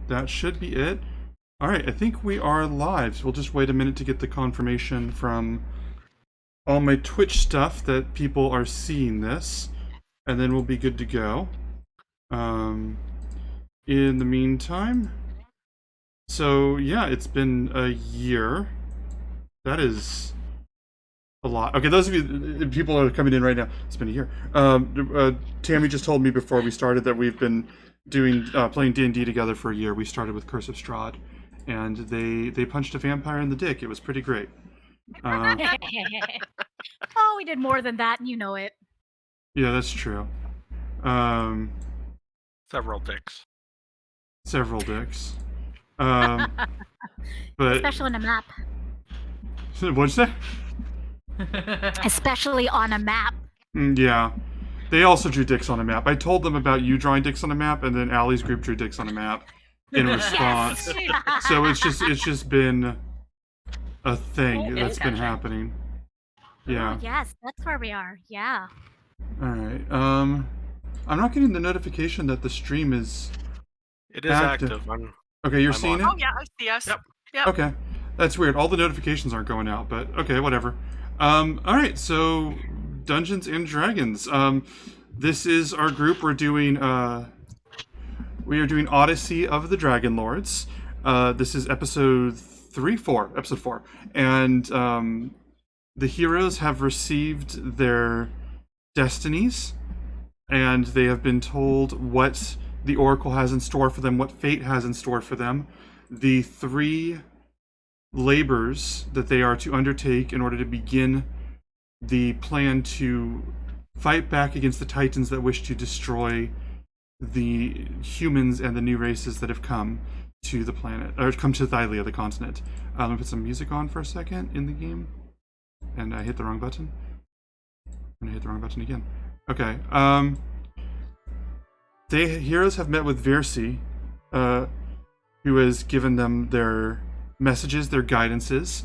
that should be it. All right, I think we are live. So we'll just wait a minute to get the confirmation from all my Twitch stuff that people are seeing this, and then we'll be good to go. In the meantime, so yeah, it's been a year. That is a lot. Okay, those of you, people are coming in right now. It's been a year. Tammy just told me before we started that we've been doing playing D&D together for a year. We started with Curse of Strahd, and they punched a vampire in the dick. It was pretty great. Oh, we did more than that, and you know it. Yeah, that's true. Several dicks. Several dicks. But Especially on a map. what'd you say? Especially on a map. Yeah. They also drew dicks on a map. I told them about you drawing dicks on a map, and then Allie's group drew dicks on a map in response. Yes. So it's just been a thing that's been happening. Yeah. Oh, yes, that's where we are. Yeah. All right. I'm not getting the notification that the stream is. It is active. Okay, you're I'm seeing on. it? Oh yeah, I see us. Yep. Yep. Okay, that's weird. All the notifications aren't going out, but okay, whatever. All right, so Dungeons and Dragons. This is our group. We are doing Odyssey of the Dragonlords. This is episode 4, and the heroes have received their destinies, and they have been told what the Oracle has in store for them, what fate has in store for them, the 3 labors that they are to undertake in order to begin the plan to fight back against the Titans that wish to destroy the humans and the new races that have come to the planet, or come to Thylia, the continent. Let me put some music on for a second in the game. And I hit the wrong button. And I hit the wrong button again. Okay, the heroes have met with Virsi, who has given them their messages, their guidances.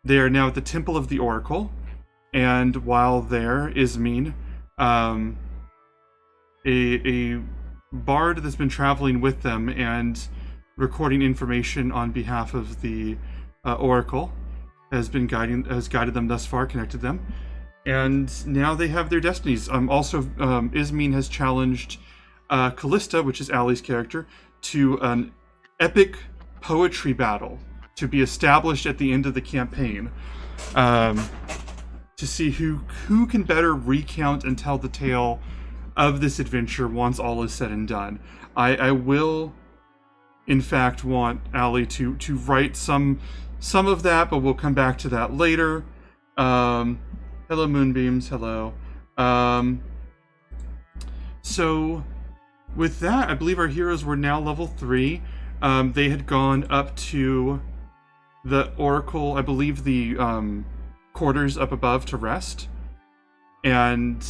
They are now at the Temple of the Oracle, and while there, Ismene, a bard that's been traveling with them and recording information on behalf of the Oracle, has guided them thus far, connected them, and now they have their destinies. Also, Ismene has challenged Callista, which is Allie's character, to an epic poetry battle to be established at the end of the campaign, to see who can better recount and tell the tale of this adventure once all is said and done. I will, in fact, want Allie to write some of that, but we'll come back to that later. Hello, Moonbeams. Hello. So, with that, I believe our heroes were now level 3. They had gone up to the Oracle, I believe the quarters up above, to rest. And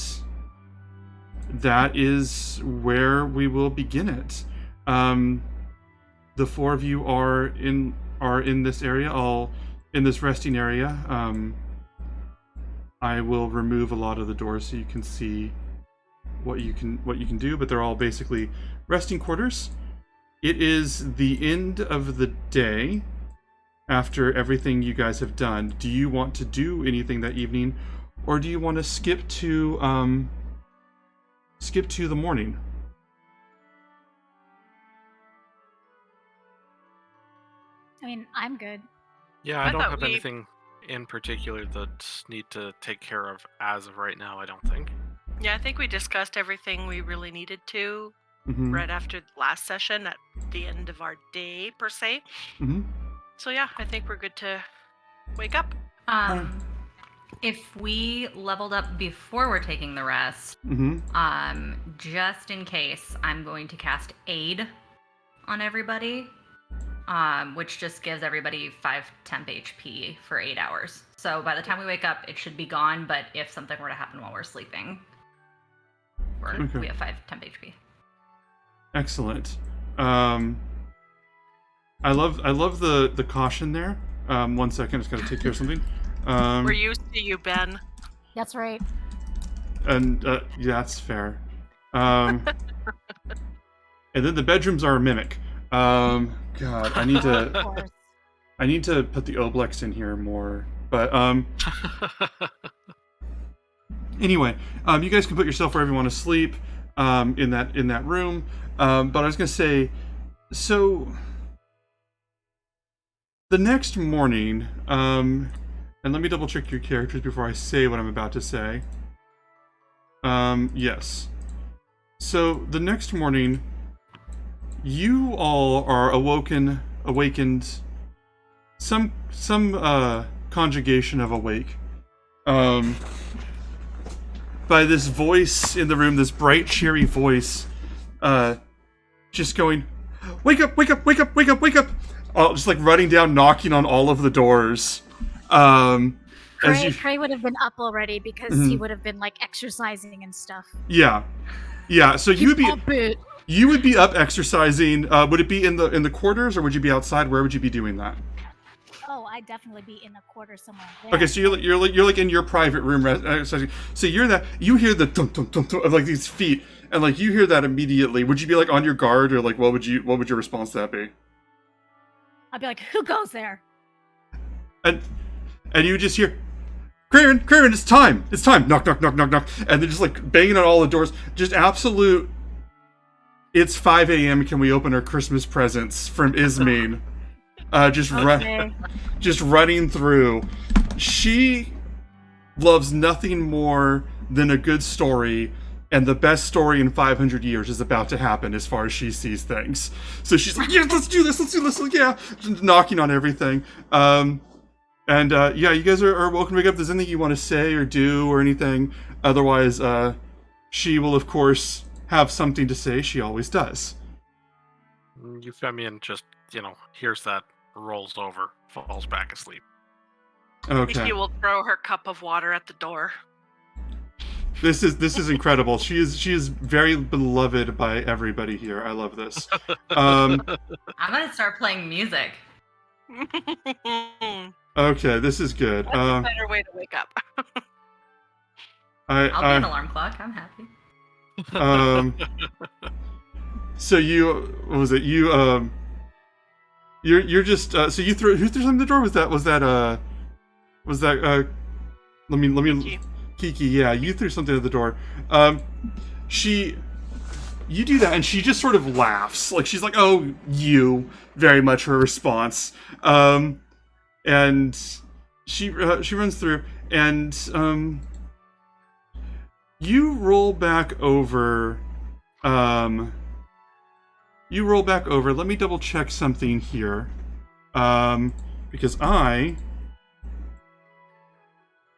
that is where we will begin it. The 4 of you are in this area, all in this resting area. I will remove a lot of the doors so you can see what you can do, but they're all basically resting quarters. It is the end of the day after everything you guys have done. Do you want to do anything that evening, or do you want to skip to the morning? I mean, I'm good. Yeah, I I don't thought have we- anything in particular that need to take care of as of right now, I don't think. Yeah, I think we discussed everything we really needed to Mm-hmm. right after the last session at the end of our day, per se. Mm-hmm. So yeah, I think we're good to wake up. If we leveled up before we're taking the rest, Mm-hmm. just in case, I'm going to cast Aid on everybody, which just gives everybody 5 temp HP for 8 hours. So by the time we wake up, it should be gone, but if something were to happen while we're sleeping, Okay. we have 5 temp HP. Excellent. I love the caution there. 1 second, just gotta take care of something. We're used to you, Ben. That's right. And yeah, that's fair. And then the bedrooms are a mimic. God, I need Of to course. put the Oblex in here more. But anyway, you guys can put yourself wherever you want to sleep, in that room. But I was gonna say, so the next morning, and let me double check your characters before I say what I'm about to say. Yes. So the next morning, you all are awakened, some conjugation of awake, by this voice in the room, this bright, cheery voice, just going, "Wake up! Wake up! Wake up! Wake up! Wake up!" Just like running down, knocking on all of the doors. Trey would have been up already because he would have been like exercising and stuff. Yeah. So you would be up exercising. Would it be in the quarters, or would you be outside? Where would you be doing that? Oh, I'd definitely be in a quarter somewhere there. Okay, so you're like in your private room exercising. So you hear the thump thump thump thump of like these feet, and like you hear that immediately. Would you be like on your guard, or like what would your response to that be? I'd be like, who goes there? And you just hear, Craven, it's time, knock, knock, knock, knock, knock, and they're just like banging on all the doors, just absolute. It's 5 a.m. Can we open our Christmas presents from Ismene? Just running through. She loves nothing more than a good story, and the best story in 500 years is about to happen as far as she sees things. So she's like, yes, let's do this, yeah, just knocking on everything. You guys are welcome to wake up. If there's anything you want to say or do or anything, otherwise, she will, of course, have something to say. She always does. Euphemian just, hears that, rolls over, falls back asleep. Okay. She will throw her cup of water at the door. This is incredible. She is very beloved by everybody here. I love this. I'm gonna start playing music. Okay, this is good. That's a better way to wake up. I'll be an alarm clock. I'm happy. So what was it? You're just so who threw something at the door? Was that let me Kiki, yeah, you threw something at the door. You do that, and she just sort of laughs, like she's like, "Oh, you," very much her response. And she runs through, and you roll back over. Let me double check something here, because I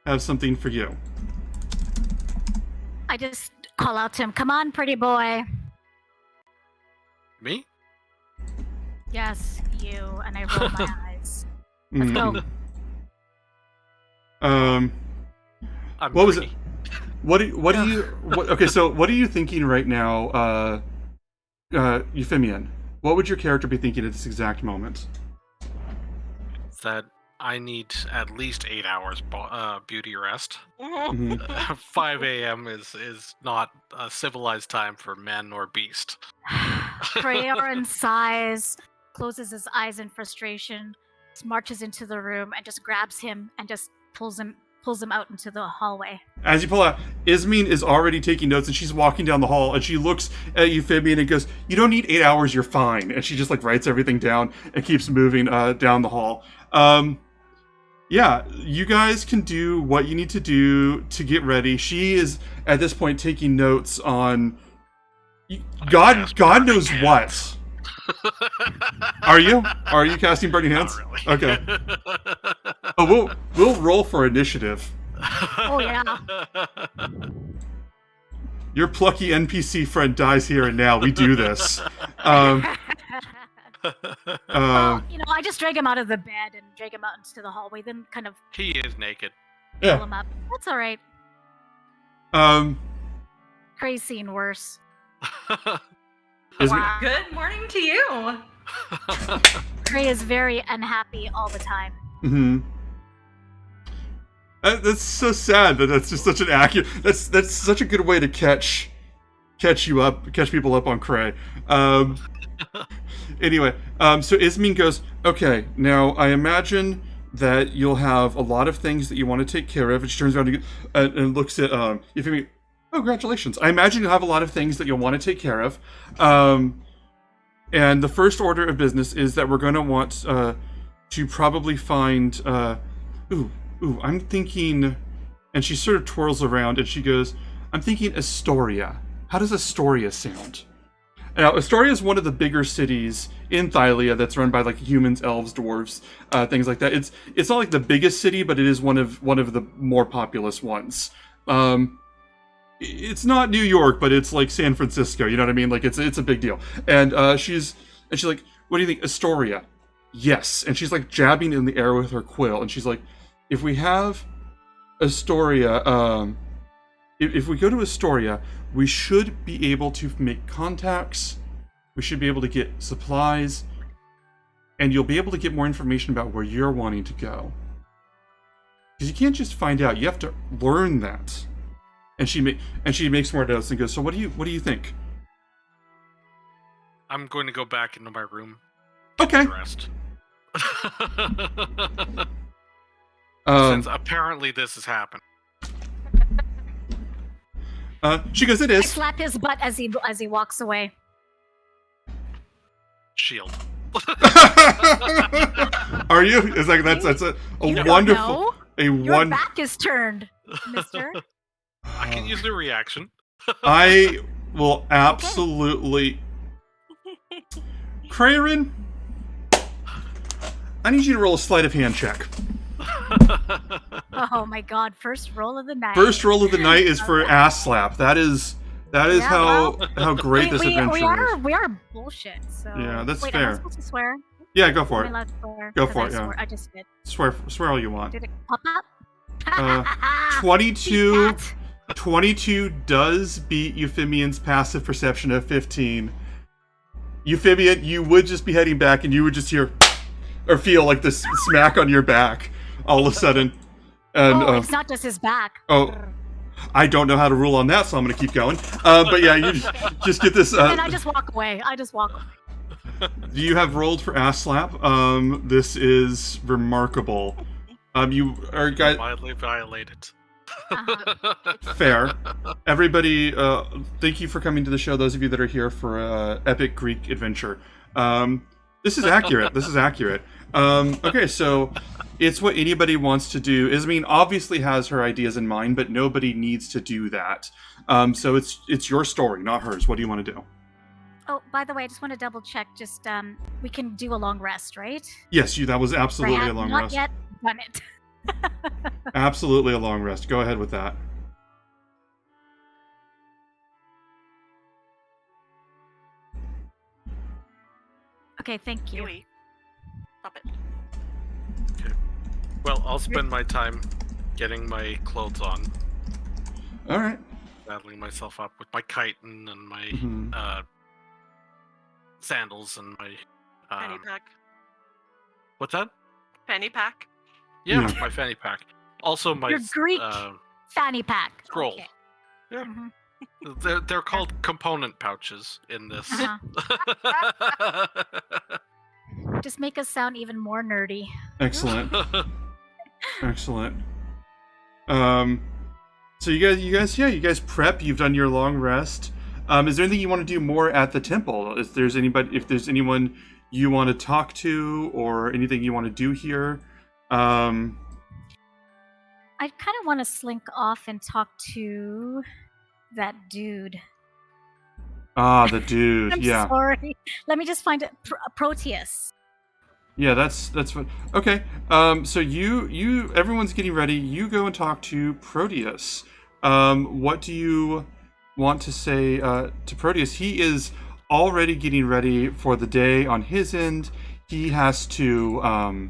have something for you. I just call out to him, "Come on, pretty boy." Me? Yes, you. And I roll my eyes. Let's go. I'm what was it? pretty. Okay, so what are you thinking right now, Euphemian? What would your character be thinking at this exact moment? That I need at least 8 hours beauty rest. Mhm. 5 a.m. is not a civilized time for man or beast. Crayon sighs, closes his eyes in frustration, marches into the room and just grabs him and just pulls him out into the hallway. As you pull out, Ismene is already taking notes, and she's walking down the hall, and she looks at Euphemian and goes, "You don't need 8 hours, you're fine." And she just like writes everything down and keeps moving down the hall. Yeah, you guys can do what you need to do to get ready. She is at this point taking notes on God knows what. Are you casting Burning Hands? Not really. Okay. Oh, we'll roll for initiative. Oh, yeah. Your plucky NPC friend dies here and now. We do this. Well, I just drag him out of the bed and drag him out into the hallway, then kind of He is naked. pull Yeah. him up. That's all right. Cray's seen worse. Ismene, Good morning to you. Cray is very unhappy all the time. mm-hmm. That's so sad. That's just such an accurate. That's such a good way to catch catch people up on Cray. Anyway, so Ismene goes, okay, now I imagine that you'll have a lot of things that you want to take care of. And she turns around and looks at Euphemia. Oh, congratulations. I imagine you'll have a lot of things that you'll want to take care of. And the first order of business is that we're going to want to probably find... I'm thinking... And she sort of twirls around and she goes, I'm thinking Estoria. How does Estoria sound? Now, Estoria is one of the bigger cities in Thylia that's run by like humans, elves, dwarves, things like that. It's not like the biggest city, but it is one of the more populous ones. It's not New York, but it's like San Francisco. You know what I mean? Like it's a big deal. And she's like, what do you think, Estoria? Yes. And she's like jabbing in the air with her quill, and she's like, if we have Estoria, if we go to Estoria, we should be able to make contacts, we should be able to get supplies, and you'll be able to get more information about where you're wanting to go. Because you can't just find out, you have to learn that. And she makes more notes and goes, so what do you think? I'm going to go back into my room. Okay. Rest. Since Since apparently this has happened. she goes, it I is. slap his butt as he walks away. Shield. Are you? It's like that's a You don't wonderful know. Your back is turned, mister. I can use the reaction. I will absolutely. Krarin, I need you to roll a sleight of hand check. Oh my god, first roll of the night. First roll of the night is for ass slap. That is Yeah, how great this adventure is. We are bullshit, so... Yeah, that's Wait, fair. am I supposed to swear? Yeah, go for Am I it. allowed to swear? Go 'Cause for I it, yeah. I just did. Swear all you want. Did it pop up? 22 Beat that. 22 does beat Euphemian's passive perception of 15. Euphemian, you would just be heading back and you would just hear or feel like this smack on your back all of a sudden. And it's not just his back. oh, I don't know how to rule on that, so I'm going to keep going. But yeah, you just get this. And I just walk away. Do you have rolled for ass slap? This is remarkable. You are guys. Widely violated. Fair. Everybody, thank you for coming to the show. Those of you that are here for epic Greek adventure. This is accurate. Okay, so it's what anybody wants to do. Ismene obviously has her ideas in mind, but nobody needs to do that. So it's your story, not hers. What do you want to do? Oh, by the way, I just want to double check. Just we can do a long rest, right? Yes, that was I absolutely a have long not rest. yet done it. Absolutely a long rest. Go ahead with that. Okay, thank you. Yui. Stop it. Well, I'll spend my time getting my clothes on, All right. saddling myself up with my chitin and my Mhm. sandals and my. Fanny pack. What's that? Fanny pack. Yeah, Yeah. my fanny pack. Also my Your Greek fanny pack. scroll. Okay. Yeah. Mhm. They're called component pouches in this. Uh-huh. Just make us sound even more nerdy. Excellent. Excellent. So you guys prep. You've done your long rest. Is there anything you want to do more at the temple? If there's anyone you want to talk to, or anything you want to do here, I kind of want to slink off and talk to that dude. the dude. I'm Yeah, sorry. Let me just find it. Proteus. yeah. That's fun. Okay. So everyone's getting ready. You go and talk to Proteus. What do you want to say to Proteus? He is already getting ready for the day on his end. He has to,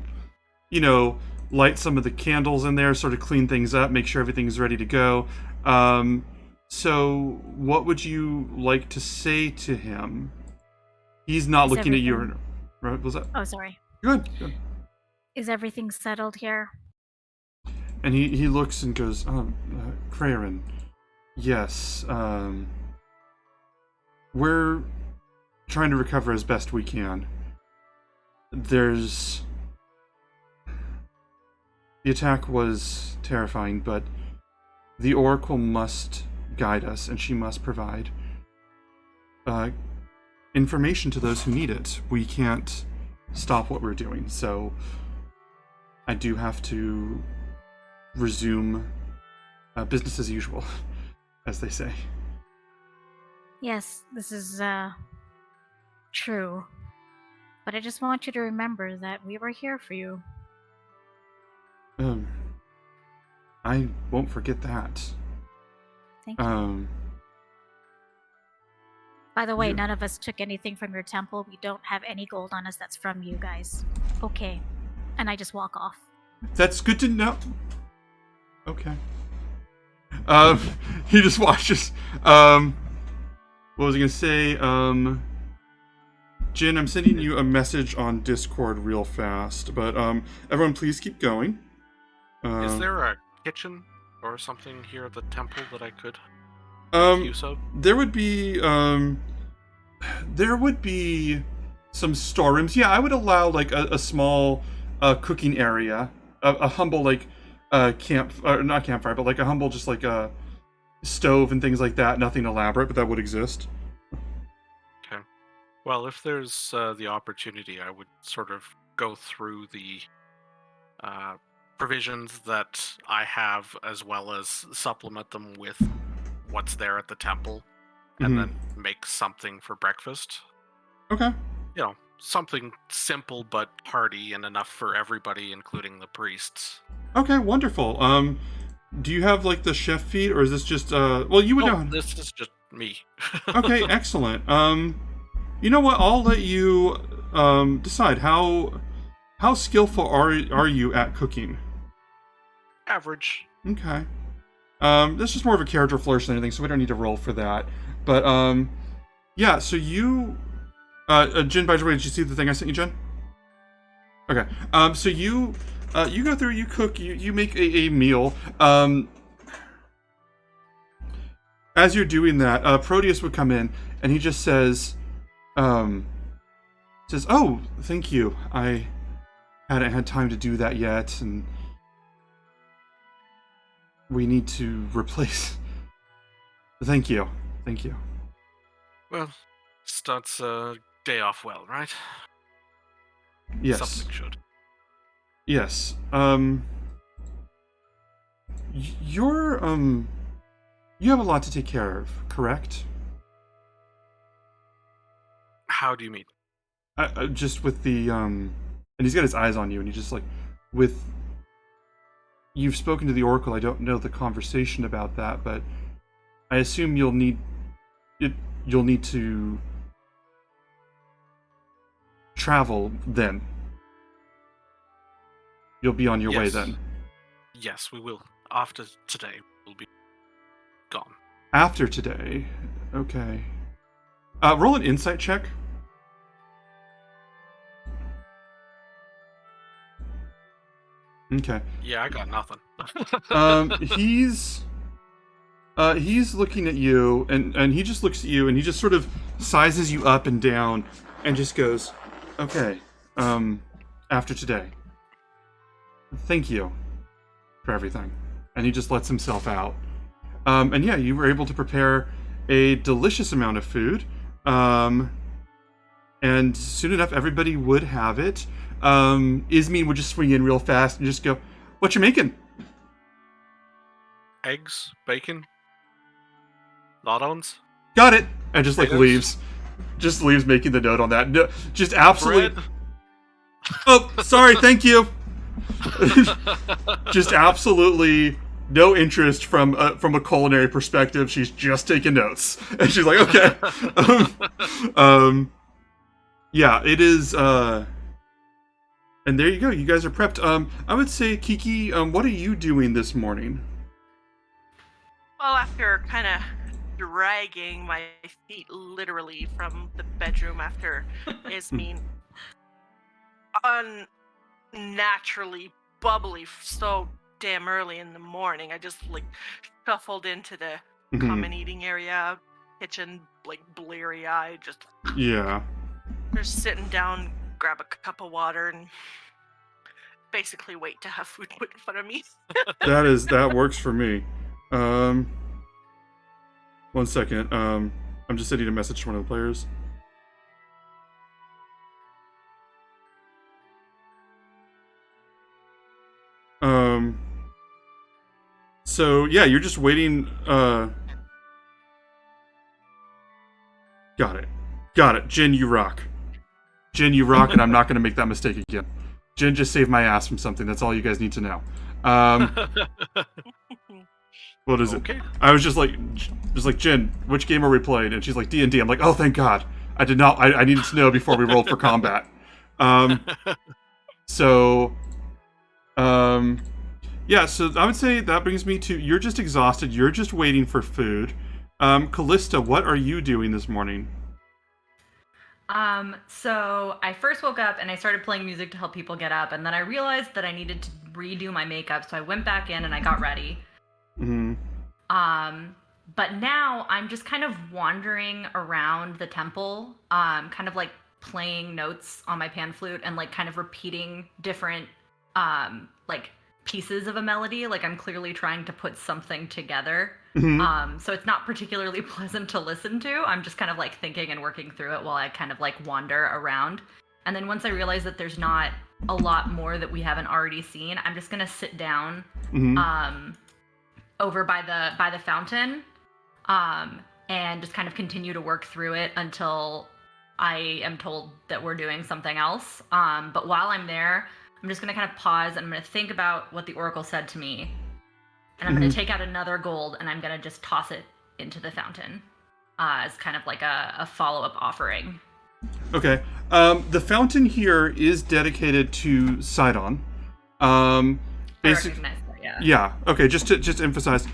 light some of the candles in there, sort of clean things up, make sure everything's ready to go. So what would you like to say to him? He's not Is looking at you. everything- Right? Was that Oh, sorry. good? Is everything settled here? And he looks and goes, Krarin, yes. we're trying to recover as best we can. The attack was terrifying, but the Oracle must guide us, and she must provide information to those who need it. We can't stop what we're doing, so I do have to resume business as usual, as they say. Yes, this is true. But I just want you to remember that we were here for you. I won't forget that. Thank you. By the way, yeah. none of us took anything from your temple. We don't have any gold on us that's from you guys. Okay. And I just walk off. That's good to know. Okay. He just watches. What was I gonna say? Jin, I'm sending you a message on Discord real fast, but everyone please keep going. Is there a kitchen or something here at the temple that I could make use of? There would be some storerooms. Yeah, I would allow like a small cooking area, a humble like not campfire, but like a humble just like a stove and things like that. Nothing elaborate, but that would exist. Okay. Well, if there's the opportunity, I would sort of go through the provisions that I have, as well as supplement them with what's there at the temple, and then make something for breakfast. Okay. You know, something simple but hearty and enough for everybody, including the priests. Okay, wonderful. Do you have like the chef feed, or is this just well, you would know. This is just me. Okay, excellent. You know what? I'll let you decide how skillful are you at cooking? Average. Okay. That's just more of a character flourish than anything, so we don't need to roll for that. But yeah. So you, Jen, by the way, did you see the thing I sent you, Jen? Okay. So you go through, you cook, you make a meal. As you're doing that, Proteus would come in and he just says, "Oh, thank you. I hadn't had time to do that yet, and we need to replace." Thank you. Well, starts day off well, right? Yes. Something should. Yes. You have a lot to take care of, correct? How do you mean? Just with the and he's got his eyes on you, and he's just like, with. You've spoken to the Oracle. I don't know the conversation about that, but I assume you'll need to travel then. You'll be on your way then. Yes, we will. After today, we'll be gone. After today? Okay. Roll an insight check. Okay. Yeah, I got nothing. He's looking at you, and he just looks at you, and he just sort of sizes you up and down, and just goes, "Okay, after today. Thank you for everything." And he just lets himself out. And yeah, you were able to prepare a delicious amount of food. And soon enough, everybody would have it. Ismene would just swing in real fast and just go, "What you making?" Eggs, bacon, lardons. Got it. And just like Potatoes? leaves making the note on that. No, just absolutely. Bread. Oh, sorry. Thank you. Just absolutely no interest from a culinary perspective. She's just taking notes, and she's like, "Okay." Yeah, it is. And there you go. You guys are prepped. I would say, Kiki, what are you doing this morning? Well, after kind of dragging my feet literally from the bedroom after Ismene unnaturally bubbly so damn early in the morning, I just like shuffled into the common eating area, kitchen, like bleary-eyed, just Yeah. sitting down, grab a cup of water, and basically wait to have food put in front of me. That works for me. 1 second. I'm just sending a message to one of the players. So yeah, you're just waiting. Got it. Jin, you rock. And I'm not going to make that mistake again. Jin just saved my ass from something. That's all you guys need to know. What is it? Okay. I was just like, Jin, which game are we playing? And she's like, D&D. I'm like, oh, thank God. I did not. I needed to know before we rolled for combat. Yeah. So I would say that brings me to you're just exhausted. You're just waiting for food. Callista, what are you doing this morning? So I first woke up and I started playing music to help people get up, and then I realized that I needed to redo my makeup, so I went back in and I got ready. Mm-hmm. But now I'm just kind of wandering around the temple, kind of like playing notes on my pan flute and like kind of repeating different like pieces of a melody. Like I'm clearly trying to put something together. Mm-hmm. So it's not particularly pleasant to listen to. I'm just kind of like thinking and working through it while I kind of like wander around. And then once I realize that there's not a lot more that we haven't already seen, I'm just gonna sit down over by the fountain and just kind of continue to work through it until I am told that we're doing something else. But while I'm there, I'm just gonna kind of pause and I'm gonna think about what the Oracle said to me. And I'm going to take out another gold and I'm going to just toss it into the fountain as kind of like a follow-up offering. Okay. The fountain here is dedicated to Sidon. I recognize that, yeah. Yeah. Okay. Just to emphasize.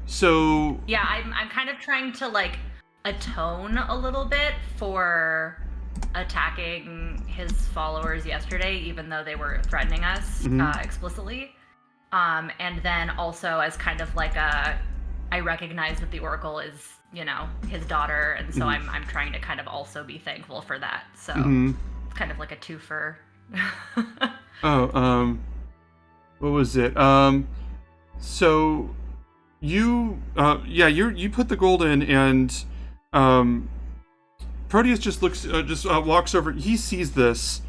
So. Yeah, I'm kind of trying to like atone a little bit for attacking his followers yesterday, even though they were threatening us explicitly. And then also as kind of like I recognize that the Oracle is, you know, his daughter, and so I'm trying to kind of also be thankful for that. So it's kind of like a twofer. What was it? So you you put the gold in, and Proteus just walks over. He sees this.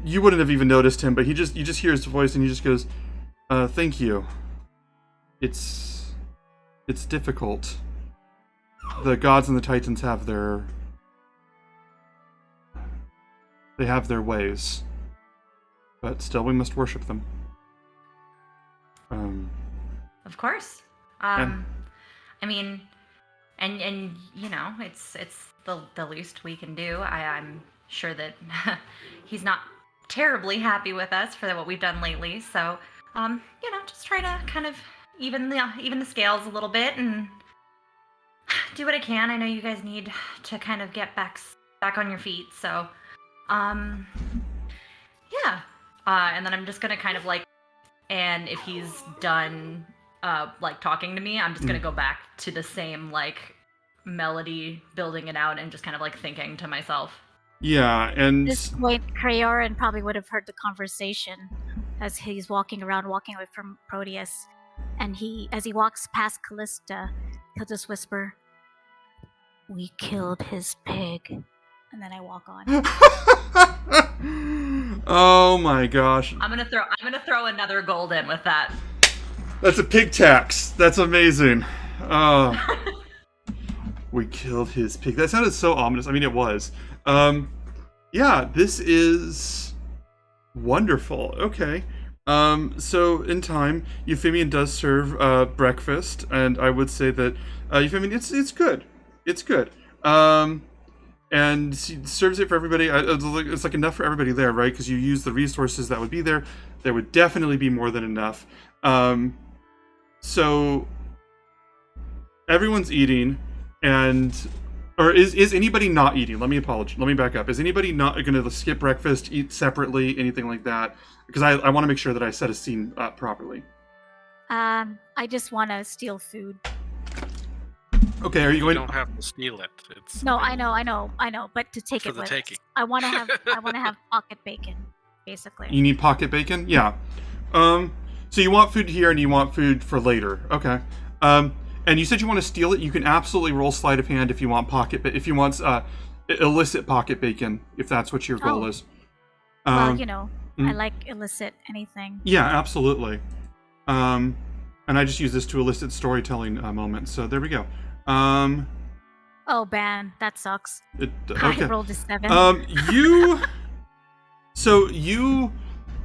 You wouldn't have even noticed him, but you just hear his voice, and he just goes, thank you. It's difficult. The gods and the titans have their ways, but still we must worship them. Of course. I mean, and you know, it's the least we can do. I'm sure that he's not terribly happy with us for what we've done lately. So, you know, just try to kind of even the scales a little bit and do what I can. I know you guys need to kind of get back on your feet. So, yeah. And then I'm just gonna kind of like, and if he's done like talking to me, I'm just gonna go back to the same like melody, building it out, and just kind of like thinking to myself. Yeah, and At this point, Crayoran probably would have heard the conversation as he's walking away from Proteus. And as he walks past Callista, he'll just whisper, "We killed his pig." And then I walk on. Oh my gosh. I'm gonna throw another gold in with that. That's a pig tax. That's amazing. Oh. We killed his pig. That sounded so ominous. I mean, it was. Yeah, this is wonderful. Okay. So in time, Euphemian does serve breakfast, and I would say that Euphemian, it's good. It's good. And she serves it for everybody. It's like enough for everybody there, right? Because you use the resources that would be there. There would definitely be more than enough. So everyone's eating, or is anybody not eating? Let me back up. Is anybody not going to skip breakfast, eat separately, anything like that? Because I want to make sure that I set a scene up properly. I just want to steal food. Okay, are you You going? don't have to steal it. It's No, I available. know. But to take For it the with taking. us. I want to have pocket bacon, basically. You need pocket bacon? Yeah. So you want food here and you want food for later. Okay. And you said you want to steal it. You can absolutely roll sleight of hand if you want if you want illicit pocket bacon, if that's what your goal Oh. is. Well, mm. I like illicit anything. Yeah, absolutely. And I just use this to elicit storytelling moments. So there we go. Oh, man, that sucks. Okay. I rolled a 7.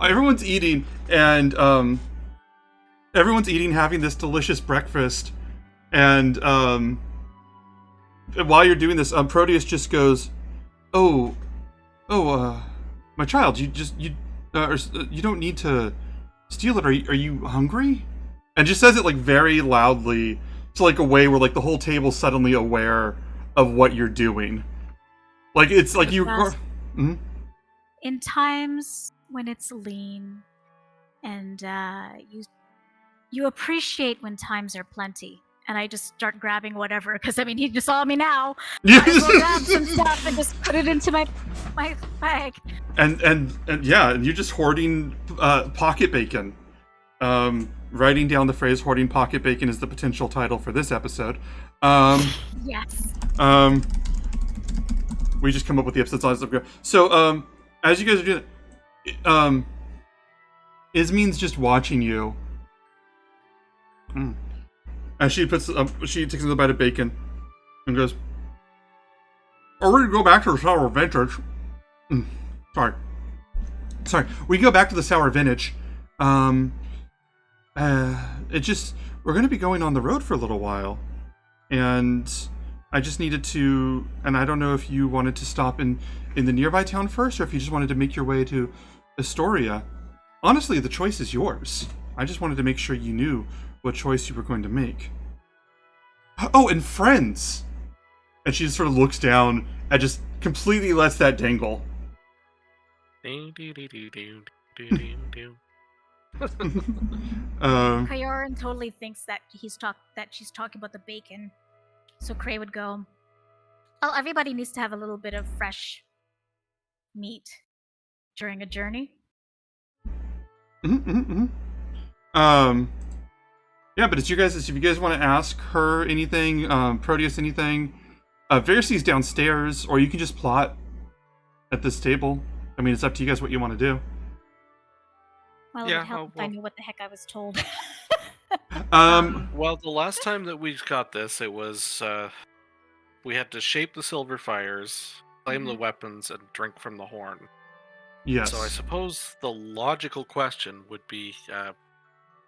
Everyone's eating, and everyone's eating, having this delicious breakfast, and while you're doing this, Proteus just goes, "Oh, my child, you don't need to steal it. Are you hungry?" And just says it like very loudly, to like a way where like the whole table's suddenly aware of what you're doing. Like it's like you. Mm-hmm. In times when it's lean, and you appreciate when times are plenty. And I just start grabbing whatever, because I mean, he just saw me now. I will grab some stuff and just put it into my bag. And yeah, and you're just hoarding pocket bacon. Writing down the phrase "hoarding pocket bacon" is the potential title for this episode. Yes. We just come up with the episodes as we go. So, as you guys are doing, Ismin's just watching you. And she takes another bite of bacon and goes, "Or we go back to the sour vintage." Sorry. We go back to the sour vintage. We're going to be going on the road for a little while, and I just needed to, and I don't know if you wanted to stop in the nearby town first, or if you just wanted to make your way to Estoria. Honestly, the choice is yours. I just wanted to make sure you knew what choice you were going to make. Oh, and friends! And she just sort of looks down and just completely lets that dangle. Kayoran totally thinks that she's talking about the bacon. So Cray would go, "Well, everybody needs to have a little bit of fresh meat during a journey." Yeah, but it's you guys. If you guys want to ask her anything, Proteus anything, Vercy's downstairs, or you can just plot at this table. I mean, it's up to you guys what you want to do. Well, it would help if I knew what the heck I was told. Well, the last time that we got this, it was we had to shape the silver fires, claim the weapons, and drink from the horn. Yes. So I suppose the logical question would be,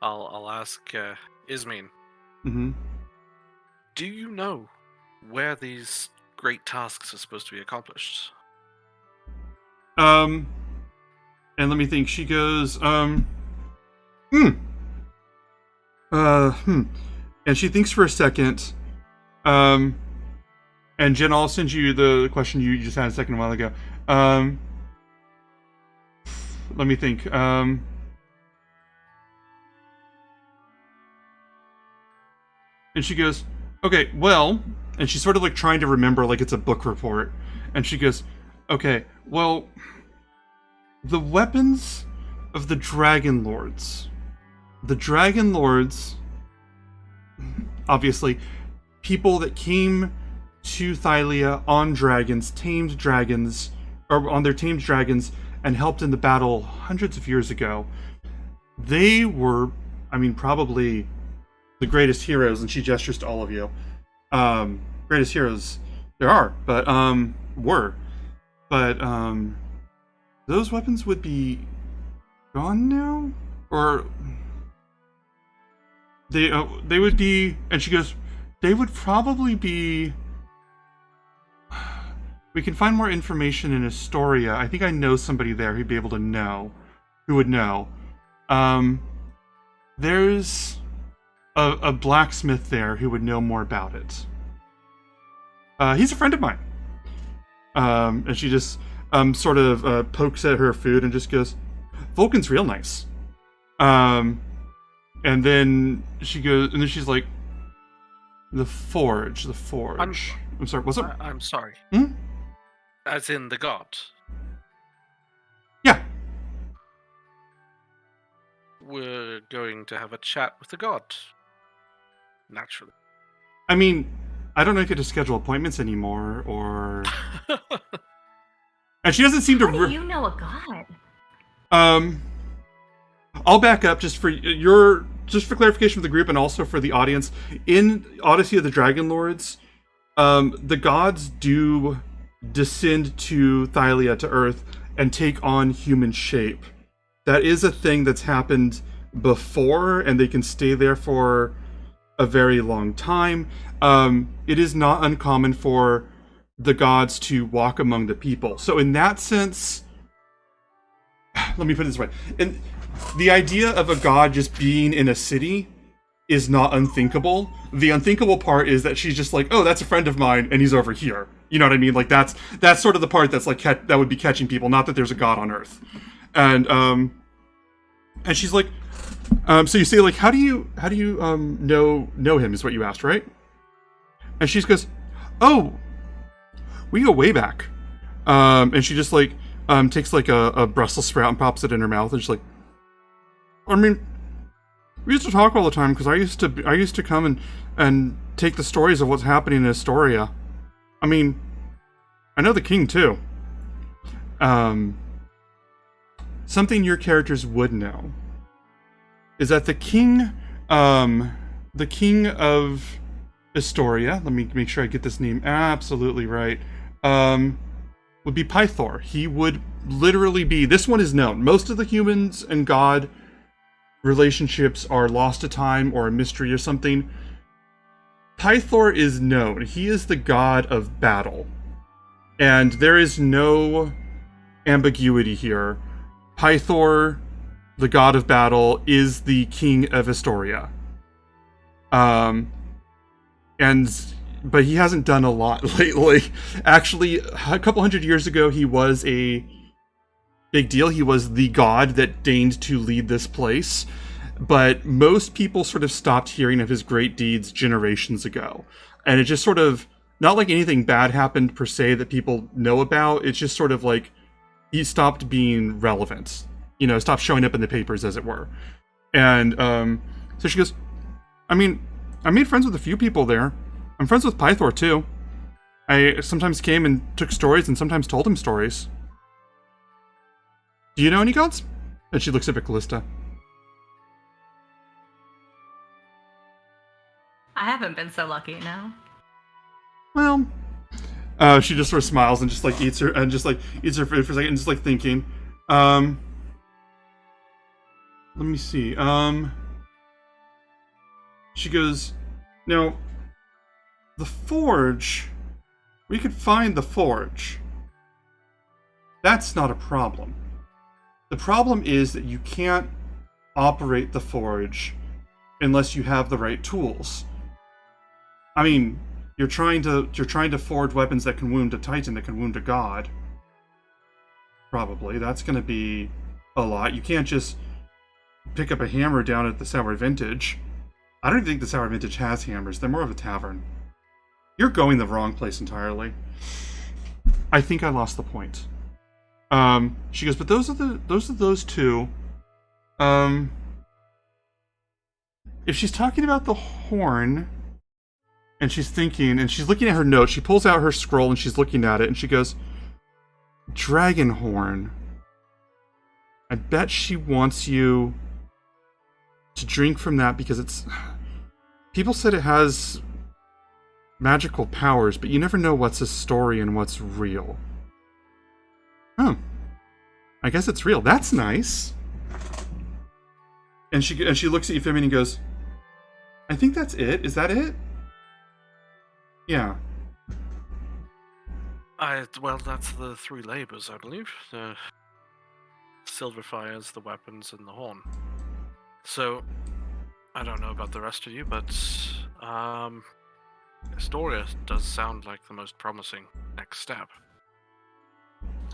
I'll ask Ismin. Mm-hmm. Do you know where these great tasks are supposed to be accomplished? And let me think. She goes, And she thinks for a second. And Jen, I'll send you the question you just had a second while ago. Let me think. And she goes, "Okay, well," and she's sort of like trying to remember like it's a book report. And she goes, "Okay, well, the weapons of the Dragonlords. The Dragonlords, obviously, people that came to Thylia on dragons, tamed dragons, or on their tamed dragons, and helped in the battle hundreds of years ago. They were, I mean, probably the greatest heroes," and she gestures to all of you. Greatest heroes there are, but those weapons would be gone now, or they would be. And she goes, "They would probably be." We can find more information in Estoria. I think I know somebody there who'd be able to know, who would know. There's a blacksmith there who would know more about it. He's a friend of mine. And she just sort of pokes at her food and just goes, "Vulcan's real nice." And then she goes, and then she's like, The forge. I'm sorry, what's up? I'm sorry. Hmm? As in the god. Yeah. We're going to have a chat with the god. Naturally. I mean, I don't know if you have to schedule appointments anymore, or... And she doesn't seem to... How do you know a god? I'll back up just for clarification for the group and also for the audience. In Odyssey of the Dragonlords, the gods do descend to Thylia, to Earth, and take on human shape. That is a thing that's happened before, and they can stay there for a very long time. It is not uncommon for the gods to walk among the people. So in that sense, let me put it this way. The idea of a god just being in a city is not unthinkable. The unthinkable part is that she's just like, oh, that's a friend of mine, and he's over here. You know what I mean? Like that's sort of the part that's like that would be catching people. Not that there's a god on Earth, and she's like, so you say like, how do you know him? Is what you asked, right? And she goes, oh, we go way back. And she just like takes like a Brussels sprout and pops it in her mouth, and she's like, I mean, we used to talk all the time because I used to come and take the stories of what's happening in Estoria. I mean, I know the king too. Something your characters would know is that the king of Estoria, let me make sure I get this name absolutely right, would be Pythor. He would literally be, this one is known. Most of the humans and god relationships are lost to time or a mystery or something. Pythor is known. He is the god of battle. And there is no ambiguity here. Pythor, the god of battle, is the king of Estoria. But he hasn't done a lot lately. Actually, a couple hundred years ago, he was a big deal. He was the god that deigned to lead this place. But most people sort of stopped hearing of his great deeds generations ago. And it just sort of, not like anything bad happened per se that people know about. It's just sort of like he stopped being relevant. You know, stopped showing up in the papers, as it were. And so she goes, I mean, I made friends with a few people there. I'm friends with Pythor, too. I sometimes came and took stories and sometimes told him stories. Do you know any gods? And she looks up at Callista. I haven't been so lucky now. Well, she just sort of smiles and just like eats her food for a second and just like thinking. Let me see. She goes, now, the forge, we could find the forge. That's not a problem. The problem is that you can't operate the forge unless you have the right tools. I mean, you're trying to forge weapons that can wound a titan, that can wound a god. Probably. That's going to be a lot. You can't just pick up a hammer down at the Sour Vintage. I don't even think the Sour Vintage has hammers. They're more of a tavern. You're going the wrong place entirely. I think I lost the point. She goes, but those are those two. If she's talking about the horn, and she's thinking, and she's looking at her notes, she pulls out her scroll and she's looking at it, and she goes, Dragon horn. I bet she wants you to drink from that because it's... People said it has magical powers, but you never know what's a story and what's real. Oh. I guess it's real. That's nice. And she looks at Euphemia and goes, I think that's it. Is that it? Yeah. Well, that's the three labors, I believe. The silver fires, the weapons, and the horn. So, I don't know about the rest of you, but Estoria does sound like the most promising next step.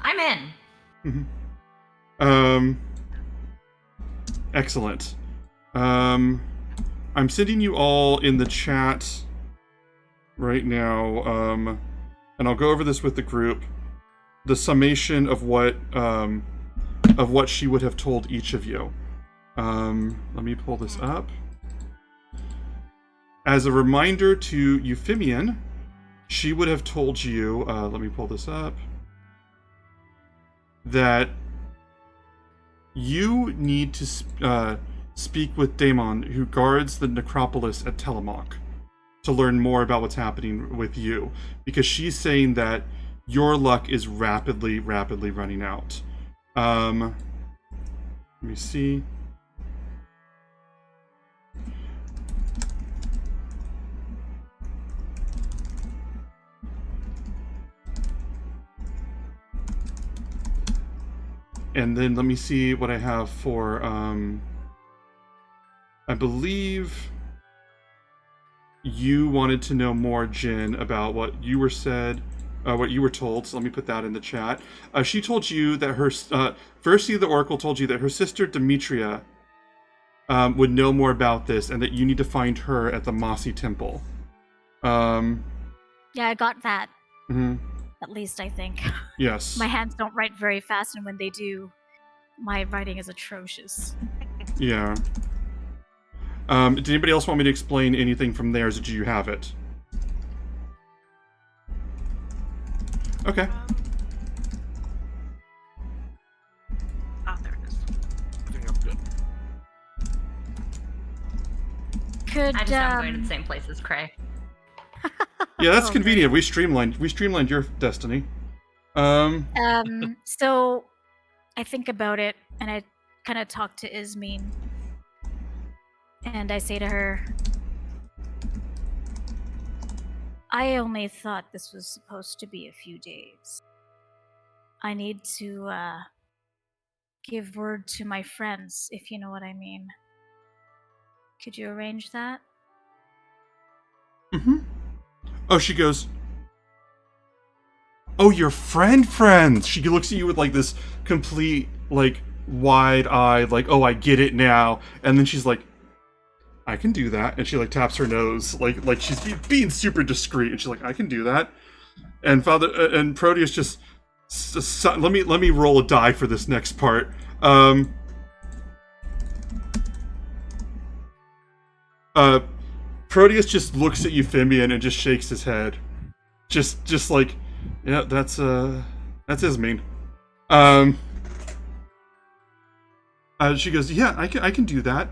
I'm in. Excellent. I'm sending you all in the chat right now, and I'll go over this with the group, the summation of what she would have told each of you. Let me pull this up. As a reminder to Euphemian, she would have told you, let me pull this up, that you need to speak with Daemon, who guards the necropolis at Telemach, to learn more about what's happening with you. Because she's saying that your luck is rapidly running out. Let me see. And then let me see what I have for, I believe you wanted to know more, Jin, about what you were told, so let me put that in the chat. She told you that her, firstly, the Oracle told you that her sister Demetria would know more about this, and that you need to find her at the Mossy Temple. Yeah, I got that. Mm-hmm. At least I think. Yes. My hands don't write very fast, and when they do, my writing is atrocious. Yeah. Did anybody else want me to explain anything from there, or did you have it? Okay. There it is. I think I'm good. Could I just know I'm going to the same place as Cray. Yeah, that's Okay. convenient. We streamlined your destiny. So I think about it, and I kind of talk to Ismene, and I say to her, I only thought this was supposed to be a few days. I need to give word to my friends, if you know what I mean. Could you arrange that? Mm-hmm. Oh, she goes, oh, your friends. She looks at you with, like, this complete, like, wide-eyed, like, oh, I get it now. And then she's like, I can do that. And she, like, taps her nose, like she's being super discreet. And she's like, I can do that. And Proteus just let me roll a die for this next part. Proteus just looks at Euphemian and just shakes his head. Just like, yeah, that's Ismene. She goes, yeah, I can do that.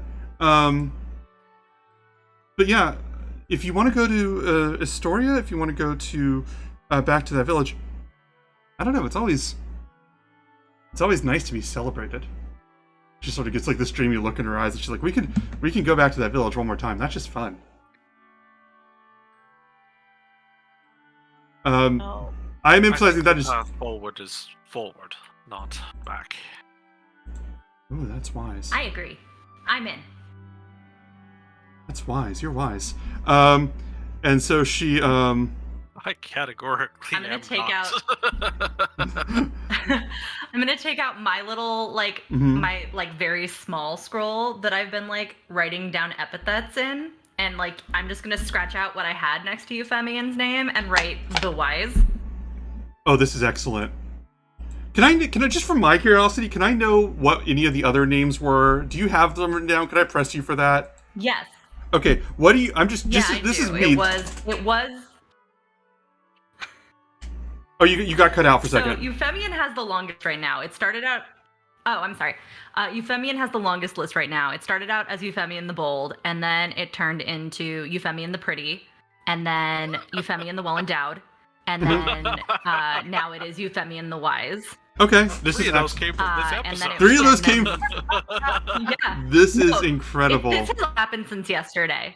But yeah, if you want to go to Estoria, if you want to go to back to that village, I don't know. It's always nice to be celebrated. She sort of gets like this dreamy look in her eyes, and she's like, we can go back to that village one more time. That's just fun. Oh. I'm emphasizing that is. Forward is forward, not back. Ooh, that's wise. I agree. I'm in. That's wise. You're wise. And so she. I categorically I'm gonna am take not. I'm gonna take out my little Mhm. my very small scroll that I've been writing down epithets in, and I'm just gonna scratch out what I had next to Euphemian's name and write the wise. Oh, this is excellent. Can I just, from my curiosity, can I know what any of the other names were? Do you have them written down? Can I press you for that? Yes. Okay. What do you? I'm just. Yeah, this I is do. me. It was. Oh, you got cut out for a So second. Euphemian has the longest right now. It started out. Oh, I'm sorry. Euphemian has the longest list right now. It started out as Euphemian the Bold, and then it turned into Euphemian the Pretty, and then Euphemian the Well Endowed, and then now it is Euphemian the Wise. Okay, this Three is of those came from this and then episode. it- Three of those and came. then- Yeah. This is No, incredible. This has all happened since yesterday.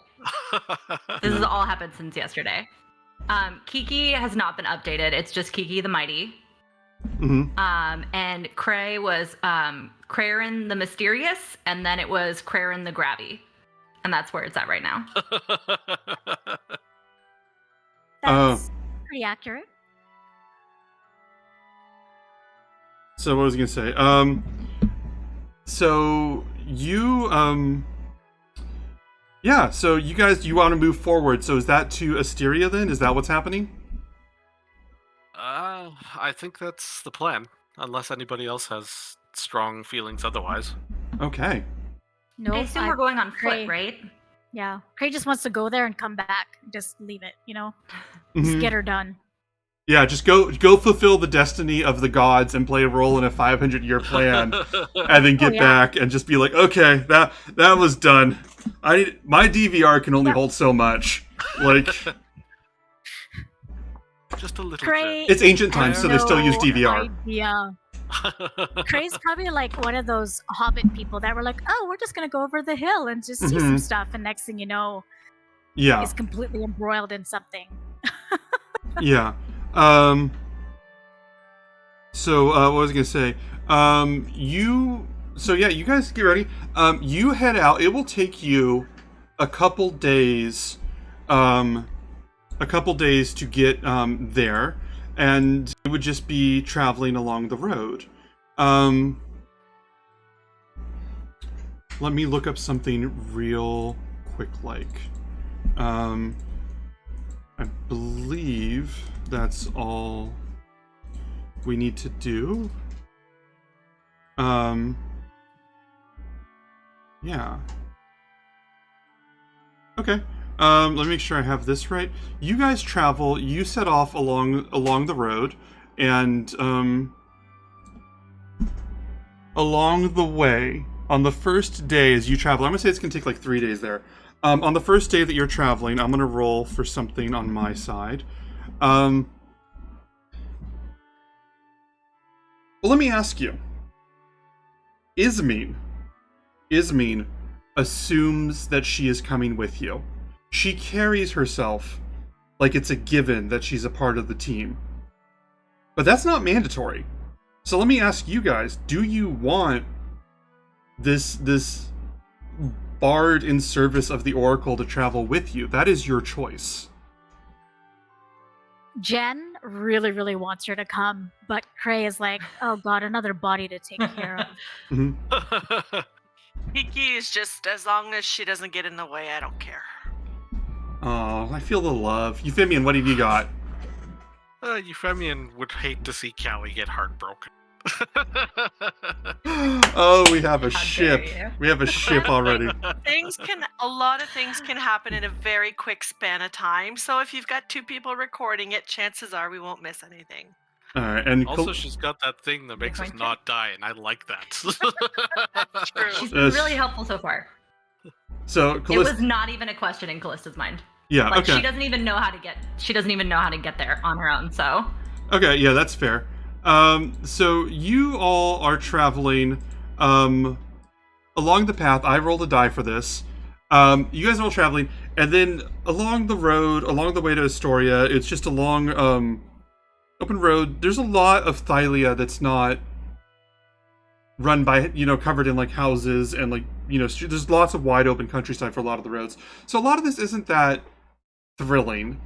This has all happened since yesterday. Kiki has not been updated. It's just Kiki the Mighty. Mhm. And Cray was Craren the Mysterious, and then it was Craren the Grabby. And that's where it's at right now. That's pretty accurate. So what was I gonna say? So you Yeah, so you guys, you want to move forward. So is that to Estoria then? Is that what's happening? I think that's the plan. Unless anybody else has strong feelings otherwise. Okay. No, I assume we're going on Cray. foot, right? Yeah, Cray just wants to go there and come back. Just leave it, Mhm. Just get her done. Yeah, just go fulfill the destiny of the gods and play a role in a 500-year plan, and then get back and just be like, okay, that was done. My DVR can only hold so much. Like, Just a little Cray it's ancient times, so they still use no DVR. idea. bit. Cray's probably like one of those hobbit people that were like, oh, we're just gonna go over the hill and just see some stuff, and next thing you know, Yeah, he's completely embroiled in something. yeah. So what was I gonna say? You guys get ready. You head out. It will take you a couple days, to get there, and it would just be traveling along the road. Let me look up something real quick, I believe that's all we need to do. Yeah. Okay. Let me make sure I have this right. You guys travel. You set off along the road, and along the way, on the first day as you travel, I'm gonna say it's gonna take like 3 days there. On the first day that you're traveling, I'm gonna roll for something on my side. Well, let me ask you. Ismene assumes that she is coming with you. She carries herself like it's a given that she's a part of the team. But that's not mandatory. So let me ask you guys, do you want this bard in service of the Oracle to travel with you? That is your choice. Jen really, really wants her to come, but Cray is like, oh god, another body to take care of. Mm-hmm. Kiki is just, as long as she doesn't get in the way, I don't care. Oh, I feel the love. Euphemian, what have you got? Euphemian would hate to see Callie get heartbroken. Oh, we have a How ship. dare you. We have a ship already. A lot of things can happen in a very quick span of time. So if you've got two people recording it, chances are we won't miss anything. All right, and Also, she's got that thing that makes us point, not die, and I like that. True. She's been really helpful so far. so It Callista, was not even a question in Callista's mind. yeah, Like okay, she doesn't even know how to get there on her own, so okay, yeah, that's fair. So you all are traveling along the path. I rolled a die for this. You guys are all traveling, and then along the road, along the way to Estoria, it's just a long open road. There's a lot of Thylia that's not run by, covered in like houses and like, there's lots of wide open countryside for a lot of the roads. So a lot of this isn't that thrilling,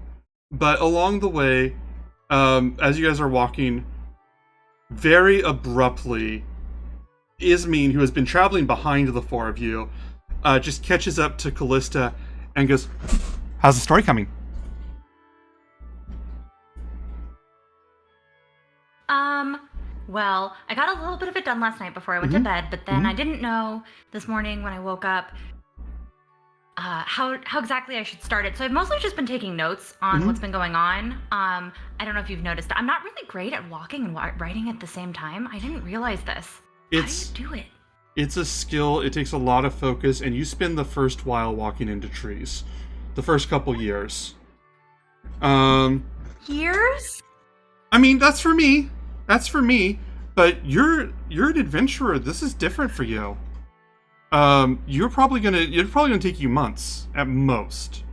but along the way, as you guys are walking, very abruptly, Ismene, who has been traveling behind the four of you, just catches up to Callista and goes, "How's the story coming?" Well, I got a little bit of it done last night before I went to bed, but then I didn't know this morning when I woke up how exactly I should start it. So I've mostly just been taking notes on what's been going on. I don't know if you've noticed. I'm not really great at walking and writing at the same time. I didn't realize this. How do you do it? It's a skill. It takes a lot of focus, and you spend the first while walking into trees. The first couple years. Years? I mean, that's for me. But you're an adventurer. This is different for you. You're probably gonna take you months at most.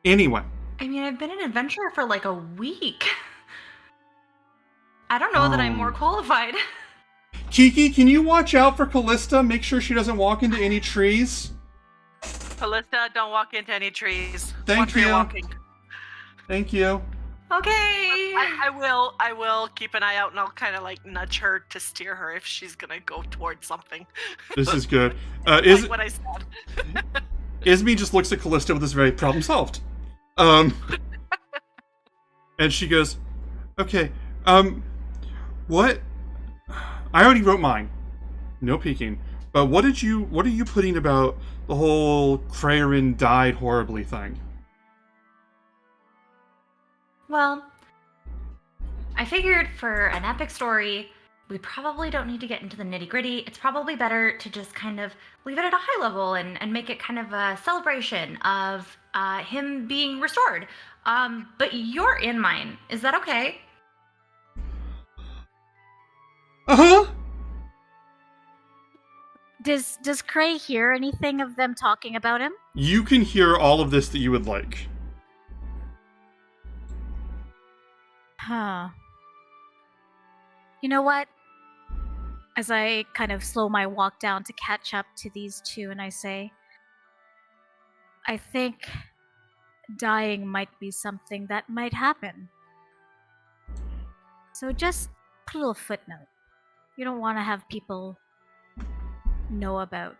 Anyway. I mean, I've been an adventurer for like a week. I don't know that I'm more qualified. Kiki, can you watch out for Callista? Make sure she doesn't walk into any trees. Callista, don't walk into any trees. Thank Watch where you. you're walking. Thank you. Okay. I will keep an eye out, and I'll kind of like nudge her to steer her if she's gonna go towards something. This is good. Like what I said. Ismee just looks at Callista with this very problem solved. And she goes, okay, what? I already wrote mine. No peeking. But what are you putting about the whole Krarin died horribly thing? Well, I figured for an epic story, we probably don't need to get into the nitty-gritty. It's probably better to just kind of leave it at a high level and make it kind of a celebration of him being restored. But you're in mine. Is that okay? Uh-huh. Does Cray hear anything of them talking about him? You can hear all of this that you would like. Huh. You know what? As I kind of slow my walk down to catch up to these two, and I say, I think dying might be something that might happen. So just put a little footnote. You don't want to have people know about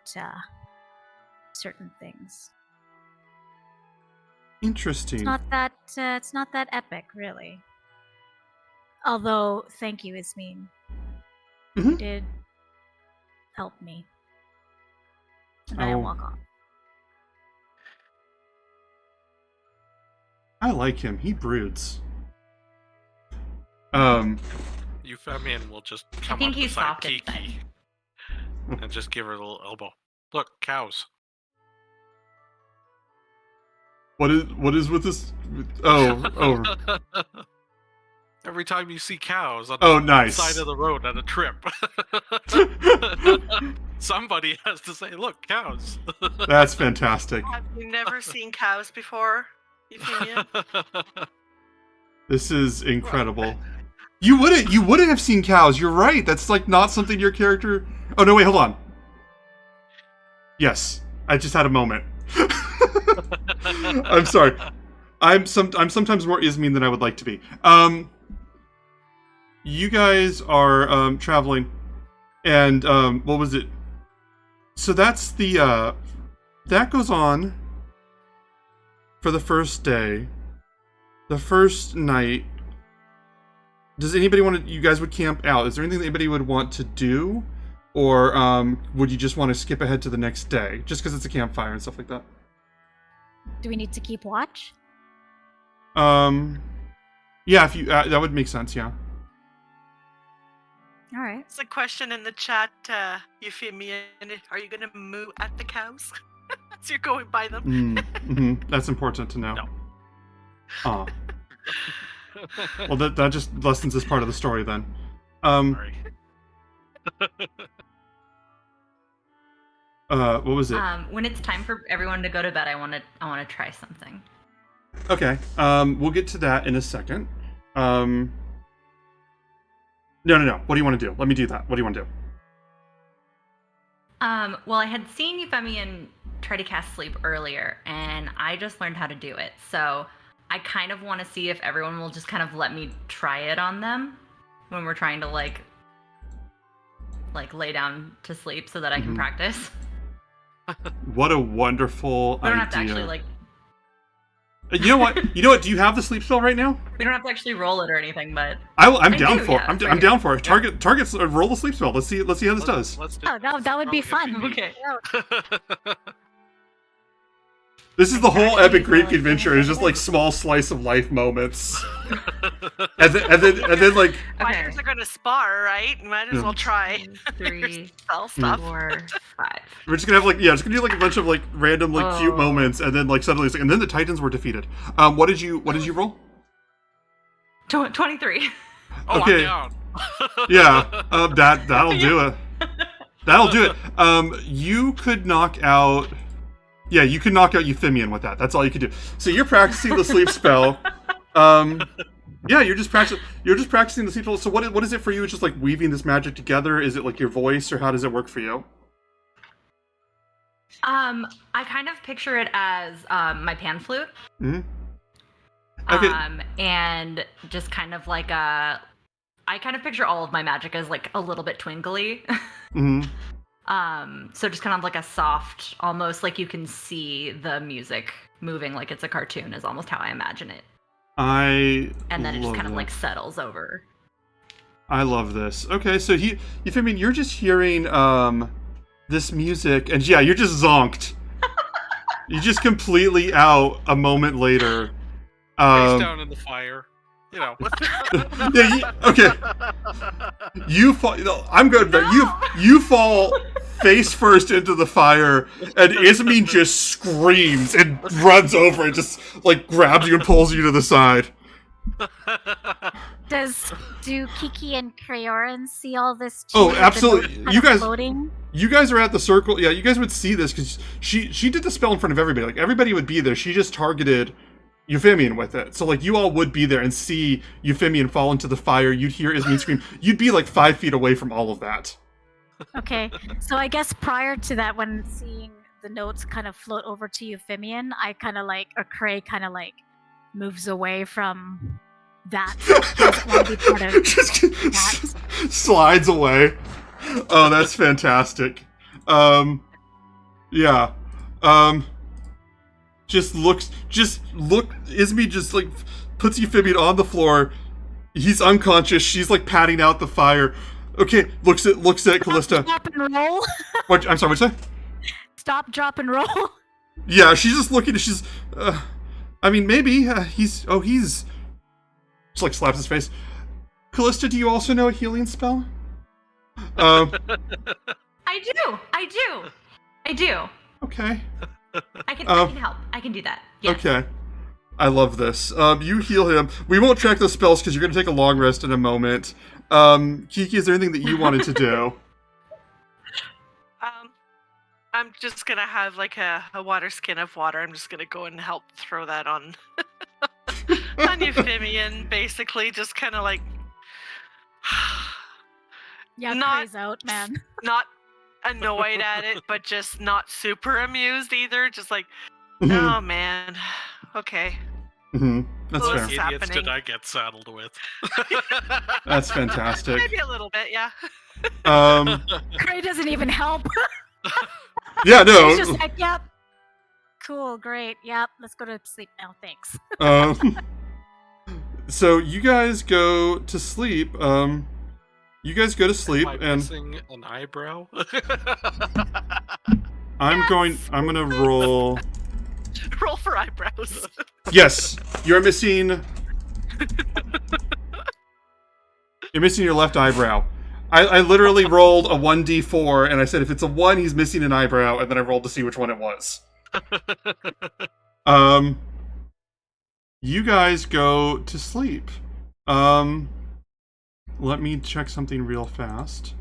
certain things. Interesting. It's not that epic, really. Although, thank you, Ismeen. Mhm. You did help me. And then I Oh. walk off. I like him. He broods. Euphemian will just come think up he's beside soft inside. Kiki and just give her a little elbow. Look, cows. What is with this? Oh. Every time you see cows on Oh, the nice. side of the road at a trip, somebody has to say, "Look, cows." That's fantastic. Have you never seen cows before, Euphemia? This is incredible. You wouldn't have seen cows. You're right. That's like not something your character. Oh no, wait, hold on. Yes, I just had a moment. I'm sorry. I'm sometimes more Ismeen than I would like to be. You guys are traveling, and what was it? So that's the that goes on for the first day. The first night. Does anybody want to? You guys would camp out. Is there anything that anybody would want to do, or would you just want to skip ahead to the next day, just because it's a campfire and stuff like that? Do we need to keep watch? Yeah, if you that would make sense. Yeah. All right. It's a question in the chat, Euphemia. Are you going to moo at the cows as you're going by them? That's important to know. No. Aw. Well, that just lessens this part of the story then. Sorry. What was it? When it's time for everyone to go to bed, I want to try something. Okay. We'll get to that in a second. No. What do you want to do? Let me do that. What do you want to do? Well, I had seen Euphemian try to cast sleep earlier, and I just learned how to do it. So I kind of want to see if everyone will just kind of let me try it on them when we're trying to like lay down to sleep so that I can practice. What a wonderful We don't idea. have to actually like. You know what? Do you have the sleep spell right now? We don't have to actually roll it or anything, but I'm I down do, for yeah, it. it's I'm right down for it. Targets. Roll the sleep spell. Let's see how this does. Let's do Oh, that would be fun. okay. This is the whole Actually, epic Greek like, adventure. It's just like small slice of life moments, and then like Fighters are going to spar, right? Might as Yeah. well try. 3, Spell stuff. 4, 5. we're just gonna have just gonna do like a bunch of like random like cute Oh. moments, and then like suddenly it's like, and then the Titans were defeated. What did you roll? 23. Oh, Okay. I'm down. Yeah, that'll do it. That'll do it. You could knock out. Yeah, you can knock out Euphemian with that. That's all you can do. So you're practicing the sleep spell. Yeah, you're just practicing the sleep spell. So what is it for you? It's just like weaving this magic together. Is it like your voice, or how does it work for you? I kind of picture it as my pan flute. Mm-hmm. Okay. And just kind of like I kind of picture all of my magic as like a little bit twinkly. Mm-hmm. So just kind of like a soft, almost like you can see the music moving like it's a cartoon is almost how I imagine it. And then it just kind of like settles over. I love this. Okay, so Euphemian, you're just hearing this music, and yeah, you're just zonked. You're just completely out a moment later. Face down in the fire. You know. Yeah, okay. You fall. No, I'm good. No! You fall face first into the fire, and Ismene just screams and runs over and just like grabs you and pulls you to the side. Do Kiki and Crayoran see all this too? Oh, with the absolutely. note kind You of guys- floating? You guys are at the circle. Yeah, you guys would see this because she did the spell in front of everybody. Like everybody would be there. She just targeted Euphemian with it. So like you all would be there and see Euphemian fall into the fire. You'd hear Ismene scream. You'd be like 5 feet away from all of that. Okay, so I guess prior to that, when seeing the notes kind of float over to Euphemian, I kind of like, or Cray kind of like moves away from that. Doesn't want to be part of Just that. slides away. Oh, that's fantastic. Yeah. Just look. Ismene just like puts Euphemian on the floor. He's unconscious. She's like patting out the fire. Okay, looks at Callista. Stop and roll. What? I'm sorry. What'd you say? Stop, drop, and roll. Yeah, she's just looking. She's. I mean, maybe he's. Oh, he's. Just like slaps his face. Callista, do you also know a healing spell? I do. Okay. I can help. I can do that. Yes. Okay. I love this. You heal him. We won't track the spells because you're going to take a long rest in a moment. Kiki, is there anything that you wanted to do? I'm just gonna have like a water skin of water. I'm just gonna go and help throw that on on Euphemian, basically, just kind of like Yeah, Not- Cray's out, man. not annoyed at it, but just not super amused either. Just like, Mhm. oh man, okay. Mhm. That's Well, fair. it's- Idiots happening. did I get saddled with? That's fantastic. Maybe a little bit, yeah. Cray doesn't even help. Yeah, no. He's just like, yep. Cool, great. Yep, let's go to sleep now. Thanks. So you guys go to sleep. You guys go to sleep, Am I and missing an eyebrow? I'm gonna roll. Roll for eyebrows. Yes, you're missing. You're missing your left eyebrow. I literally rolled a 1d4, and I said if it's a 1, he's missing an eyebrow, and then I rolled to see which one it was. You guys go to sleep. Let me check something real fast.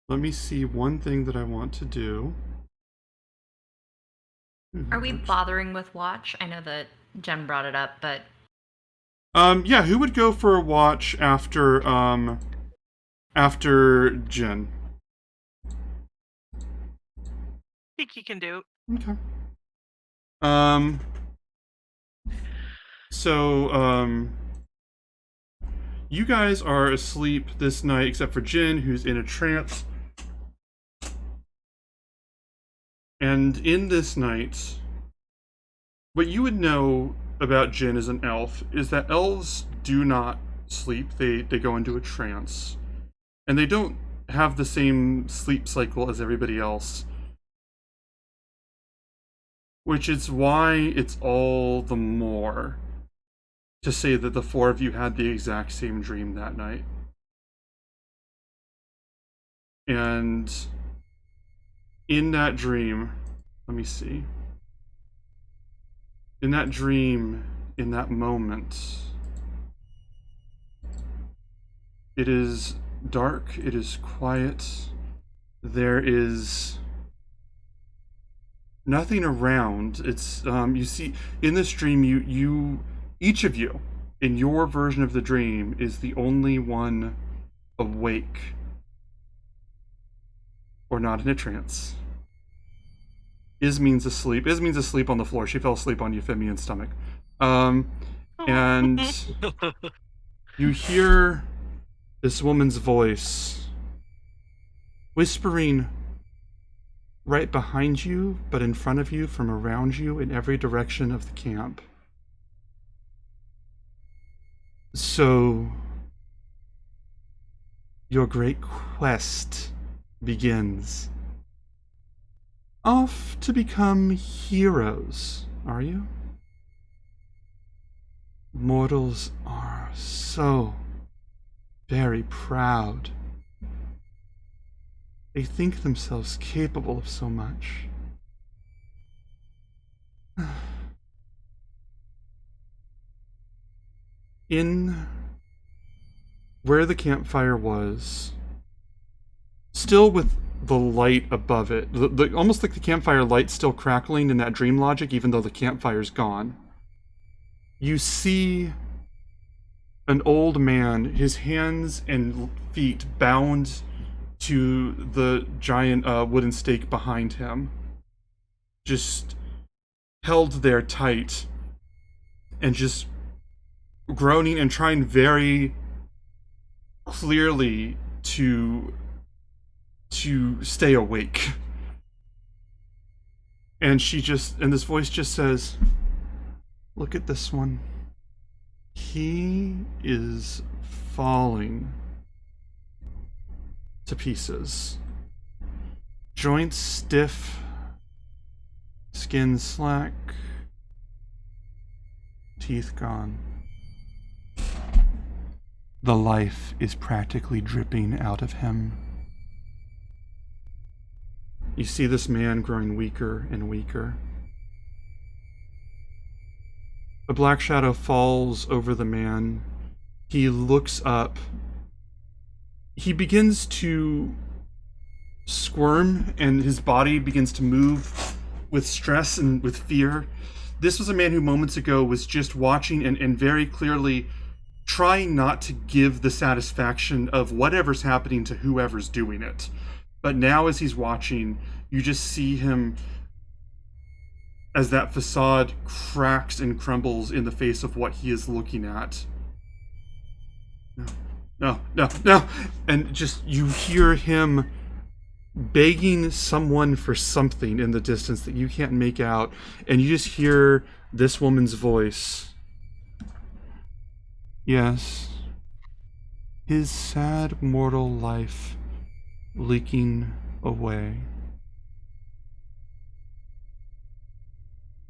Let me see one thing that I want to do. Are we bothering with watch? I know that Jen brought it up, but Yeah, who would go for a watch after Jen? I think you can do. Okay. So, you guys are asleep this night, except for Jin, who's in a trance. And in this night, what you would know about Jin as an elf is that elves do not sleep. They go into a trance. And they don't have the same sleep cycle as everybody else. Which is why it's all the more to say that the four of you had the exact same dream that night. And in that dream, let me see. In that dream, in that moment, it is dark, it is quiet, there is nothing around. It's you see in this dream you each of you in your version of the dream is the only one awake or not in a trance. Ismene's asleep. Ismene's asleep on the floor. She fell asleep on Euphemian's stomach. And You hear this woman's voice whispering right behind you, but in front of you, from around you, in every direction of the camp. So, your great quest begins. Off to become heroes, are you? Mortals are so very proud. They think themselves capable of so much. In where the campfire was, still with the light above it, almost like the campfire light still crackling in that dream logic, even though the campfire's gone, you see an old man, his hands and feet bound to the giant wooden stake behind him, just held there tight, and just groaning and trying very clearly to stay awake. And this voice just says, "Look at this one. He is falling to pieces. Joints stiff, skin slack, teeth gone. The life is practically dripping out of him." You see this man growing weaker and weaker. A black shadow falls over the man. He looks up. He begins to squirm, and his body begins to move with stress and with fear. This was a man who moments ago was just watching and very clearly trying not to give the satisfaction of whatever's happening to whoever's doing it. But now as he's watching, you just see him as that facade cracks and crumbles in the face of what he is looking at. No. And just, you hear him begging someone for something in the distance that you can't make out, and you just hear this woman's voice. Yes. His sad mortal life leaking away.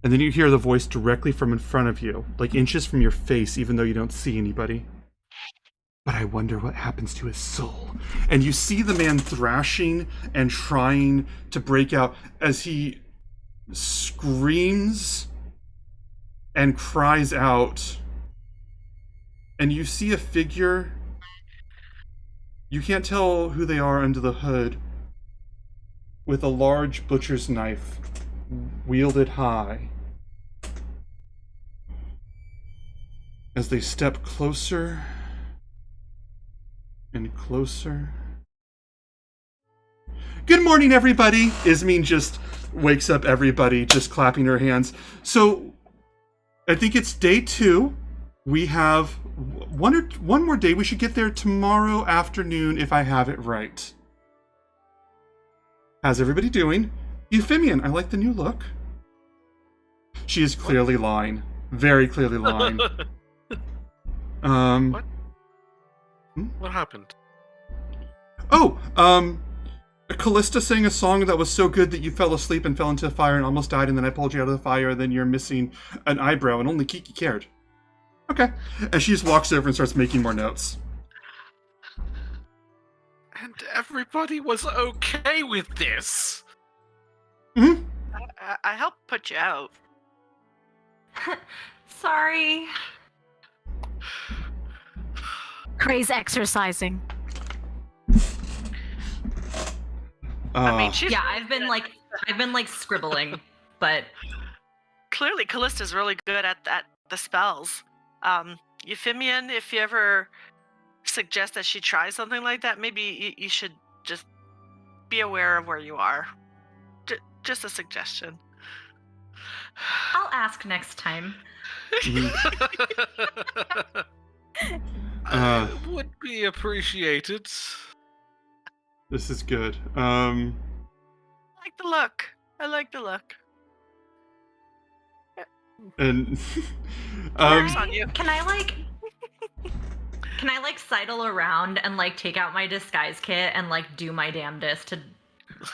And then you hear the voice directly from in front of you, like inches from your face, even though you don't see anybody. But I wonder what happens to his soul. And you see the man thrashing and trying to break out as he screams and cries out. And you see a figure. You can't tell who they are under the hood, with a large butcher's knife wielded high. As they step closer and closer. Good morning, everybody! Ismene just wakes up everybody, just clapping her hands. So, I think it's day 2. We have one more day. We should get there tomorrow afternoon if I have it right. How's everybody doing? Euphemian, I like the new look. She is clearly lying. Very clearly lying. What? What happened? Oh, Callista sang a song that was so good that you fell asleep and fell into the fire and almost died, and then I pulled you out of the fire, and then you're missing an eyebrow, and only Kiki cared. Okay. And she just walks over and starts making more notes. And everybody was okay with this. Mm-hmm. I helped put you out. Sorry. Cray's exercising. I mean, she's Yeah, I've been like scribbling, but clearly Callista's really good at the spells. Euphemian, if you ever suggest that she tries something like that, maybe you should just be aware of where you are. Just a suggestion. I'll ask next time. Would be appreciated. This is good. I like the look. I like the look. And Marks on you. Can I like sidle around and like take out my disguise kit and like do my damnedest to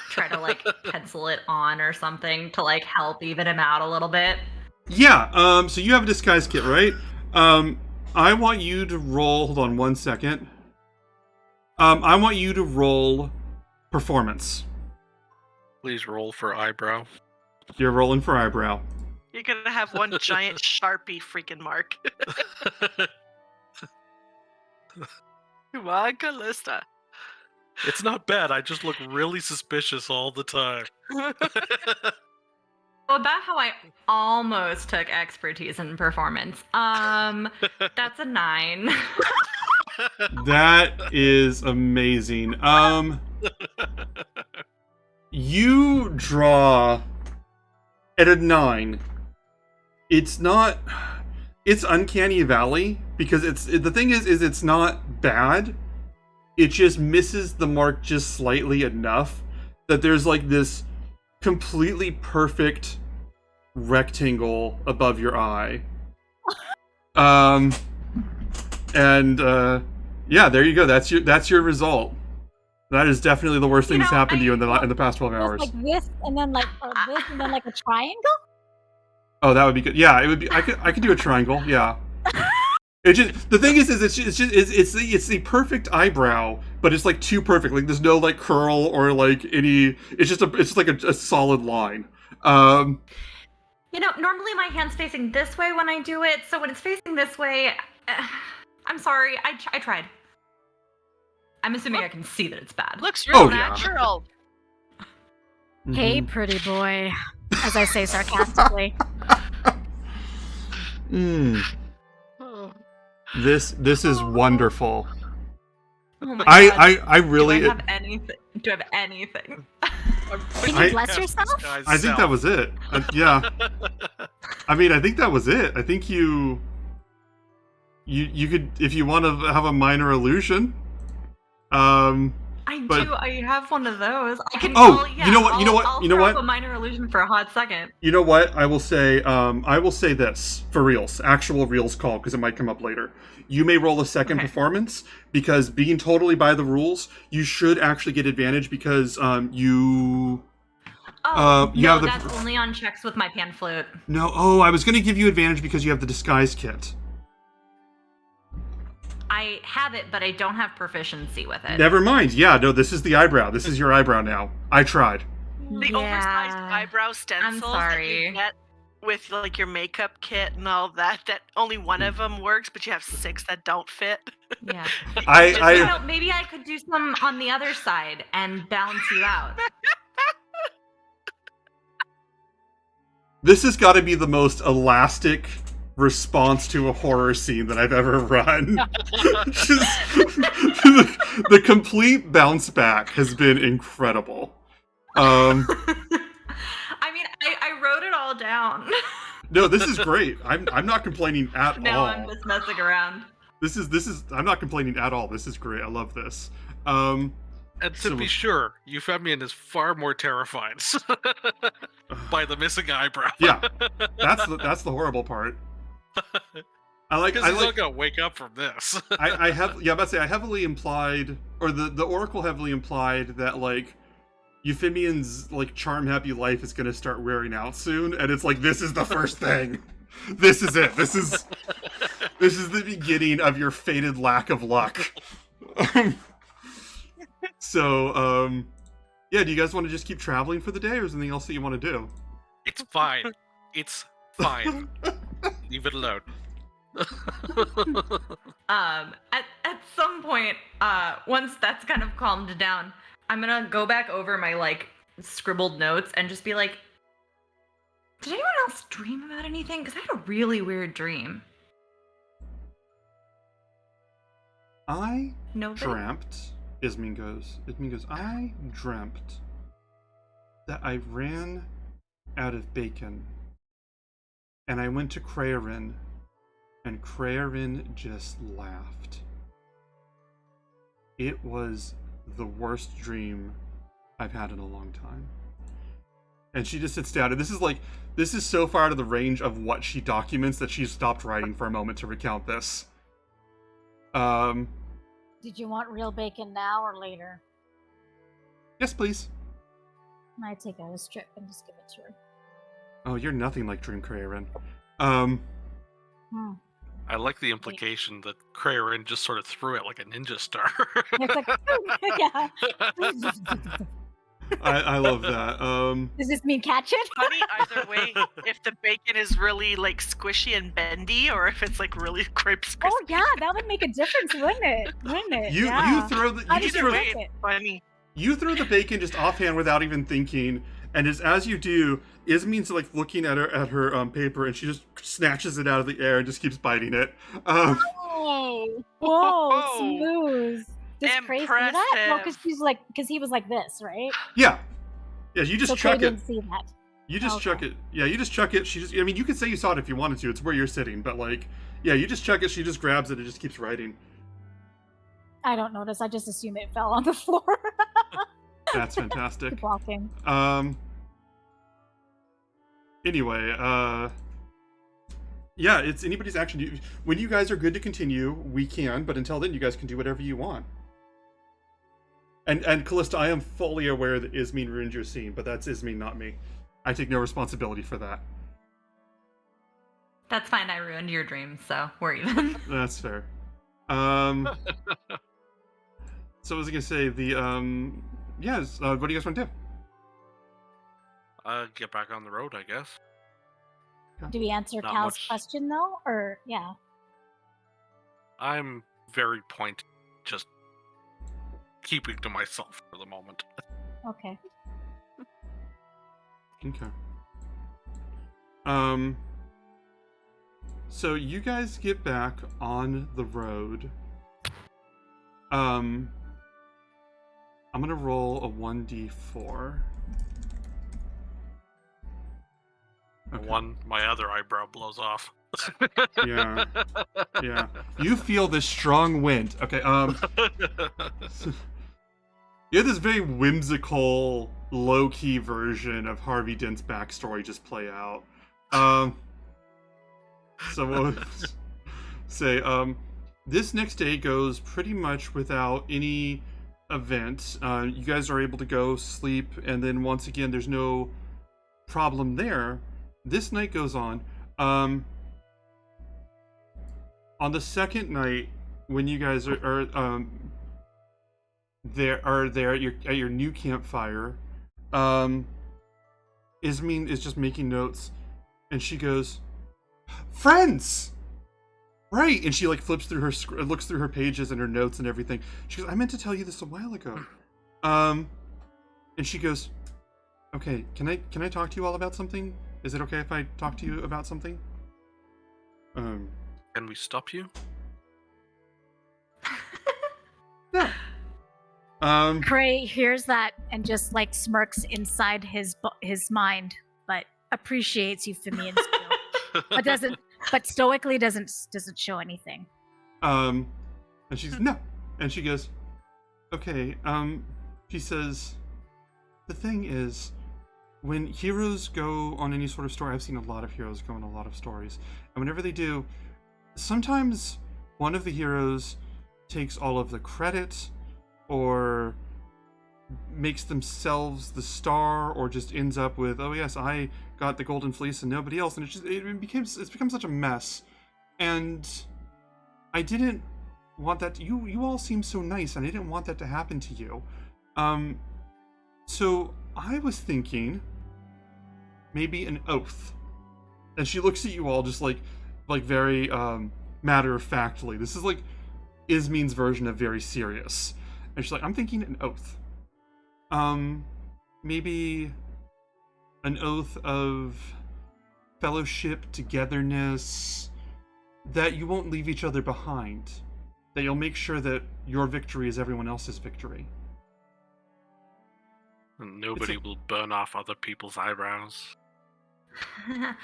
try to like pencil it on or something to like help even him out a little bit? yeah, so you have a disguise kit, right? I want you to roll. Hold on 1 second. I want you to roll performance. Please roll for eyebrow. You're rolling for eyebrow. You're gonna have one giant Sharpie freaking mark. Come on, Callista. It's not bad. I just look really suspicious all the time. Well, about how I almost took expertise in performance. That's a 9. That is amazing. You draw at a 9. It's not. It's Uncanny Valley because the thing is it's not bad. It just misses the mark just slightly enough that there's like this completely perfect rectangle above your eye. Yeah, there you go. That's your result. That is definitely the worst thing that's happened to you in the past 12 hours. Like this, and then like this, and then like a triangle. Oh, that would be good. Yeah, it would be. I could do a triangle. Yeah. It just the thing is it's the perfect eyebrow, but it's like too perfect. Like there's no like curl or like any. It's like a solid line. Normally my hand's facing this way when I do it, so when it's facing this way, I'm sorry. I tried. I'm assuming I can see that it's bad. Looks real Oh, yeah. natural. Hey, pretty boy, as I say sarcastically. This is wonderful. Oh my God. I really. Do I have anything? Do I have anything? Can you bless yourself? I think that was it. Yeah. I mean, I think that was it. I think you could, if you want to have a minor illusion. I have one of those. I can. Oh, well, yeah, you know what? I'll You know throw what? up a minor illusion for a hot second. You know what? I will say this for reals, actual reals call, because it might come up later. You may roll a second performance because being totally by the rules, you should actually get advantage because you. You have that's only on checks with my pan flute. No, I was going to give you advantage because you have the disguise kit. I have it, but I don't have proficiency with it. Never mind. Yeah, no, this is the eyebrow. This is your eyebrow now. I tried. The oversized eyebrow stencils that you get with like your makeup kit and all that only one of them works, but you have 6 that don't fit. Yeah. Maybe I could do some on the other side and balance you out. This has got to be the most elastic response to a horror scene that I've ever run. Just, the complete bounce back has been incredible. I mean, I wrote it all down. No, this is great. I'm not complaining at all. Now I'm just messing around. This is I'm not complaining at all. This is great. I love this. And to be sure, Euphemian is far more terrified by the missing eyebrow. Yeah, that's the horrible part. Because he's not gonna wake up from this. I heavily implied, or the Oracle heavily implied that like Euphemian's like charm happy life is gonna start wearing out soon, and it's like this is the first thing. This is it. This is the beginning of your fated lack of luck. So, yeah, do you guys want to just keep traveling for the day, or is there anything else that you want to do? It's fine. It's fine. Leave it alone. At some point, once that's kind of calmed down, I'm gonna go back over my like scribbled notes and just be like, did anyone else dream about anything? Because I had a really weird dream. Dreamt. Ismin goes, I dreamt that I ran out of bacon, and I went to Crearin, and Crearin just laughed. It was the worst dream I've had in a long time. And she just sits down, and this is so far out of the range of what she documents that she's stopped writing for a moment to recount this. Did you want real bacon now or later? Yes, please. I take out a strip and just give it to her. Oh, you're nothing like Dream Kraerin. I like the implication that Kraerin just sort of threw it like a ninja star. It's like, yeah. I love that. Does this mean catch it? Funny either way, if the bacon is really like squishy and bendy, or if it's like really crisp. Oh yeah, that would make a difference, wouldn't it? Wouldn't it? You Yeah. throw the How you did just you throw, make it? Funny. you throw the bacon just offhand without even thinking, and as you do, Ismin's like looking at her paper, and she just snatches it out of the air and just keeps biting it. Oh, Whoa, smooth. Does Cray see that? Well, Impressive. because he was like this, right? Yeah, you just So chuck Cray it. didn't see that. You just Okay. chuck it. Yeah, you just chuck it. I mean, you could say you saw it if you wanted to. It's where you're sitting, but like, yeah, you just chuck it. She just grabs it and just keeps writing. I don't notice. I just assume it fell on the floor. That's fantastic. Keep walking. Anyway, yeah, it's anybody's action. When you guys are good to continue, we can, but until then, you guys can do whatever you want. And Callista, I am fully aware that Ismin ruined your scene, but that's Ismin, not me. I take no responsibility for that. That's fine. I ruined your dream, so we're even. That's fair. So what was I gonna say? Yes. What do you guys want to do? Get back on the road, I guess. Do we answer Not Cal's much. question though, or yeah? I'm very pointed, just keeping to myself for the moment. Okay. Okay. So you guys get back on the road. I'm gonna roll a 1d4. Okay. My other eyebrow blows off. Yeah. Yeah. You feel this strong wind. Okay, you have this very whimsical, low-key version of Harvey Dent's backstory just play out. So we'll say, this next day goes pretty much without any event. You guys are able to go sleep, and then once again, there's no problem there. This night goes on. On the second night, when you guys are there at your new campfire, Ismin is just making notes, and she goes, "Friends!" Right, and she like flips through looks through her pages and her notes and everything. She goes, "I meant to tell you this a while ago." And she goes, "Okay, can I talk to you all about something? Is it okay if I talk to you about something?" Can we stop you? No. Cray hears that and just like smirks inside his mind, but appreciates Euphemian's skill, but stoically doesn't show anything. And she's no, and she goes, "Okay." She says, "The thing is, when heroes go on any sort of story, I've seen a lot of heroes go on a lot of stories, and whenever they do, sometimes one of the heroes takes all of the credit, or makes themselves the star, or just ends up with, oh yes, I got the golden fleece and nobody else, and it's become such a mess. And I didn't want that. You all seem so nice, and I didn't want that to happen to you. So I was thinking maybe an oath." And she looks at you all just like very matter-of-factly. This is like Ismin's version of very serious. And she's like, "I'm thinking an oath. Maybe an oath of fellowship, togetherness, that you won't leave each other behind, that you'll make sure that your victory is everyone else's victory." And nobody will burn off other people's eyebrows.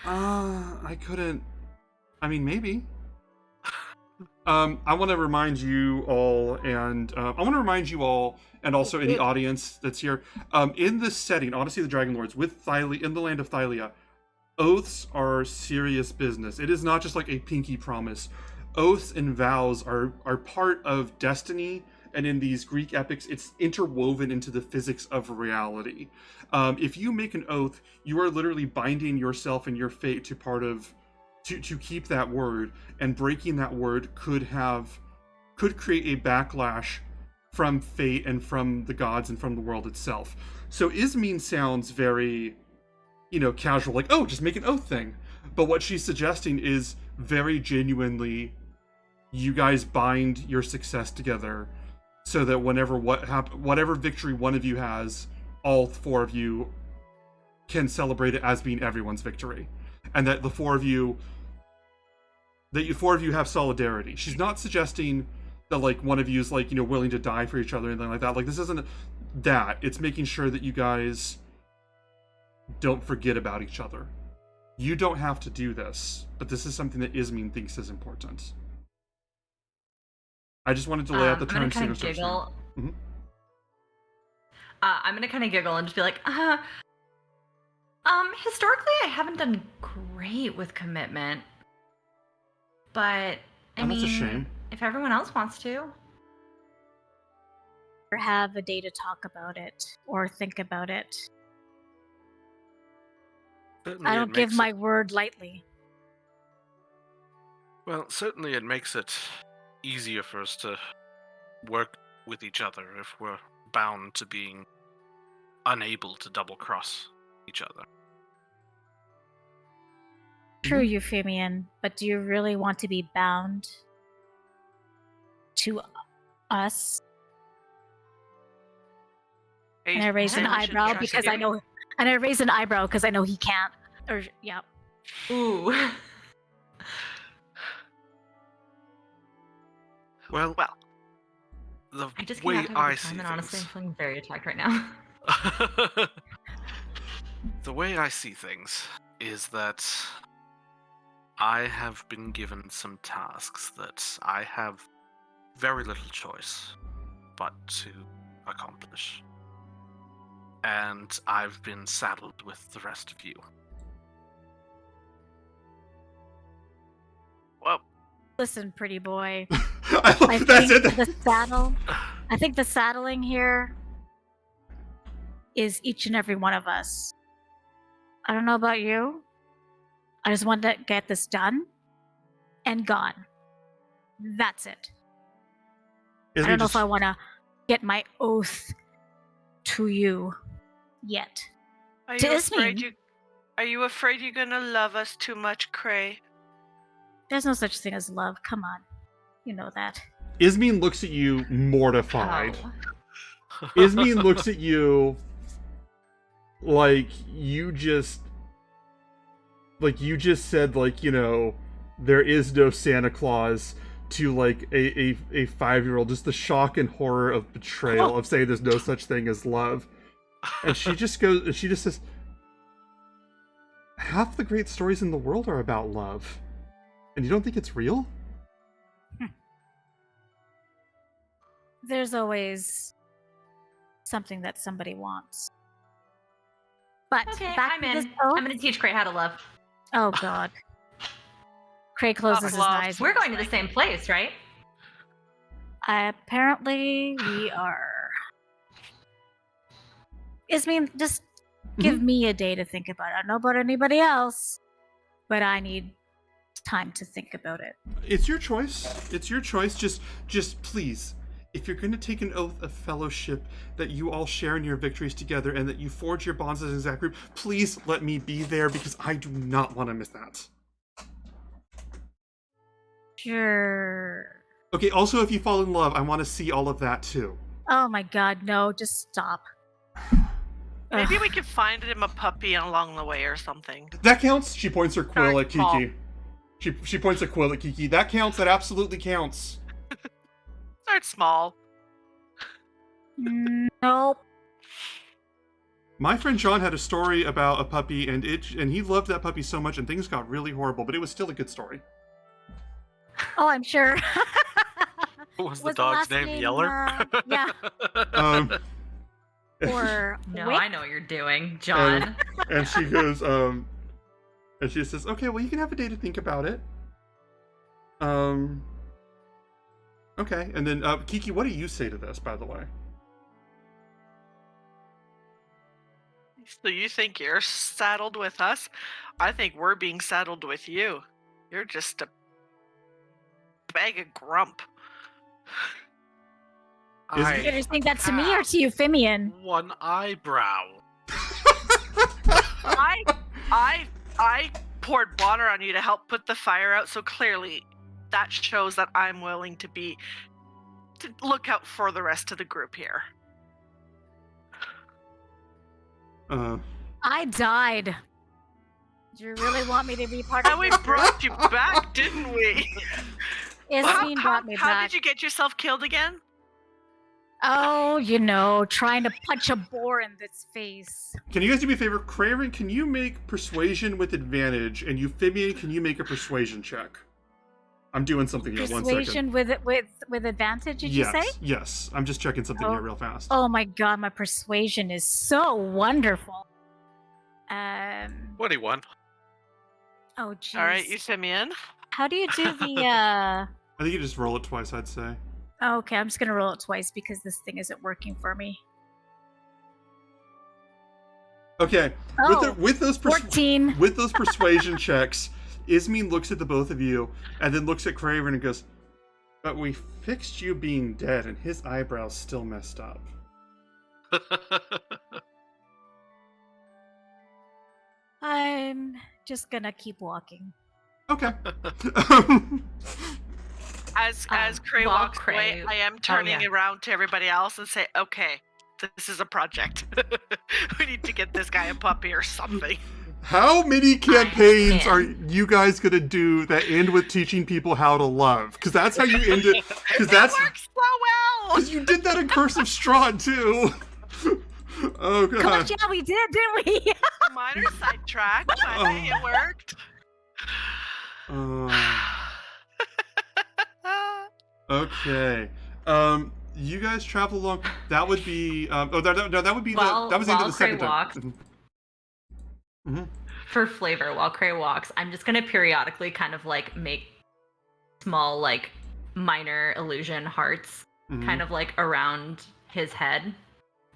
I couldn't. I mean, maybe. I want to remind you all, and also any audience that's here, in this setting, Odyssey of the Dragonlords, with in the land of Thylia, oaths are serious business. It is not just like a pinky promise. Oaths and vows are part of destiny, and in these Greek epics, it's interwoven into the physics of reality. If you make an oath, you are literally binding yourself and your fate to keep that word, and breaking that word could create a backlash from fate and from the gods and from the world itself. So Ismene sounds very, casual, like, oh, just make an oath thing. But what she's suggesting is very genuinely, you guys bind your success together so that whatever victory one of you has, all four of you can celebrate it as being everyone's victory. And that the four of you have solidarity. She's not suggesting that, like, one of you is, like, willing to die for each other or anything like that. Like, this isn't that. It's making sure that you guys don't forget about each other. You don't have to do this, but this is something that Ismene thinks is important. I just wanted to lay out the terms. I'm gonna kind of giggle. I'm gonna kind of giggle and just be like, historically, I haven't done great with commitment, but I mean, that's a shame. If everyone else wants to, Or have a day to talk about it or think about it. Certainly I it don't give makes my it- word lightly. Well, certainly it makes it easier for us to work with each other if we're bound to being unable to double-cross each other. True, Euphemian, but do you really want to be bound to us? Hey, And I raise an maybe we should eyebrow try because I know he can't. Or yeah. ooh. Well, Well, the I just way can't have I a see time, and honestly, I'm things, feeling very attacked right now. the way I see things is that I have been given some tasks that I have very little choice but to accomplish. And I've been saddled with the rest of you. well, Listen, pretty boy. I love I that's think it. the saddling here is each and every one of us. I don't know about you. I just want to get this done and gone. That's it. I don't know if I want to get my oath to you yet. are To you afraid Ismene. Are you afraid you're gonna love us too much, Cray? There's no such thing as love. Come on. You know that. Ismene looks at you mortified. Oh. Ismene looks at you like you just said, like, there is no Santa Claus to, like, a 5-year-old. Just the shock and horror of betrayal of saying there's no such thing as love. And she just says, half the great stories in the world are about love. And you don't think it's real? There's always something that somebody wants. But Okay, back I'm to this in. oath. I'm gonna teach Cray how to love. Oh God. Craig closes his love. eyes. We're going to the same place, right? Apparently we are. Ismene, just give me a day to think about it. I don't know about anybody else, but I need time to think about it. It's your choice. It's your choice. Just please, if you're going to take an oath of fellowship that you all share in your victories together and that you forge your bonds as an exact group, please let me be there because I do not want to miss that. Sure. Okay, also, if you fall in love, I want to see all of that too. Oh my God, no, just stop. Maybe Ugh. we could find him a puppy along the way or something. That counts. She points her quill at Sorry, Kiki. She points a quill at Kiki. That counts. That absolutely counts. Start small. Nope. My friend John had a story about a puppy, and he loved that puppy so much, and things got really horrible, but it was still a good story. Oh, I'm sure. Was the Was the dog's last name name, Yeller? yeah. Um, Or No, Wick? I know what you're doing, John. and she goes, and she says, okay, well, you can have a day to think about it. Okay, and then, Kiki, what do you say to this, by the way? So you think you're saddled with us? I think we're being saddled with you. You're just a bag of grump. You're I gonna think that to me or have to Euphemian? one eyebrow. I poured water on you to help put the fire out, so clearly that shows that I'm willing to look out for the rest of the group here. I died. Do you really want me to be part of And we this group? brought you back, didn't we? Ismene brought me How back. did you get yourself killed again? Oh, trying to punch a boar in its face. Can you guys do me a favor? Craven, can you make persuasion with advantage? And Euphemian, can you make a persuasion check? I'm doing something here. 1 second. Persuasion with advantage, did you say? Yes. I'm just checking something here real fast. Oh my god, my persuasion is so wonderful. 21. Oh jeez. All right, Euphemian. How do you do the I think you just roll it twice, I'd say. Okay, I'm just gonna roll it twice because this thing isn't working for me. Okay. Oh, with those 14. with those persuasion checks, Ismene looks at the both of you and then looks at Craven and goes, "But we fixed you being dead, and his eyebrows still messed up." I'm just gonna keep walking. Okay. As Cray while walks Cray- away, I am turning yeah. around to everybody else and say, "Okay, this is a project. We need to get this guy a puppy or something." How many campaigns man. are you guys gonna do that end with teaching people how to love? Because that's how you end it. Because that's It works so well. because you did that in Curse of Strahd too. Oh god. Gosh, yeah, we did, didn't we? Minor sidetrack, but hey, it worked. Okay. You guys travel along. That would be. That would be While- that was the end of the while Cray second time. walks. Mm-hmm. For flavor, while Cray walks, I'm just gonna periodically kind of like make small like minor illusion hearts Mm-hmm. kind of like around his head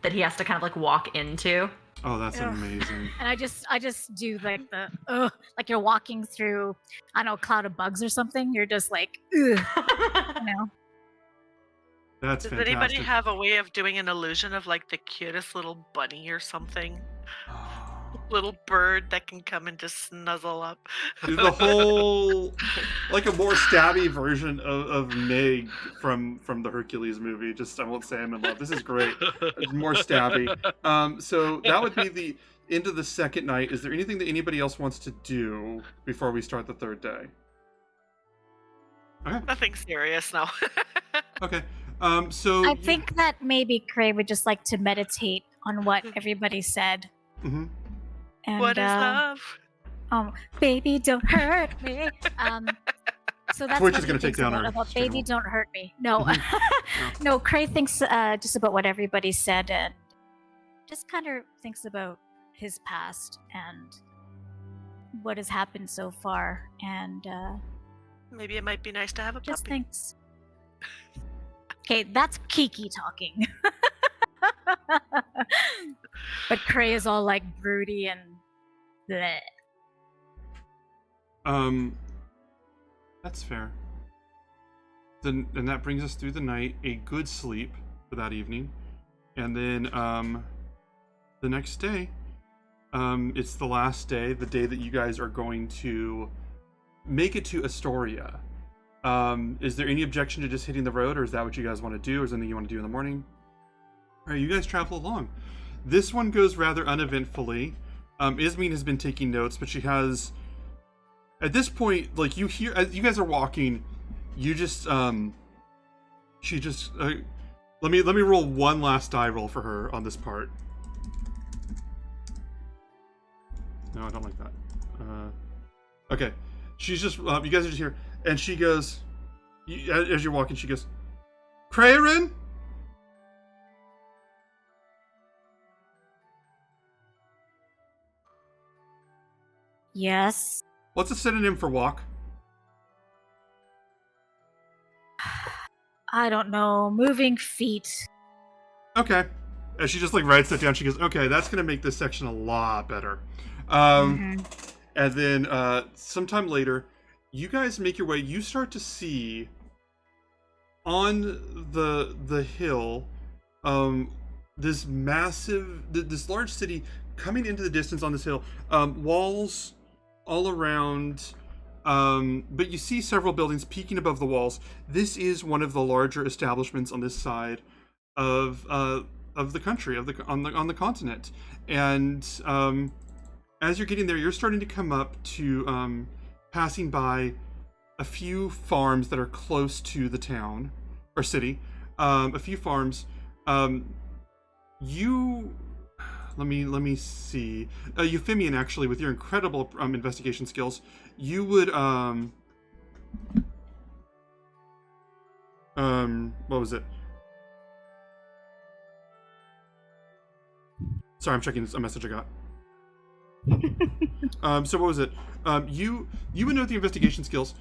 that he has to kind of like walk into. Oh, that's Ugh. amazing. And I just do like the like you're walking through, I don't know, a cloud of bugs or something. You're just like, ugh, That's Does fantastic. anybody have a way of doing an illusion of like the cutest little bunny or something? Little bird that can come and just snuzzle up. The whole, like a more stabby version of Meg from the Hercules movie. Just I won't say I'm in love. This is great. It's more stabby. So that would be the end of the second night. Is there anything that anybody else wants to do before we start the third day? Okay. Nothing serious, no. Okay. So I think that maybe Cray would just like to meditate on what everybody said. hmm And, What is love? Baby, don't hurt me. So that's Twitch what is gonna he take thinks down about, our about channel. baby, don't hurt me. No, Mhm. no. Cray thinks just about what everybody said and just kind of thinks about his past and what has happened so far, and Maybe it might be nice to have a just puppy. thinks. Okay, that's Kiki talking. But Cray is all like broody and bleh. That's fair. Then and that brings us through the night, a good sleep for that evening, and then the next day, it's the last day, the day that you guys are going to make it to Estoria. Is there any objection to just hitting the road, or is that what you guys want to do, or is there anything you want to do in the morning? All right, you guys travel along. This one goes rather uneventfully. Ismene has been taking notes, but she has, at this point, like you hear, as you guys are walking, you just, she just, let me roll one last die roll for her on this part. No, I don't like that. Okay, she's just, you guys are just here, and she goes, as you're walking, she goes, Krarin? Yes. What's a synonym for walk? I don't know. Moving feet. Okay. As she just like writes that down, she goes, okay, that's going to make this section a lot better. Mhm. And then sometime later, you guys make your way. You start to see on the hill this massive, this large city coming into the distance on this hill. Walls all around. But you see several buildings peeking above the walls. This is one of the larger establishments on this side of the country, on the continent. And as you're getting there, you're starting to come up to passing by a few farms that are close to the town or city. A few farms. You let me see. Euphemian, actually, with your incredible investigation skills, you would what was it? Sorry, I'm checking a message I got. So what was it? You would know the investigation skills.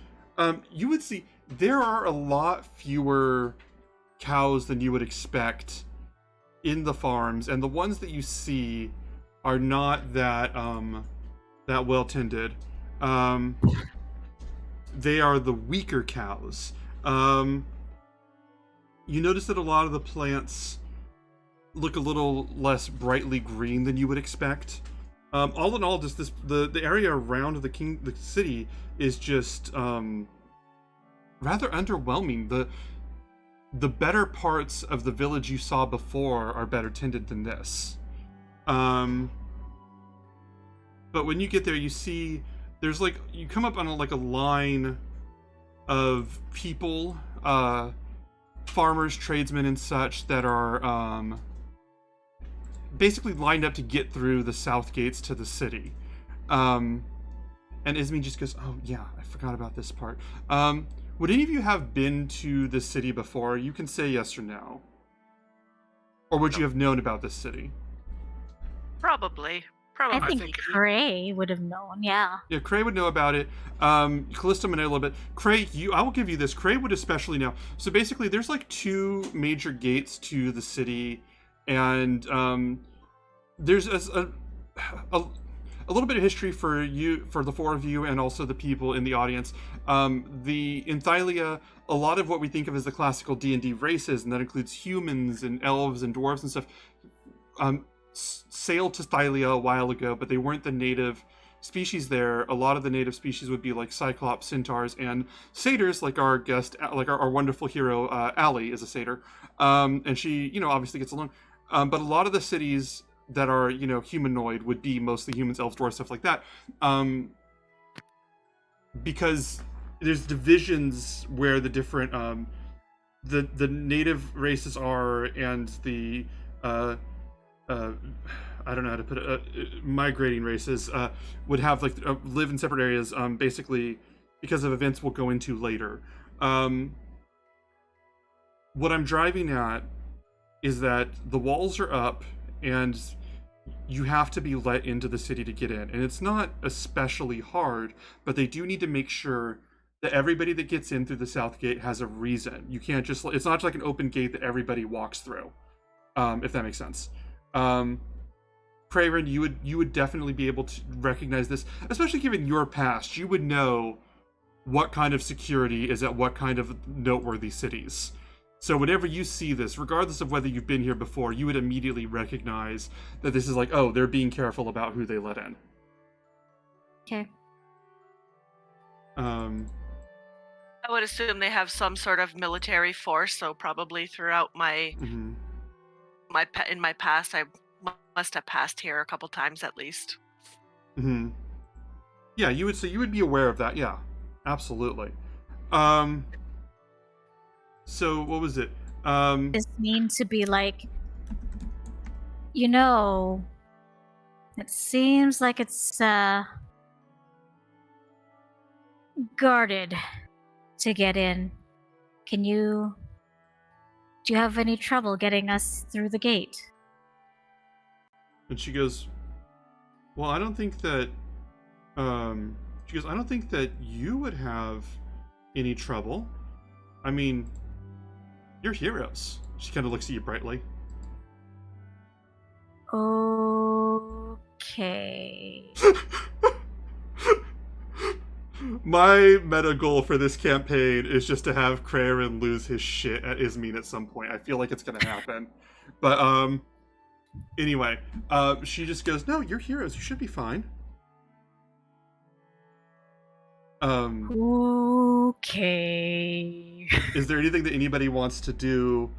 You would see there are a lot fewer cows than you would expect in the farms, and the ones that you see are not that well tended. They are the weaker cows. You notice that a lot of the plants look a little less brightly green than you would expect. All in all, just the area around the city is just rather underwhelming. The better parts of the village you saw before are better tended than this. But when you get there, you see there's you come up on a line of people, farmers, tradesmen, and such that are basically lined up to get through the south gates to the city. And Ismene just goes, oh yeah, I forgot about this part. Would any of you have been to this city before? You can say yes or no. Or would you have known about this city? Probably. I think think- Cray would have known, yeah. Yeah, Cray would know about it. Callista may know a little bit. Cray, I will give you this. Cray would especially know. So basically, there's two major gates to the city, and there's a little bit of history for the four of you, and also the people in the audience. In Thylia, a lot of what we think of as the classical D&D races, and that includes humans and elves and dwarves and stuff, sailed to Thylia a while ago, but they weren't the native species there. A lot of the native species would be like Cyclops, Centaurs, and Satyrs, like our guest, like our wonderful hero, Allie is a Satyr. And she, obviously gets along. But a lot of the cities that are, humanoid would be mostly humans, elves, dwarves, stuff like that. Because there's divisions where the different, the native races are, and the, I don't know how to put it, migrating races would have live in separate areas, basically because of events we'll go into later. What I'm driving at is that the walls are up and you have to be let into the city to get in, and it's not especially hard, but they do need to make sure that everybody that gets in through the south gate has a reason. You can't just, it's not like an open gate that everybody walks through, if that makes sense. Kraven, you would definitely be able to recognize this, especially given your past. You would know what kind of security is at what kind of noteworthy cities. So whenever you see this, regardless of whether you've been here before, you would immediately recognize that this is oh, they're being careful about who they let in. Okay. I would assume they have some sort of military force, so probably throughout in my past, I must have passed here a couple times at least. Mm-hmm. Yeah, you would be aware of that. Yeah, absolutely. So what was it? This means to be it seems like it's guarded to get in. Can you Do you have any trouble getting us through the gate? And she goes, well, I don't think that, she goes, I don't think that you would have any trouble. I mean, you're heroes. She kind of looks at you brightly. Okay. My meta goal for this campaign is just to have Krarin lose his shit at Ismene at some point. I feel like it's gonna happen. But, anyway, she just goes, no, you're heroes. You should be fine. Okay. Is there anything that anybody wants to do?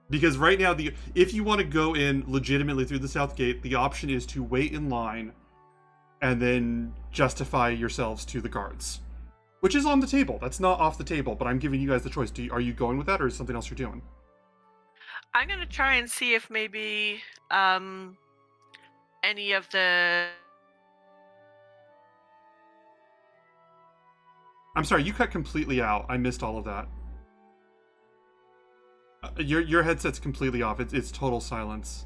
Because right now, if you want to go in legitimately through the South Gate, the option is to wait in line and then justify yourselves to the guards. Which is on the table. That's not off the table, but I'm giving you guys the choice. Are you going with that, or is something else you're doing? I'm gonna try and see if maybe any of the. I'm sorry, you cut completely out. I missed all of that. Your headset's completely off. It's total silence.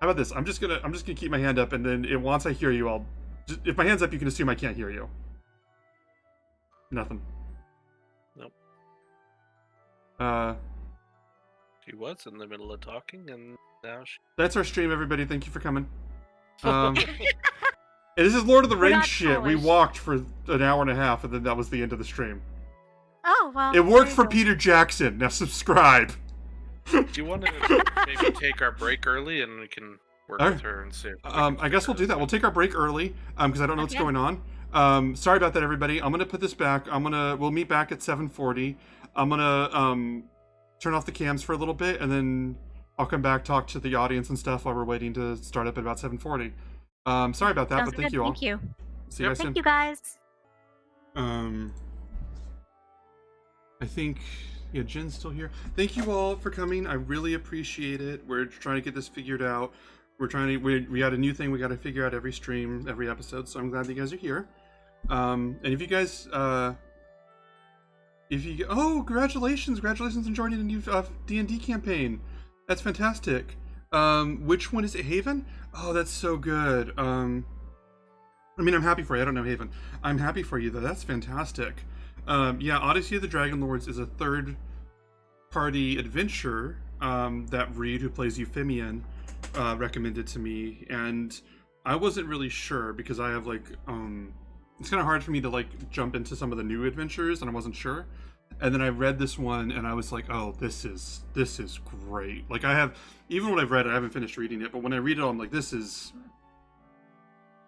How about this? I'm just gonna keep my hand up, and then once I hear you, if my hand's up, you can assume I can't hear you. Nothing. Nope. Uh, She was in the middle of talking, and now she. That's our stream, everybody. Thank you for coming. This is Lord of the We're Rings not shit. We Polish. walked for an hour and a half, and then that was the end of the stream. Oh, well. It worked there you for go. Peter Jackson. Now subscribe. Do you want to maybe take our break early, and we can work Alright. with her and see? If we I can guess we'll figure do that. We'll take our break early, because I don't know what's Okay. going on. Sorry about that, everybody. I'm gonna put this back. We'll meet back at 7:40. I'm gonna turn off the cams for a little bit, and then I'll come back, talk to the audience and stuff while we're waiting to start up at about 7:40. Sorry about that, Sounds but thank good. you all. Thank you. See you guys soon. Thank you, guys. I think, yeah, Jen's still here. Thank you all for coming. I really appreciate it. We're trying to get this figured out. We got a new thing we got to figure out every stream, every episode. So I'm glad that you guys are here. And if you guys, congratulations on joining a new D&D campaign. That's fantastic. Which one is it? Haven? Oh, that's so good. I mean, I'm happy for you. I don't know Haven. I'm happy for you, though. That's fantastic. Yeah, Odyssey of the Dragonlords is a third-party adventure that Reed, who plays Euphemion, recommended to me, and I wasn't really sure because I have it's kind of hard for me to jump into some of the new adventures, and I wasn't sure. And then I read this one, and I was like, "Oh, this is great!" Like even when I've read it, I haven't finished reading it, but when I read it, I'm like, "This is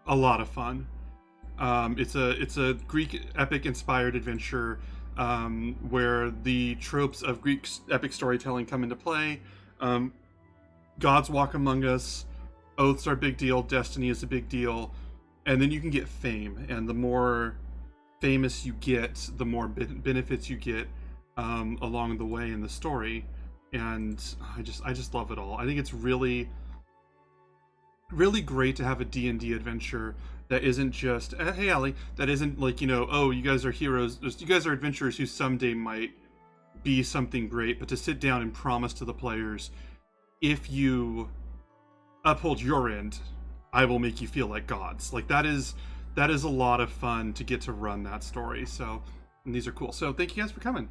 a lot of fun." It's a Greek epic inspired adventure where the tropes of Greek epic storytelling come into play. Gods walk among us, oaths are a big deal, destiny is a big deal, and then you can get fame, and the more famous you get, the more benefits you get along the way in the story. And I just love it all. I think it's really great to have a D&D adventure that isn't just, hey Allie, that isn't oh, you guys are heroes, you guys are adventurers who someday might be something great, but to sit down and promise to the players, if you uphold your end, I will make you feel like gods. That is a lot of fun to get to run that story. So, and these are cool. So thank you guys for coming.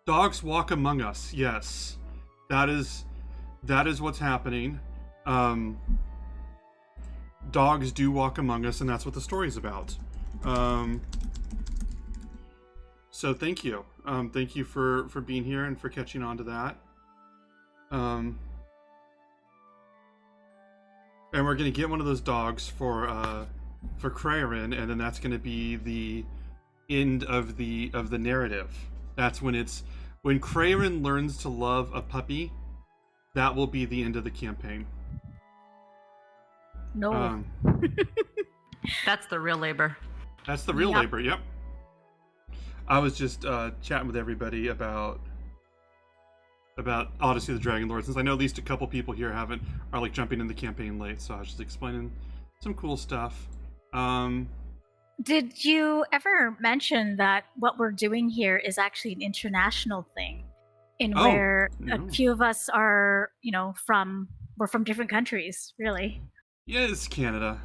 Dogs walk among us. Yes, that is what's happening. Dogs do walk among us, and that's what the story's about. So thank you. Thank you for being here and for catching on to that. And we're gonna get one of those dogs for Krarin, and then that's gonna be the end of the narrative. That's when Krarin learns to love a puppy. That will be the end of the campaign. No. That's the real labor. That's the real Yep. labor. Yep. I was just chatting with everybody about Odyssey of the Dragonlords, since I know at least a couple people here are jumping in the campaign late, so I was just explaining some cool stuff. Did you ever mention that what we're doing here is actually an international thing, in Oh, where a no. few of us are, we're from different countries, really? Yes, Canada.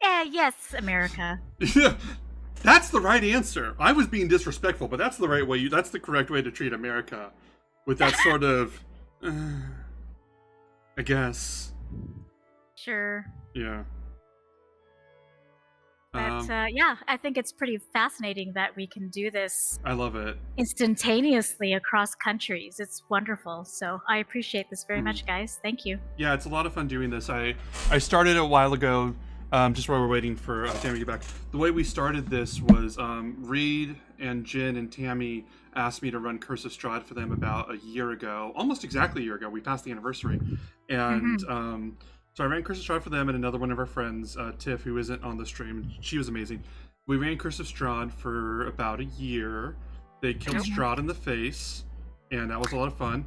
Yes, America. Yeah, that's the right answer. I was being disrespectful, but that's the right way. That's the correct way to treat America, with that sort of, I guess. Sure. Yeah. But yeah, I think it's pretty fascinating that we can do this I love it. instantaneously across countries. It's wonderful. So I appreciate this very much, guys. Thank you. Yeah, it's a lot of fun doing this. I started a while ago, just while we're waiting for Tammy to get back. The way we started this was Reed and Jen and Tammy asked me to run Curse of Strahd for them about a year ago, almost exactly a year ago. We passed the anniversary, and so I ran Curse of Strahd for them and another one of our friends, Tiff, who isn't on the stream. She was amazing. We ran Curse of Strahd for about a year. They killed Strahd in the face, and that was a lot of fun.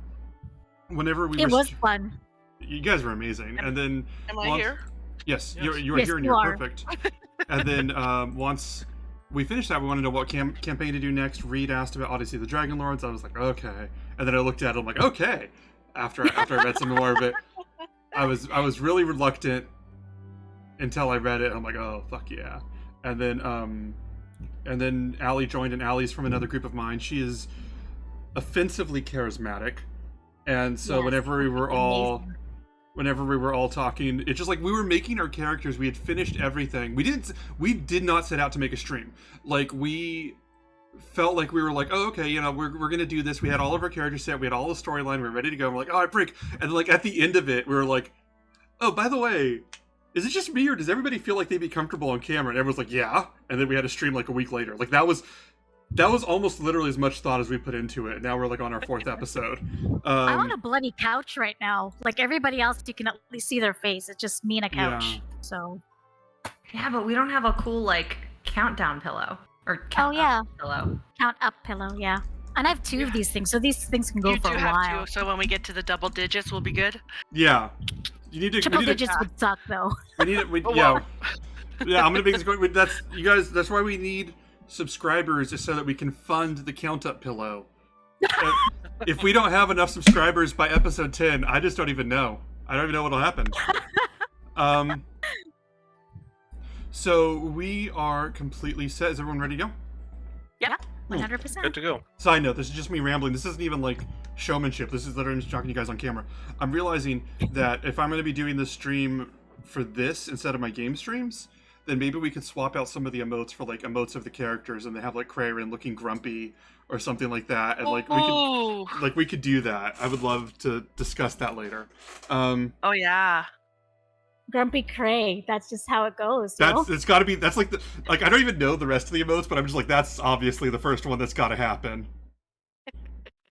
Whenever we It was fun. You guys were amazing. And then Am I here? Yes, Yes. you are Yes, here and you you're are. perfect. And then once we finished that, we wanted to know what campaign to do next. Reed asked about Odyssey of the Dragonlords. I was like, okay. And then I looked at it, I'm like, okay. After I read some more of it, I was really reluctant until I read it. I'm like, oh fuck yeah. And then Allie joined, and Allie's from another group of mine. She is offensively charismatic, and so Yes, whenever we were amazing. all talking, it's just like we were making our characters. We had finished everything. We did not set out to make a stream. Like, we felt like we were like, oh, okay, we're gonna do this. We had all of our characters set. We had all the storyline. We were ready to go. We're like, oh, I break. And like at the end of it, we were like, oh, by the way, is it just me or does everybody feel like they'd be comfortable on camera? And everyone's like, yeah. And then we had a stream like a week later. Like that was almost literally as much thought as we put into it. Now we're like on our 4th episode. I'm on a bloody couch right now. Like everybody else, you can at least see their face. It's just me and a couch. Yeah. So. Yeah, but we don't have a cool like countdown pillow or count yeah. up pillow. Count up pillow, yeah. And I have 2 of these things, so these things can go You for do a have while. to, so when we get to the double digits, we'll be good. Yeah. You need to. Triple we need digits would suck, though. To, we need it. Yeah. Yeah. I'm gonna make this going. That's you guys. That's why we need subscribers, is so that we can fund the count up pillow. If we don't have enough subscribers by episode 10, I just don't even know. I don't even know what'll happen. So we are completely set. Is everyone ready to go? Yep. 100%. Good to go. Side note, this is just me rambling. This isn't even like showmanship. This is literally just talking to you guys on camera. I'm realizing that if I'm going to be doing this stream for this instead of my game streams, then maybe we could swap out some of the emotes for like emotes of the characters, and they have like Crayrin looking grumpy or something like that, and like we could do that. I would love to discuss that later. Oh yeah. Grumpy Cray. That's just how it goes. It's got to be. That's like I don't even know the rest of the emotes, but I'm just like, that's obviously the first one that's got to happen.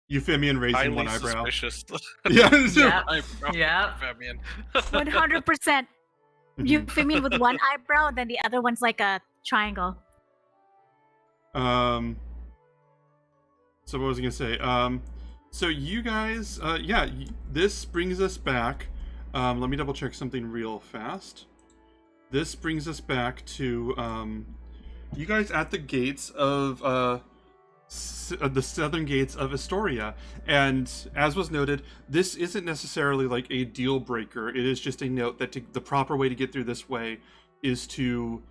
Euphemian raising Highly one eyebrow. suspicious. Yeah. Yeah. Eyebrow Yeah. Euphemian. 100%. Euphemian with one eyebrow, and then the other one's like a triangle. So what was I gonna say? So you guys, this brings us back. Let me double check something real fast. This brings us back to you guys at the gates of the southern gates of Estoria, and as was noted, this isn't necessarily like a deal breaker. It is just a note that the proper way to get through this way is to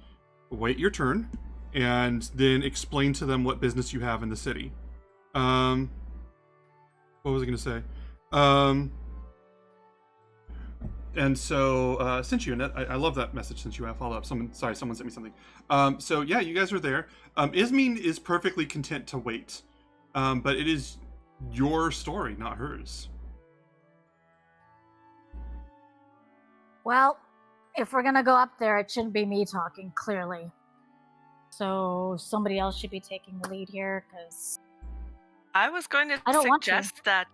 wait your turn and then explain to them what business you have in the city. What was I going to say? And so, since you, Annette, I love that message. Since you have follow up, someone sent me something. So yeah, you guys are there. Ismene is perfectly content to wait, but it is your story, not hers. Well, if we're gonna go up there, it shouldn't be me talking, clearly. So somebody else should be taking the lead here, because I was going to I don't want to. suggest that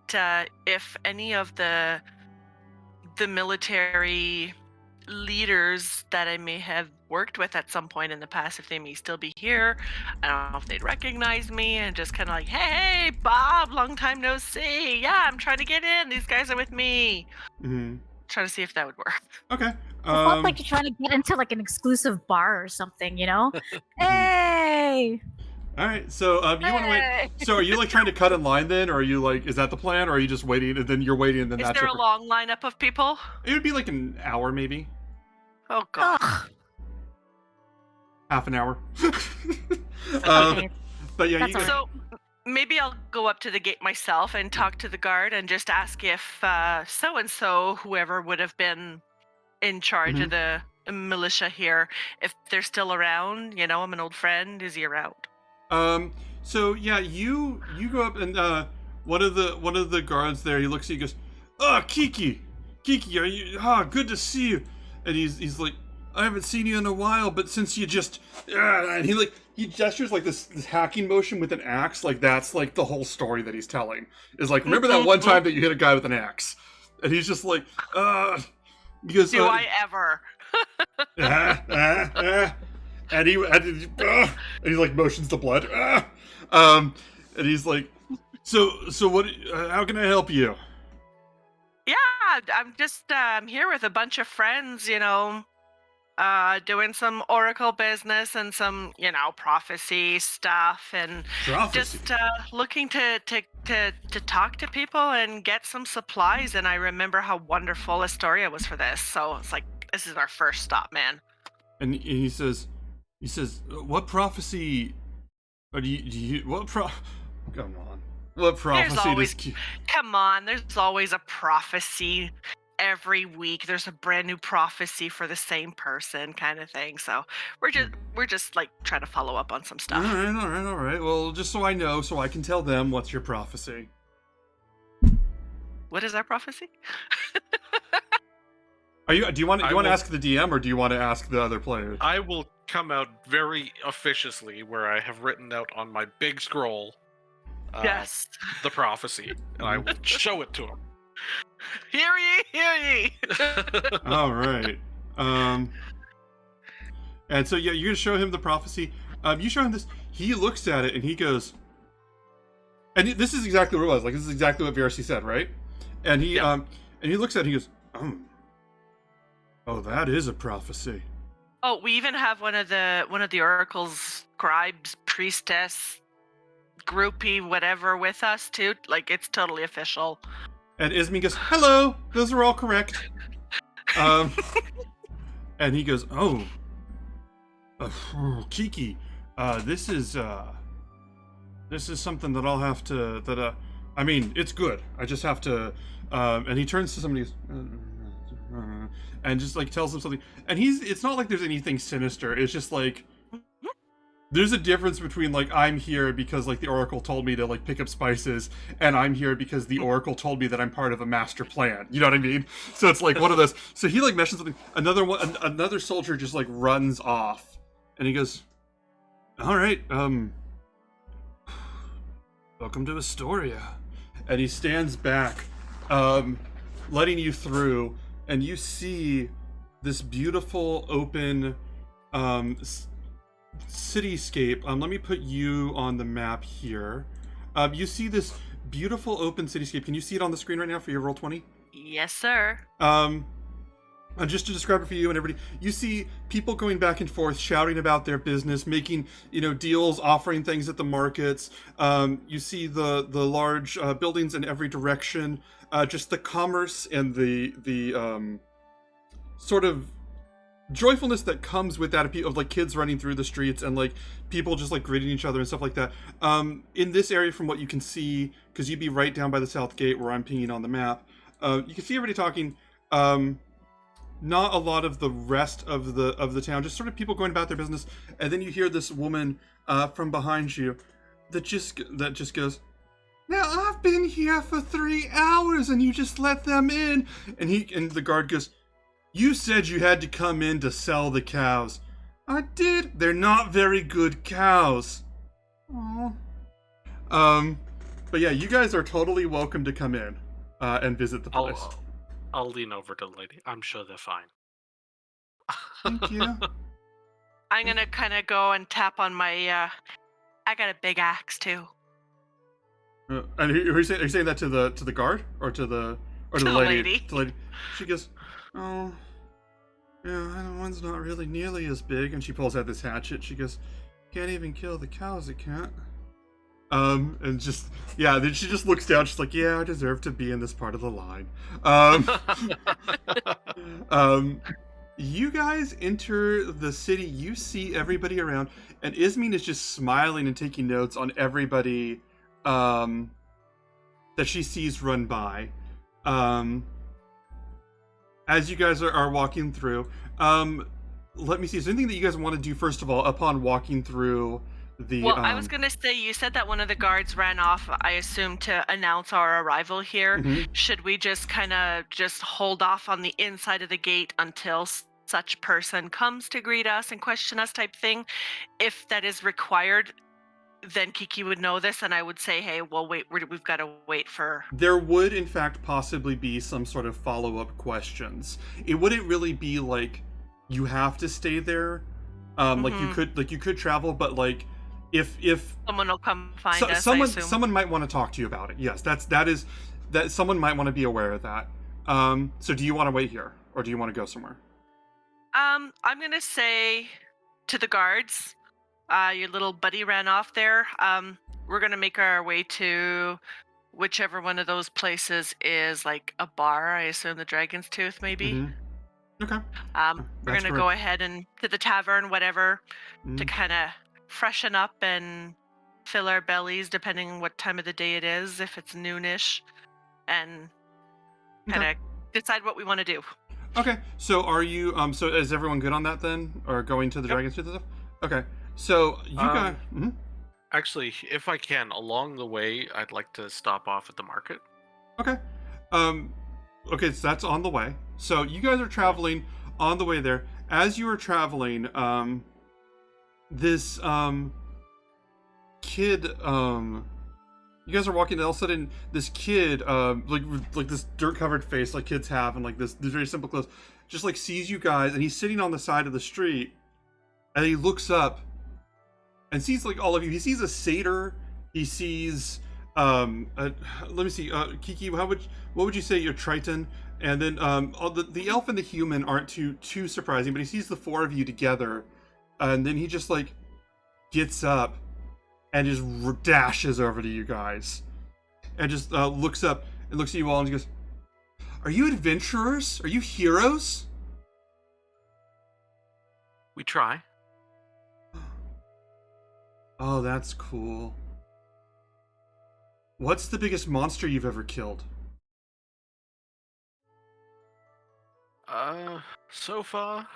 if any of the military leaders that I may have worked with at some point in the past, if they may still be here, I don't know if they'd recognize me, and just kind of like, hey, Bob, long time no see. Yeah, I'm trying to get in. These guys are with me. Mm-hmm. Try to see if that would work. Okay. It felt like you're trying to get into like an exclusive bar or something, you know? Hey! All right, so you want to wait? So are you like trying to cut in line then, or are you like, is that the plan, or are you just waiting and then you're waiting and then Is that's there a long lineup of people? It would be like an hour maybe, Oh god. Ugh. half an hour. Okay. But yeah, That's you guys, So maybe I'll go up to the gate myself and talk to the guard and just ask if so and so, whoever would have been in charge of the militia here, if they're still around. You know, I'm an old friend. Is he around? So yeah, you go up and one of the guards there, he looks at you, and goes, "Oh, Kiki, are you? Good to see you." And he's like, "I haven't seen you in a while, but since you just," and he gestures like this hacking motion with an axe, like that's like the whole story that he's telling. Is like, remember that one time that you hit a guy with an axe, and he's just like, because Do I ever? and he like motions the blood, and he's like, so what? How can I help you? Yeah, I'm just here with a bunch of friends, you know, doing some oracle business and some, you know, prophecy stuff, and Prophecy. just looking to talk to people and get some supplies. And I remember how wonderful Estoria was for this, so it's like, this is our first stop, man. And he says, what prophecy? Or do you what pro? Come on, what prophecy? always- Come on, there's always a prophecy. Every week there's a brand new prophecy for the same person, kind of thing. So we're just like trying to follow up on some stuff. All right. Well, just so I know, so I can tell them what's your prophecy. What is our prophecy? Do you want to will- ask the DM, or do you want to ask the other players? I will come out very officiously where I have written out on my big scroll Yes. the prophecy, and I will show it to him. Hear ye, hear ye. All right. And so yeah, you're gonna show him the prophecy. You show him this. He looks at it and he goes, and this is exactly what it was. Like, this is exactly what VRC said, right? And he and he looks at it and he goes, oh, that is a prophecy. Oh, we even have one of the oracle's scribes, priestess, groupie, whatever, with us too. Like, it's totally official. And Ismi goes, hello, those are all correct. And he goes, Kiki, this is something that I'll have to, I mean, it's good. I just have to, and he turns to somebody and just like tells him something. And it's not like there's anything sinister. It's just like, there's a difference between like, I'm here because like the Oracle told me to like pick up spices, and I'm here because the Oracle told me that I'm part of a master plan. You know what I mean? So it's like one of those. So he like mentions something. Another soldier just like runs off, and he goes, all right, welcome to Estoria. And he stands back, letting you through, and you see this beautiful open cityscape. Let me put you on the map here. You see this beautiful open cityscape. Can you see it on the screen right now for your Roll20? Yes, sir. And just to describe it for you and everybody, you see people going back and forth, shouting about their business, making, deals, offering things at the markets. You see the large buildings in every direction. Just the commerce and the sort of joyfulness that comes with that of like kids running through the streets and like people just like greeting each other and stuff like that. In this area, from what you can see, because you'd be right down by the south gate where I'm pinging on the map, you can see everybody talking. Not a lot of the rest of the town, just sort of people going about their business. And then you hear this woman from behind you that just goes, now I've been here for 3 hours and you just let them in. And the guard goes, you said you had to come in to sell the cows. I did. They're not very good cows. Aww. But yeah, you guys are totally welcome to come in and visit the place. I'll lean over to the lady. I'm sure they're fine. Thank you. I'm gonna kind of go and tap on my. I got a big axe too. And are you saying that to the guard or to the lady? lady. To the lady. She goes, oh, Yeah, one's not really nearly as big. And she pulls out this hatchet. She goes, can't even kill the cows, it can't. And just, yeah, then she just looks down. She's like, yeah, I deserve to be in this part of the line. You guys enter the city. You see everybody around, and Ismene is just smiling and taking notes on everybody that she sees run by. As you guys are walking through, let me see. Is there anything that you guys want to do first of all upon walking through the? Well, I was gonna say, you said that one of the guards ran off, I assume, to announce our arrival here. Mhm. Should we just kind of just hold off on the inside of the gate until such person comes to greet us and question us, type thing? If that is required, then Kiki would know this, and I would say, hey, well, wait, we've got to wait for... There would, in fact, possibly be some sort of follow-up questions. It wouldn't really be like you have to stay there. Like you could travel, but like if someone will come find us, I assume. someone might want to talk to you about it. Yes, that someone might want to be aware of that. So do you want to wait here, or do you want to go somewhere? I'm gonna say to the guards, your little buddy ran off there. We're gonna make our way to whichever one of those places is like a bar. I assume the Dragon's Tooth, maybe. Mhm. Okay. We're gonna go ahead and to the tavern, whatever, to kind of freshen up and fill our bellies, depending on what time of the day it is, if it's noonish, and kind of decide what we want to do. Okay. So are you? So is everyone good on that then, or going to the Dragon's Tooth and stuff? Okay. So you guys. Actually, if I can, along the way, I'd like to stop off at the market. Okay. Okay, so that's on the way. So you guys are traveling on the way there. As you are traveling, this kid, you guys are walking, and all of a sudden this kid, like this dirt covered face like kids have, and like this very simple clothes, just like sees you guys, and he's sitting on the side of the street, and he looks up and sees like all of you. He sees a satyr. He sees let me see, Kiki, what would you say your Triton? And then the elf and the human aren't too surprising, but he sees the four of you together, and then he just like gets up and just dashes over to you guys, and just looks up and looks at you all and goes, "Are you adventurers? Are you heroes?" We try. Oh, that's cool. What's the biggest monster you've ever killed? So far,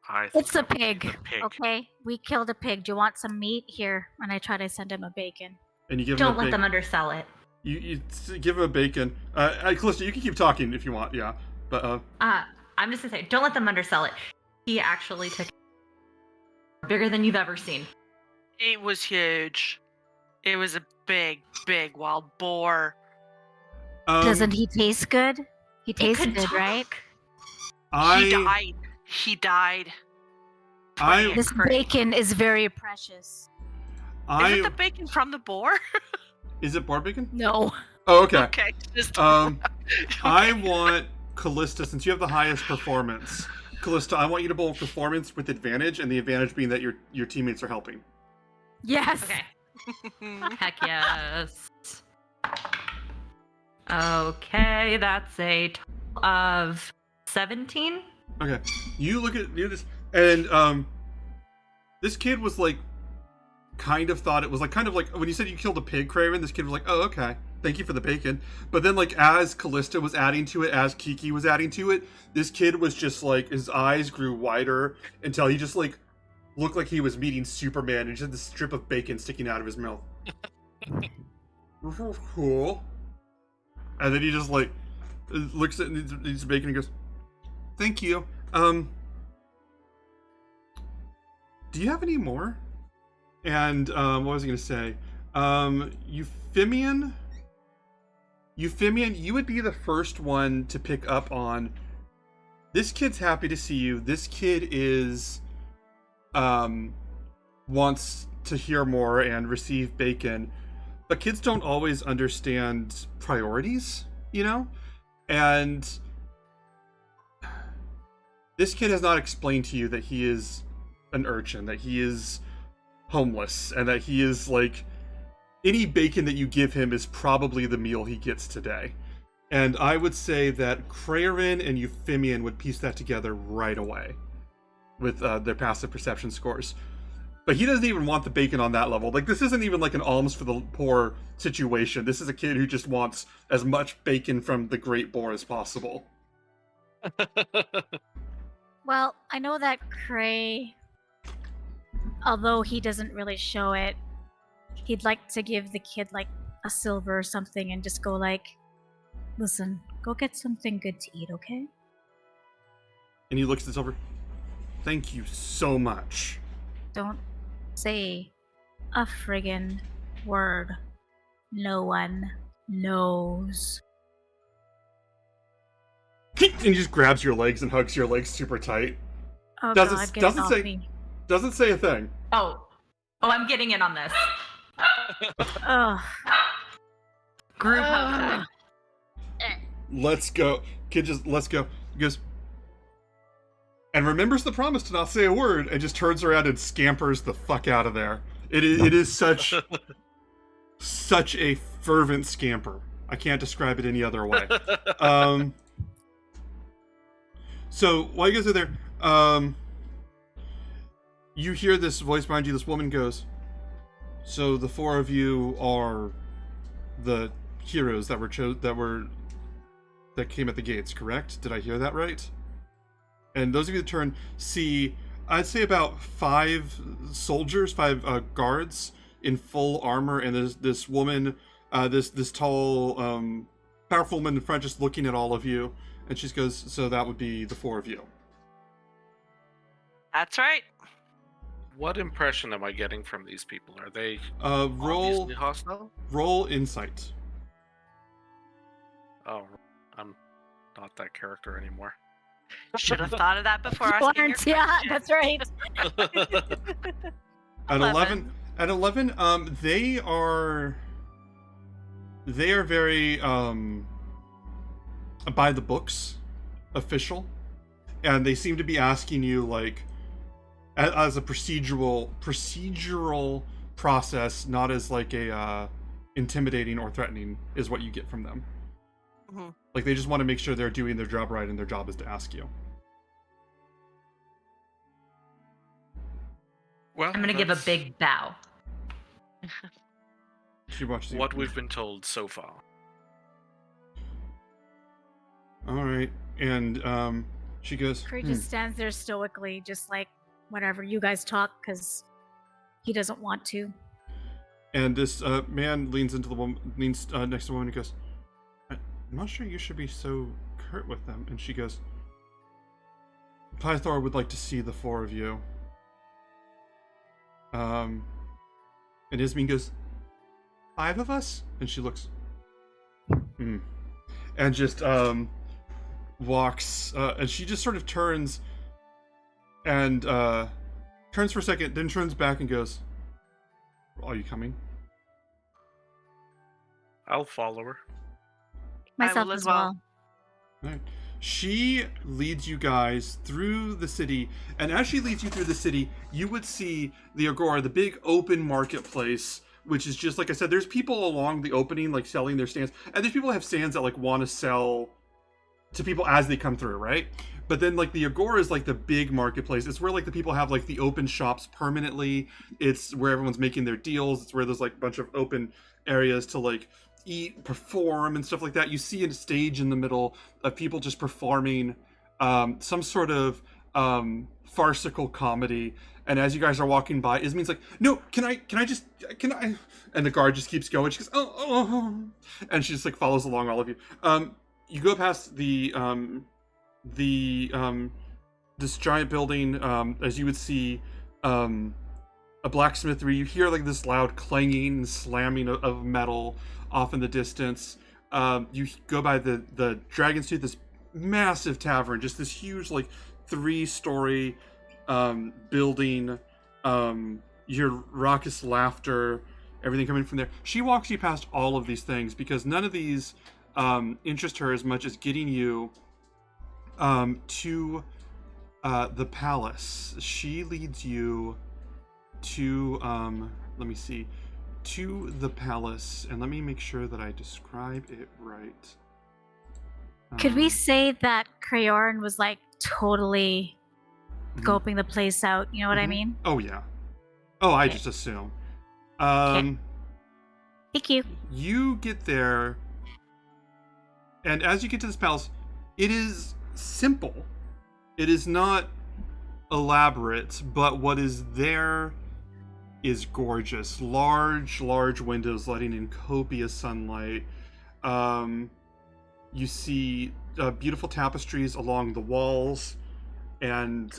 I It's a think pig. pig. Okay, we killed a pig. Do you want some meat? Here, and I try to send him a bacon. And you give Don't him a let them bacon. undersell it. You give him a bacon. Callista, you can keep talking if you want. Yeah, but I'm just gonna say, don't let them undersell it. He actually took bigger than you've ever seen. It was huge. It was a big wild boar. Doesn't he taste good? He It tastes could good, talk. right? He died. This bacon is very precious. Is it the bacon from the boar? Is it boar bacon? No. Oh, okay. Okay. Just... I want Callista, since you have the highest performance. Callista, I want you to bowl performance with advantage, and the advantage being that your teammates are helping. Yes. Okay. Heck yes. Okay, that's a total of 17. Okay, you look at this, and this kid was like, kind of thought it was like kind of like when you said you killed a pig, Craven. This kid was like, oh, okay, thank you for the bacon. But then, like, as Callista was adding to it, as Kiki was adding to it, this kid was just like, his eyes grew wider until he just like looked like he was meeting Superman, and just had this strip of bacon sticking out of his mouth. Cool. And then he just like looks at his bacon and goes, "Thank you. Do you have any more?" And what was I going to say? Euphemian, you would be the first one to pick up on. This kid's happy to see you. This kid is wants to hear more and receive bacon, but kids don't always understand priorities, you know? And this kid has not explained to you that he is an urchin, that he is homeless, and that he is like, any bacon that you give him is probably the meal he gets today. And I would say that Krarin and Euphemian would piece that together right away with their passive perception scores. But he doesn't even want the bacon on that level. Like, this isn't even like an alms for the poor situation. This is a kid who just wants as much bacon from the Great Boar as possible. Well, I know that Cray, although he doesn't really show it, he'd like to give the kid like a silver or something and just go like, listen, go get something good to eat, okay? And he looks at the silver. Thank you so much. Don't say a friggin' word. No one knows. And he just grabs your legs and hugs your legs super tight. Oh Doesn't- God, get doesn't it off say- me. Doesn't say a thing. Oh, I'm getting in on this. Ugh. Group Ugh. hug. Let's go. Kid just, let's go. He goes, and remembers the promise to not say a word, and just turns around and scampers the fuck out of there. It is such a fervent scamper. I can't describe it any other way. So while you guys are there, you hear this voice behind you. This woman goes, so the four of you are the heroes that came at the gates, correct? Did I hear that right? And those of you that turn see, I'd say about 5 soldiers, 5 guards in full armor, and there's this woman, this tall, powerful woman in front, just looking at all of you, and she goes, "So that would be the 4 of you." That's right. What impression am I getting from these people? Are they Roll obviously hostile? insight. Oh, I'm not that character anymore. Should have thought of that before You asking your aren't, yeah, question. that's right. At 11. 11, they are very by the books, official, and they seem to be asking you like as a procedural process, not as like a intimidating or threatening, is what you get from them. Mhm. Like, they just want to make sure they're doing their job right, and their job is to ask you. Well, I'm gonna give a that's big bow. She watches you. what we've been told so far. All right, and she goes, Cray just stands there stoically, just like, whatever, you guys talk, because he doesn't want to. And this man leans next to the woman and goes, "I'm not sure you should be so curt with them." And she goes, "Pythor would like to see the 4 of you." And Ismene goes, 5 of us? And she looks, and just walks, and she just sort of turns and turns for a second, then turns back and goes, "Are you coming?" I'll follow her. Myself will as as well. well. Right. She leads you guys through the city, and as she leads you through the city, you would see the Agora, the big open marketplace, which is just, like I said, there's people along the opening, like, selling their stands, and there's people who have stands that, like, want to sell to people as they come through, right? But then, like, the Agora is, like, the big marketplace. It's where, like, the people have, like, the open shops permanently. It's where everyone's making their deals. It's where there's, like, a bunch of open areas to, like, eat, perform, and stuff like that. You see a stage in the middle of people just performing some sort of farcical comedy. And as you guys are walking by, Ismene's like, "No, can I? And the guard just keeps going. She goes, oh. And she just, like, follows along all of you. You go past this giant building, as you would see a blacksmith, where you hear, like, this loud clanging and slamming of metal off in the distance. You go by the Dragon's Tooth, this massive tavern, just this huge, like, 3-story building. Your raucous laughter, everything coming from there. She walks you past all of these things because none of these interest her as much as getting you to the palace. She leads you to let me see, to the palace, and let me make sure that I describe it right. Could we say that Crayoran was like totally Mhm. scoping the place out? You know what I Mhm. mean? Oh yeah. Oh, I Okay. just assume. Thank you. You get there, and as you get to this palace, it is simple. It is not elaborate, but what is there is gorgeous. Large windows letting in copious sunlight. You see beautiful tapestries along the walls, and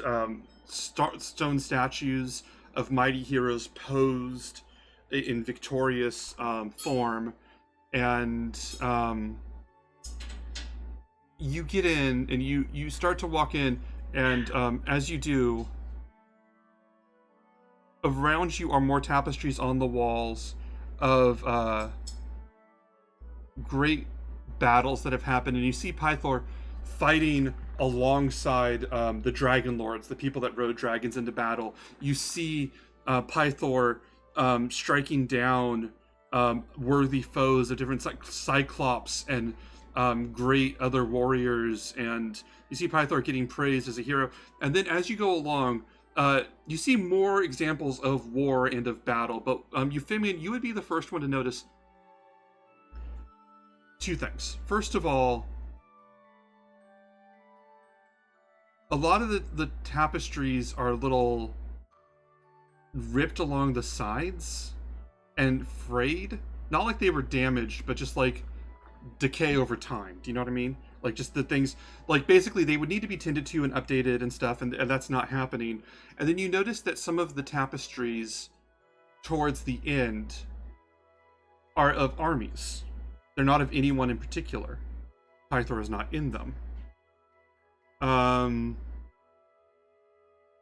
stone statues of mighty heroes posed in victorious form. And you get in, and you start to walk in, and as you do, around you are more tapestries on the walls of great battles that have happened, and you see Pythor fighting alongside the Dragonlords, the people that rode dragons into battle. You see Pythor striking down worthy foes of different Cyclops and great other warriors, and you see Pythor getting praised as a hero. And then as you go along, you see more examples of war and of battle, but Euphemian, you would be the first one to notice two things. First of all, a lot of the tapestries are a little ripped along the sides and frayed. Not like they were damaged, but just like decay over time. Do you know what I mean? Like just the things, like basically they would need to be tended to and updated and stuff, and that's not happening. And then you notice that some of the tapestries towards the end are of armies. They're not of anyone in particular. Pythor is not in them.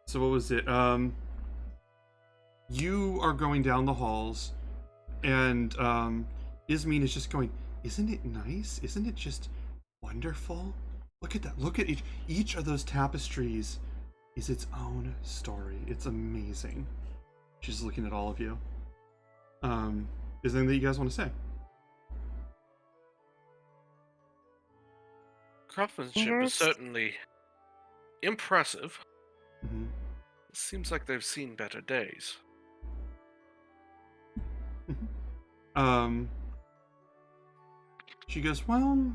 So what was it? You are going down the halls, and Ismene is just going, isn't it nice? Isn't it just wonderful? Look at that. Look at each of those tapestries is its own story. It's amazing. She's looking at all of you. Is there anything that you guys want to say? Craftsmanship Fingers. is certainly impressive. Mm-hmm. It seems like they've seen better days. She goes, well,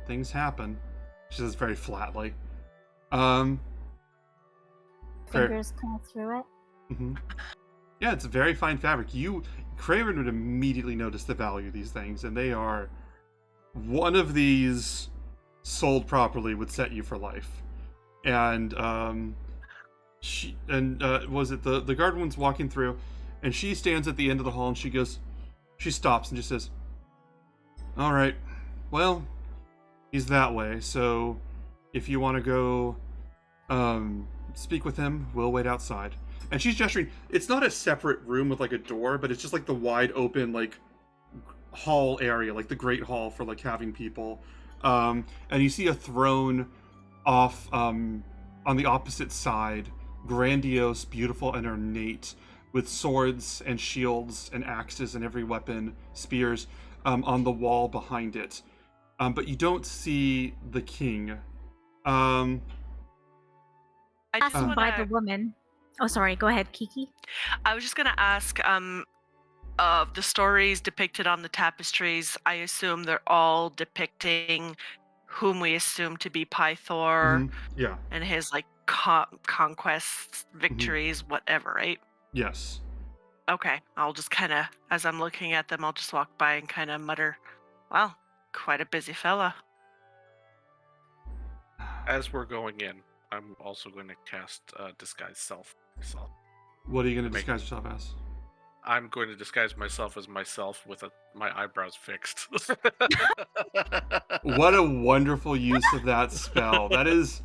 things happen. She says very flatly. Fair. Fingers kind of through it. Mm-hmm. Yeah, it's a very fine fabric. Craven would immediately notice the value of these things, and they are, one of these sold properly would set you for life. And was it the guard woman's walking through, and she stands at the end of the hall, and she stops and just says, all right, well, he's that way, so if you want to go speak with him, we'll wait outside. And she's gesturing. It's not a separate room with like a door, but it's just like the wide open like hall area, like the great hall for like having people. And you see a throne off on the opposite side, grandiose, beautiful, and ornate, with swords and shields and axes and every weapon, spears, on the wall behind it. But you don't see the king. I just Asked by the wanna, woman. Oh, sorry. Go ahead, Kiki. I was just gonna ask, of the stories depicted on the tapestries, I assume they're all depicting whom we assume to be Pythor Mhm. Yeah. and his like conquests, victories, whatever, right? Yes. Okay, I'll just kind of, as I'm looking at them, I'll just walk by and kind of mutter, "Well, quite a busy fella." As we're going in, I'm also going to cast Disguise Self myself. What are you going to Make- disguise yourself as? I'm going to disguise myself as myself with my eyebrows fixed. What a wonderful use of that spell. That is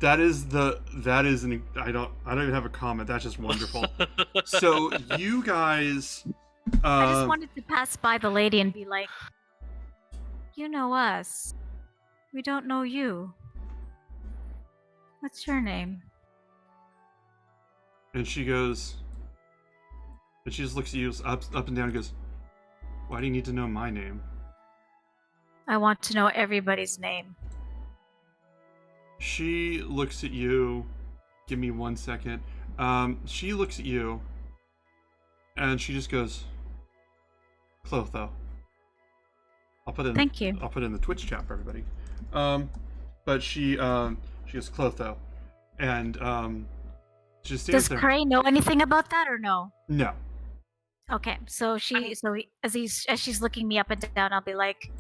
an I don't even have a comment. That's just wonderful. So you guys I just wanted to pass by the lady and be like, you know us. We don't know you. What's your name? And she goes, and she just looks at you up and down and goes, why do you need to know my name? I want to know everybody's name. She looks at you. Give me 1 second. She looks at you, and she just goes, Clotho. I'll put in. Thank you. I'll put it in the Twitch chat for everybody. But she goes Clotho, and she just stands Does there. Cray know anything about that or no? No. Okay, so as she's looking me up and down, I'll be like,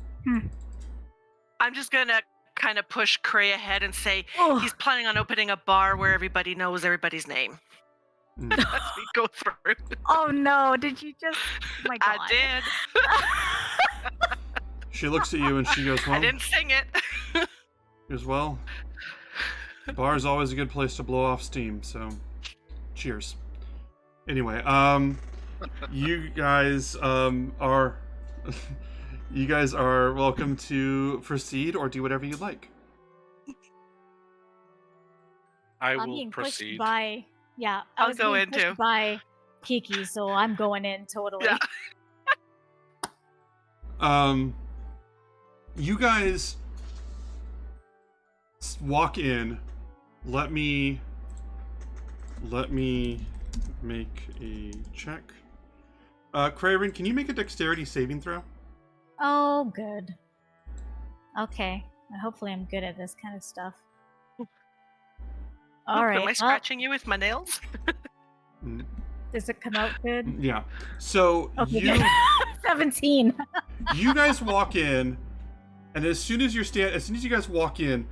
I'm just gonna kind of push Cray ahead and say oh, he's planning on opening a bar where everybody knows everybody's name. Mm. As we go through. oh no, did you just? Oh my God. I did. She looks at you and she goes, well, I didn't sing it. She goes, well, bar is always a good place to blow off steam, so cheers. Anyway, you guys are you guys are welcome to proceed or do whatever you like. I I'm will being proceed. pushed by. Yeah, I'll I was go being in pushed too. by Kiki, so I'm going in totally. Yeah. You guys walk in. Let me make a check. Craven, can you make a dexterity saving throw? Oh, good. Okay, hopefully I'm good at this kind of stuff. All right. Am I well, scratching you with my nails? does it come out good? Yeah. So Okay, you good. 17. you guys walk in, and as soon as you guys walk in,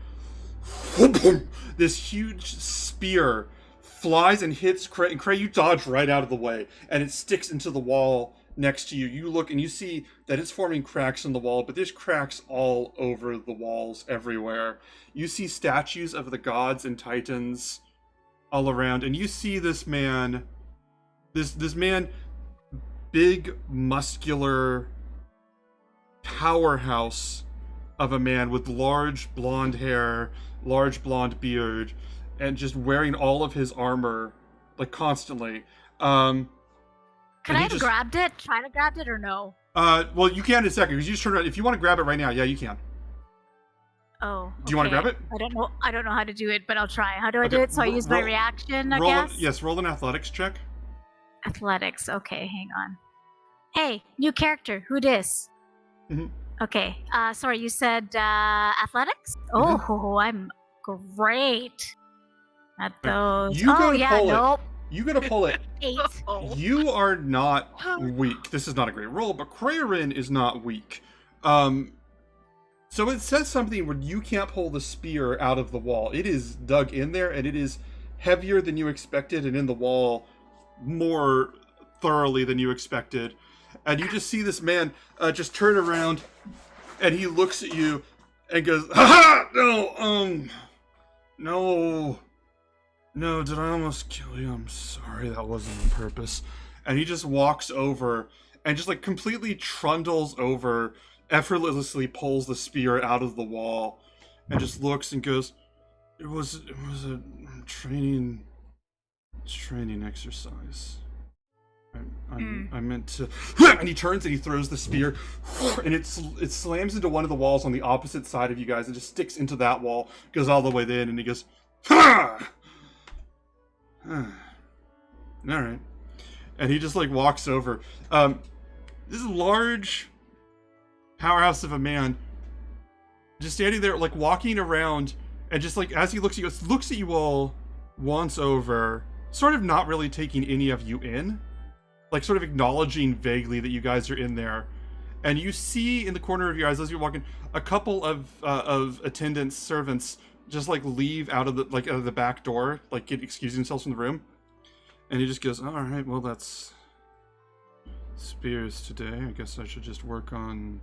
this huge spear flies and hits Cray, and Cray, you dodge right out of the way, and it sticks into the wall next to you. You look and you see that it's forming cracks in the wall, but there's cracks all over the walls everywhere. You see statues of the gods and titans all around, and you see this man, this man, big, muscular powerhouse of a man with large blonde hair, large blonde beard, and just wearing all of his armor, like, constantly. Could I have grabbed it? Try to grab it or no? Well, you can in a second, because you just turn around. If you want to grab it right now, yeah, you can. Oh. Do you want to grab it? I don't know how to do it, but I'll try. How do I do it? So I use my reaction, I guess? Yes, roll an athletics check. Athletics. Okay, hang on. Hey, new character. Who dis? Mhm. Okay. Sorry, you said athletics? Oh, I'm great at those. You oh gotta yeah, pull it. nope. You gotta pull it. 8. Oh. You are not weak. This is not a great roll, but Crayorin is not weak. So it says something where you can't pull the spear out of the wall. It is dug in there, and it is heavier than you expected, and in the wall more thoroughly than you expected. And you just see this man just turn around, and he looks at you and goes, "Ha ha! No, did I almost kill you? I'm sorry, that wasn't on purpose." And he just walks over and just, like, completely trundles over, effortlessly pulls the spear out of the wall, and just looks and goes, It was a training exercise. I meant to. And he turns and he throws the spear, and it slams into one of the walls on the opposite side of you guys, and just sticks into that wall, goes all the way in, and he goes, "Ha!" All right, and he just, like, walks over. This large powerhouse of a man, just standing there, like, walking around, and just, like, as he looks at you all once over, sort of not really taking any of you in, like, sort of acknowledging vaguely that you guys are in there. And you see in the corner of your eyes as you're walking, a couple of attendants, servants, just, like, leave out of the back door, like, excuse themselves from the room. And he just goes, "All right, well, that's spears today. I guess I should just work on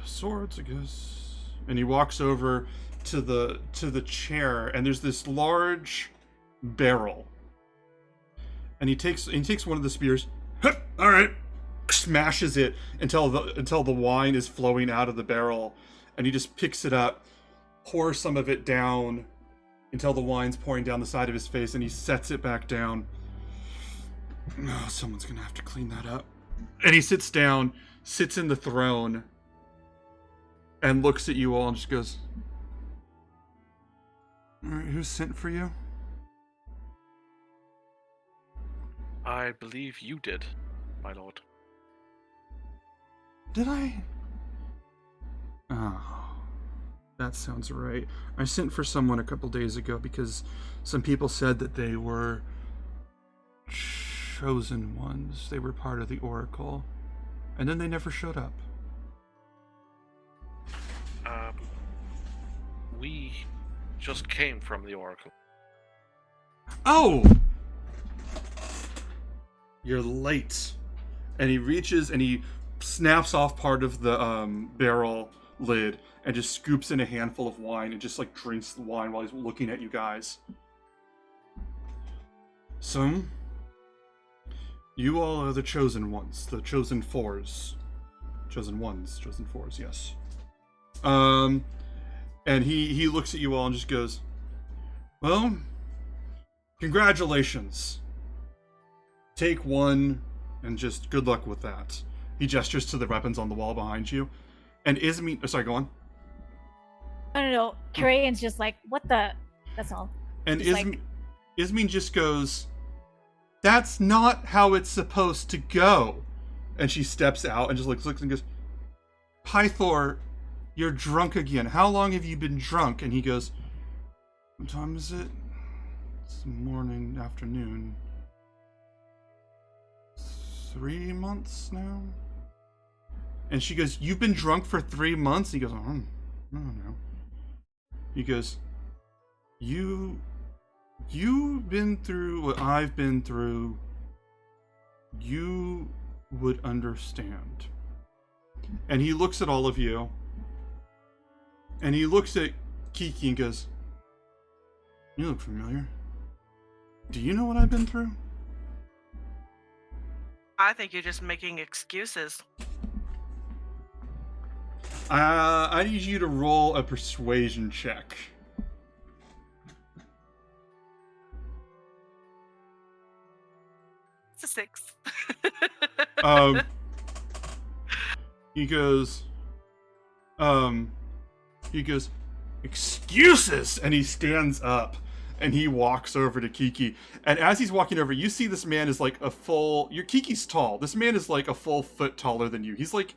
swords, I guess." And he walks over to the chair, and there's this large barrel. And he takes one of the spears. All right, smashes it until the wine is flowing out of the barrel, and he just picks it up, pours some of it down until the wine's pouring down the side of his face, and he sets it back down. Oh, someone's gonna have to clean that up. And he sits down, sits in the throne, and looks at you all and just goes, "All right, who sent for you?" I believe you did, my lord. Did I? Oh, that sounds right. I sent for someone a couple days ago because some people said that they were chosen ones. They were part of the Oracle. And then they never showed up. We just came from the Oracle. Oh! You're late. And he reaches and he snaps off part of the barrel lid and just scoops in a handful of wine and just like drinks the wine while he's looking at you guys. So, you all are the chosen ones, the chosen fours. Chosen ones, chosen fours, yes. And he looks at you all and just goes, "Well, congratulations. Take one, and just good luck with that." He gestures to the weapons on the wall behind you. And Ismene... Oh, sorry, go on. No. Karayan's just like, what the... That's all. And Just Ismene just goes, "That's not how it's supposed to go." And she steps out and just looks and goes, "Pythor, you're drunk again. How long have you been drunk?" And he goes, "What time is it? It's morning, afternoon. 3 months now?" And she goes, "You've been drunk for 3 months?" He goes, "I don't know." He goes, You've been through what I've been through. You would understand." And he looks at all of you. And he looks at Kiki and goes, "You look familiar. Do you know what I've been through?" I think you're just making excuses. I need you to roll a persuasion check. It's a 6. He goes, "Excuses!" And he stands up and he walks over to Kiki. And as he's walking over, you see this man is like Kiki's tall. This man is like a full foot taller than you. He's like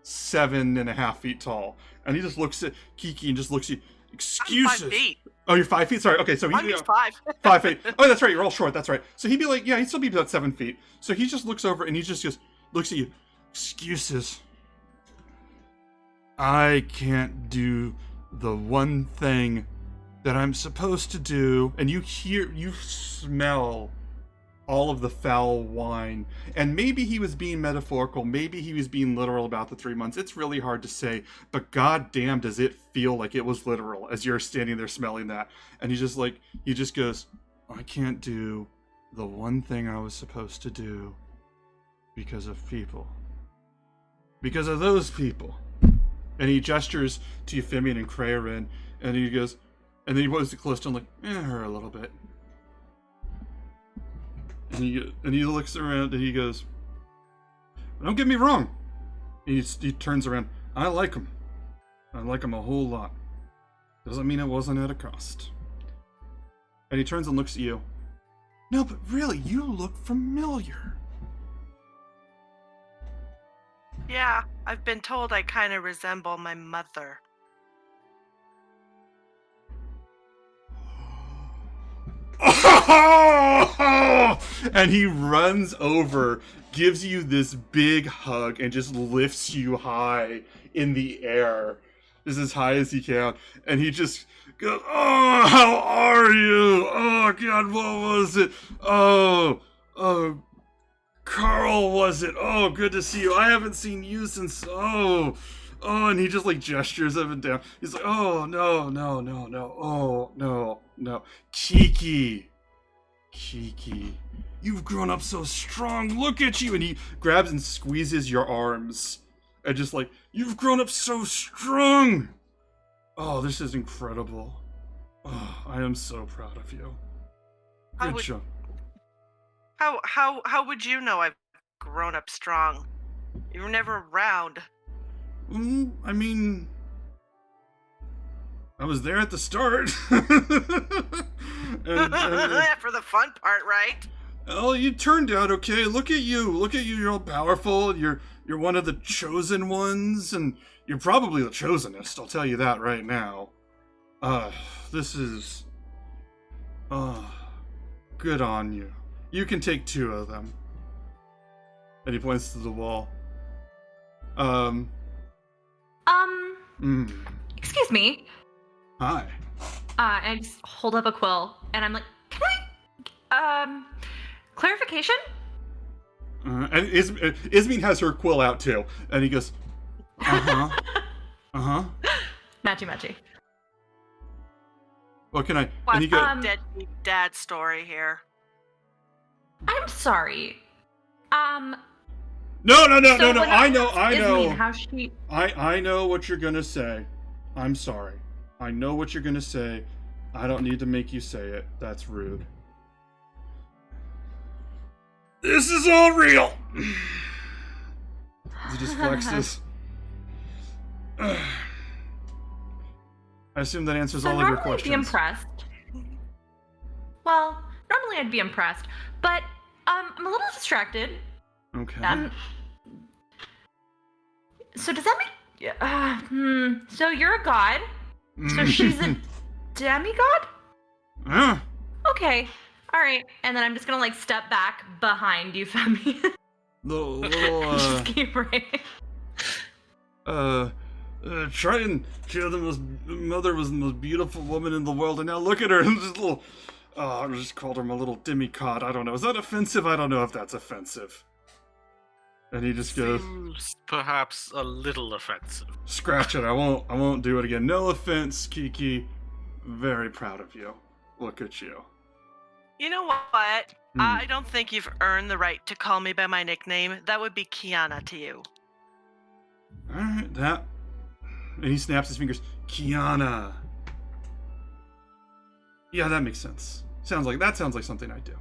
7.5 feet tall. And he just looks at Kiki and just looks at you. "Excuses." I'm 5 feet. Oh, you're 5 feet? Sorry. Okay, so I'm he's 5. 5 feet. Oh, that's right. You're all short. That's right. So he'd be like, yeah, he'd still be about 7 feet. So he just looks over and he just looks at you. "Excuses. I can't do the one thing that I'm supposed to do." And you smell all of the foul wine. And maybe he was being metaphorical. Maybe he was being literal about the 3 months. It's really hard to say. But goddamn, does it feel like it was literal as you're standing there smelling that. And he just goes, "I can't do the one thing I was supposed to do because of people. Because of those people." And he gestures to Euphemian and Kraerin, and he goes, and then he goes to Callisto and like, her a little bit. And he looks around and he goes, "Don't get me wrong." He turns around. I like him. I like him a whole lot. Doesn't mean it wasn't at a cost." And he turns and looks at you. "No, but really, you look familiar." Yeah, I've been told I kind of resemble my mother. And he runs over, gives you this big hug, and just lifts you high in the air, just as high as he can. And he just goes, "Oh, how are you? Oh, God, what was it? Oh, Carl, was it? Oh, good to see you. I haven't seen you since, and he just like gestures up and down. He's like, "Oh, no, oh, no. Kiki, you've grown up so strong. Look at you." And he grabs and squeezes your arms. And just like, "You've grown up so strong. Oh, this is incredible. Oh, I am so proud of you. Good job. How would you know I've grown up strong? You were never around. I mean, I was there at the start. and, For the fun part, right? oh, you turned out okay. Look at you. Look at you. You're all powerful. You're one of the chosen ones, and you're probably the chosenest. I'll tell you that right now. This is... good on you. You can take 2 of them. And he points to the wall. Excuse me. Hi. And I just hold up a quill, and I'm like, can I, clarification? And Ismene has her quill out too, and he goes, matchy Matchy. What can I? What's And he goes, deadbeat dad story here? I'm sorry. no. So I when know. Ismene, how she... I know what you're gonna say. I'm sorry. I know what you're gonna say. I don't need to make you say it. That's rude. This is all real. He just flexes. I assume that answers all of your questions. I'd be impressed. Well, normally I'd be impressed, but I'm a little distracted. Okay. So does that make... So you're a god? So she's a demigod? Yeah. Okay. All right. And then I'm just gonna step back behind you, Femi. Little, just keep writing. Triton, mother was the most beautiful woman in the world, and now look at her. Just little, I just called her my little demigod. I don't know. Is that offensive? I don't know if that's offensive. And he just goes, Seems perhaps a little offensive. scratch it. I won't do it again. No offense, Kiki. Very proud of you. Look at you. You know what? I don't think you've earned the right to call me by my nickname. That would be Kiana to you. Alright, that. And he snaps his fingers. Kiana. Yeah, that makes sense. Sounds like something I do.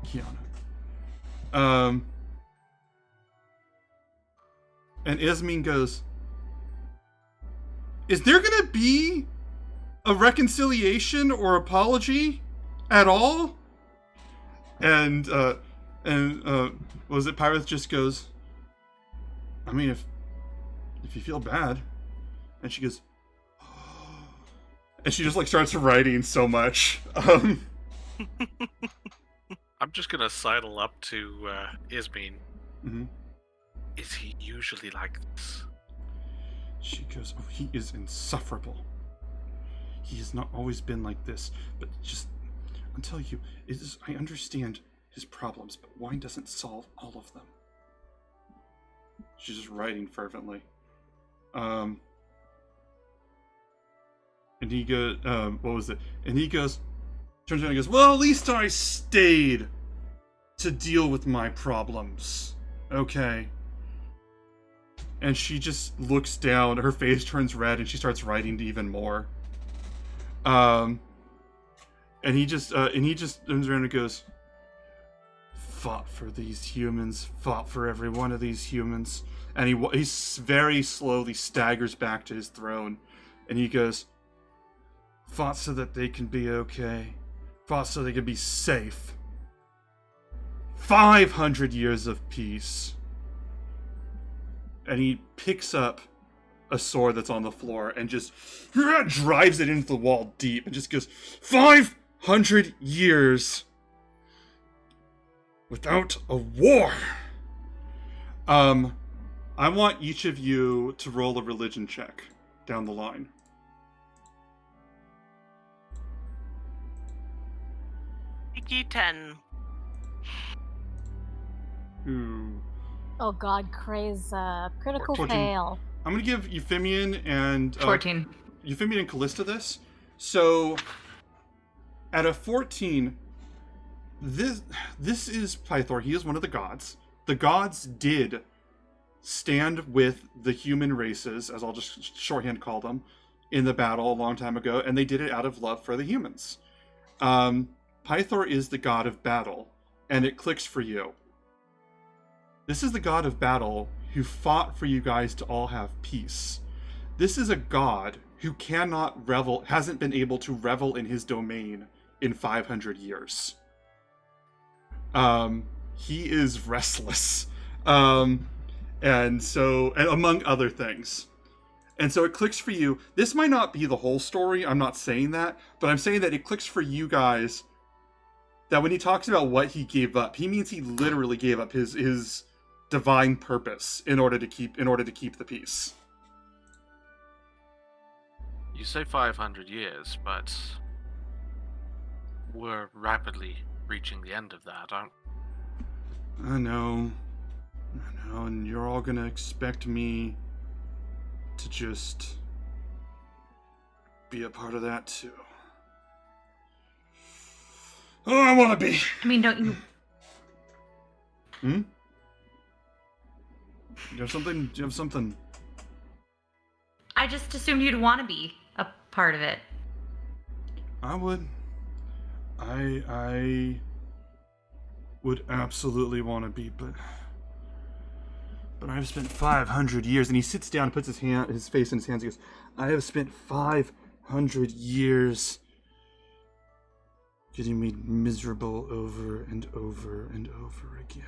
Kiana. And Ismene goes, is there gonna be a reconciliation or apology at all? And was it Pyroth just goes, I mean, if you feel bad. And she goes, and she just starts writing so much. I'm just gonna sidle up to Ismene. Mm-hmm. Is he usually like this? She goes, oh, he is insufferable. He has not always been like this, but just, I'll tell you, I understand his problems, but wine doesn't solve all of them. She's just writing fervently. And he goes, what was it? And he goes, turns around and goes, well, at least I stayed to deal with my problems. Okay. And she just looks down, her face turns red, and she starts writing even more. And he just turns around and goes, fought for these humans, fought for every one of these humans. And he very slowly staggers back to his throne, and he goes, fought so that they can be okay, fought so they can be safe. 500 years of peace. And he picks up a sword that's on the floor and just drives it into the wall deep and just goes, 500 years without a war. I want each of you to roll a religion check down the line. Kiki 10. Ooh. Oh god, craze, critical 14. fail. I'm gonna give Euphemian and 14. Euphemian and Callista this. So at a 14, this is Pythor. He is one of the gods. The gods did stand with the human races, as I'll just shorthand call them, in the battle a long time ago, and they did it out of love for the humans. Pythor is the god of battle, and it clicks for you. This is the god of battle who fought for you guys to all have peace. This is a god who hasn't been able to revel in his domain in 500 years. He is restless. And among other things. And so it clicks for you. This might not be the whole story, I'm not saying that, but I'm saying that it clicks for you guys that when he talks about what he gave up, he means he literally gave up his divine purpose in order to keep the peace. You say 500 years, but we're rapidly reaching the end of that, aren't we? I know, and you're all gonna expect me to just be a part of that too. Oh, I want to be. I mean, don't you? You have something? Do you have something? I just assumed you'd want to be a part of it. I would. I would absolutely want to be, but I've spent 500 years, and he sits down and puts his face in his hands. He goes, I have spent 500 years getting made miserable over and over and over again.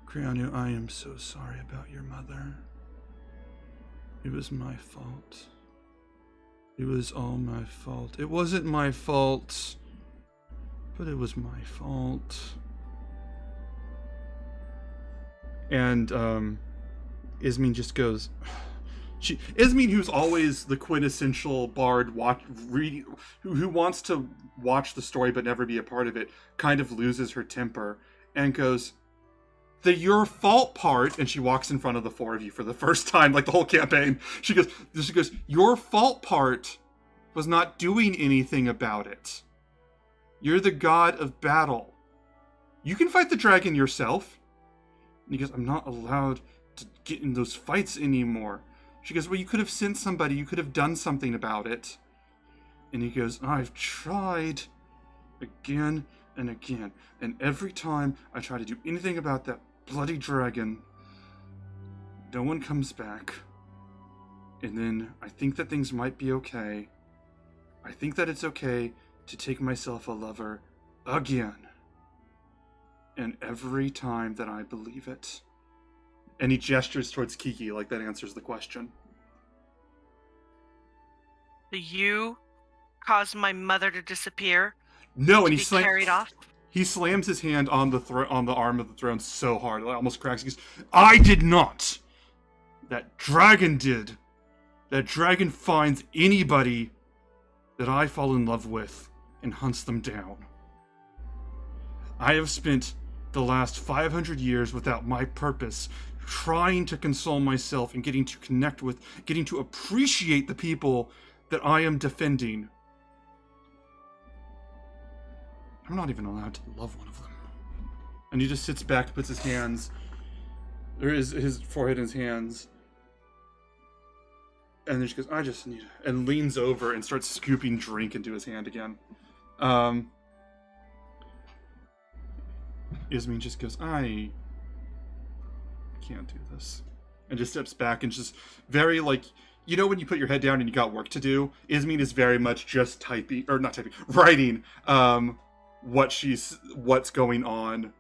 Creanu, I am so sorry about your mother. It was my fault. It was all my fault. It wasn't my fault, but it was my fault. And Ismene just goes. Ismene, who's always the quintessential bard, who wants to watch the story but never be a part of it, kind of loses her temper and goes, the your fault part, and she walks in front of the four of you for the first time, like the whole campaign. She goes, your fault part was not doing anything about it. You're the god of battle. You can fight the dragon yourself. And he goes, I'm not allowed to get in those fights anymore. She goes, well, you could have sent somebody. You could have done something about it. And he goes, I've tried again and again. And every time I try to do anything about that bloody dragon, no one comes back. And then I think that things might be okay. I think that it's okay to take myself a lover again. And every time that I believe it. And he gestures towards Kiki like that answers the question. You caused my mother to disappear? No, and he carried off? He slams his hand on the arm of the throne so hard, it almost cracks. He goes, I did not! That dragon did! That dragon finds anybody that I fall in love with and hunts them down. I have spent the last 500 years without my purpose, trying to console myself and getting to connect with, getting to appreciate the people that I am defending. I'm not even allowed to love one of them. And he just sits back, puts his hands, or his forehead in his hands, and then she goes, I just need, and leans over and starts scooping drink into his hand again. Ismene just goes, I can't do this. And just steps back and just very like, you know when you put your head down and you got work to do? Ismene is very much just writing what's going on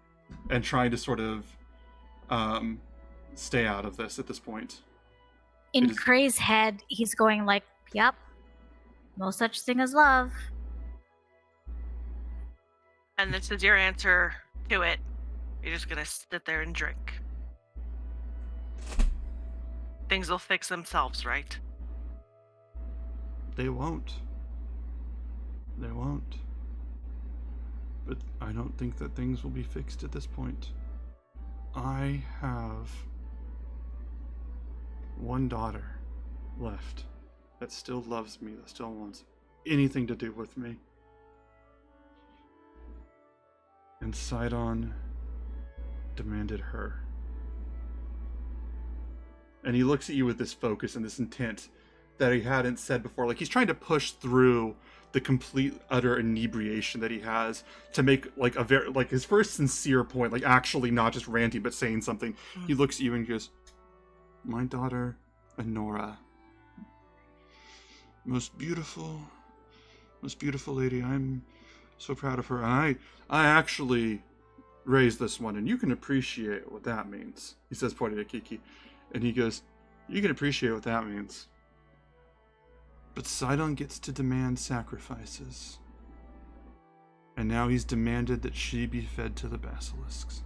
and trying to sort of stay out of this at this point. In Kray's head, he's going like, yep, no such thing as love. And this is your answer to it. You're just gonna sit there and drink. Things will fix themselves, right? They won't. They won't. But I don't think that things will be fixed at this point. I have one daughter left that still loves me, that still wants anything to do with me. And Sidon demanded her. And he looks at you with this focus and this intent that he hadn't said before. Like, he's trying to push through the complete, utter inebriation that he has to make, like, a very, like, his first sincere point, like, actually not just ranting, but saying something. He looks at you and goes, "My daughter, Enora. Most beautiful lady. I'm so proud of her. And I actually raised this one, and you can appreciate what that means," he says, pointing at Kiki. And he goes, "You can appreciate what that means. But Sidon gets to demand sacrifices. And now he's demanded that she be fed to the basilisks.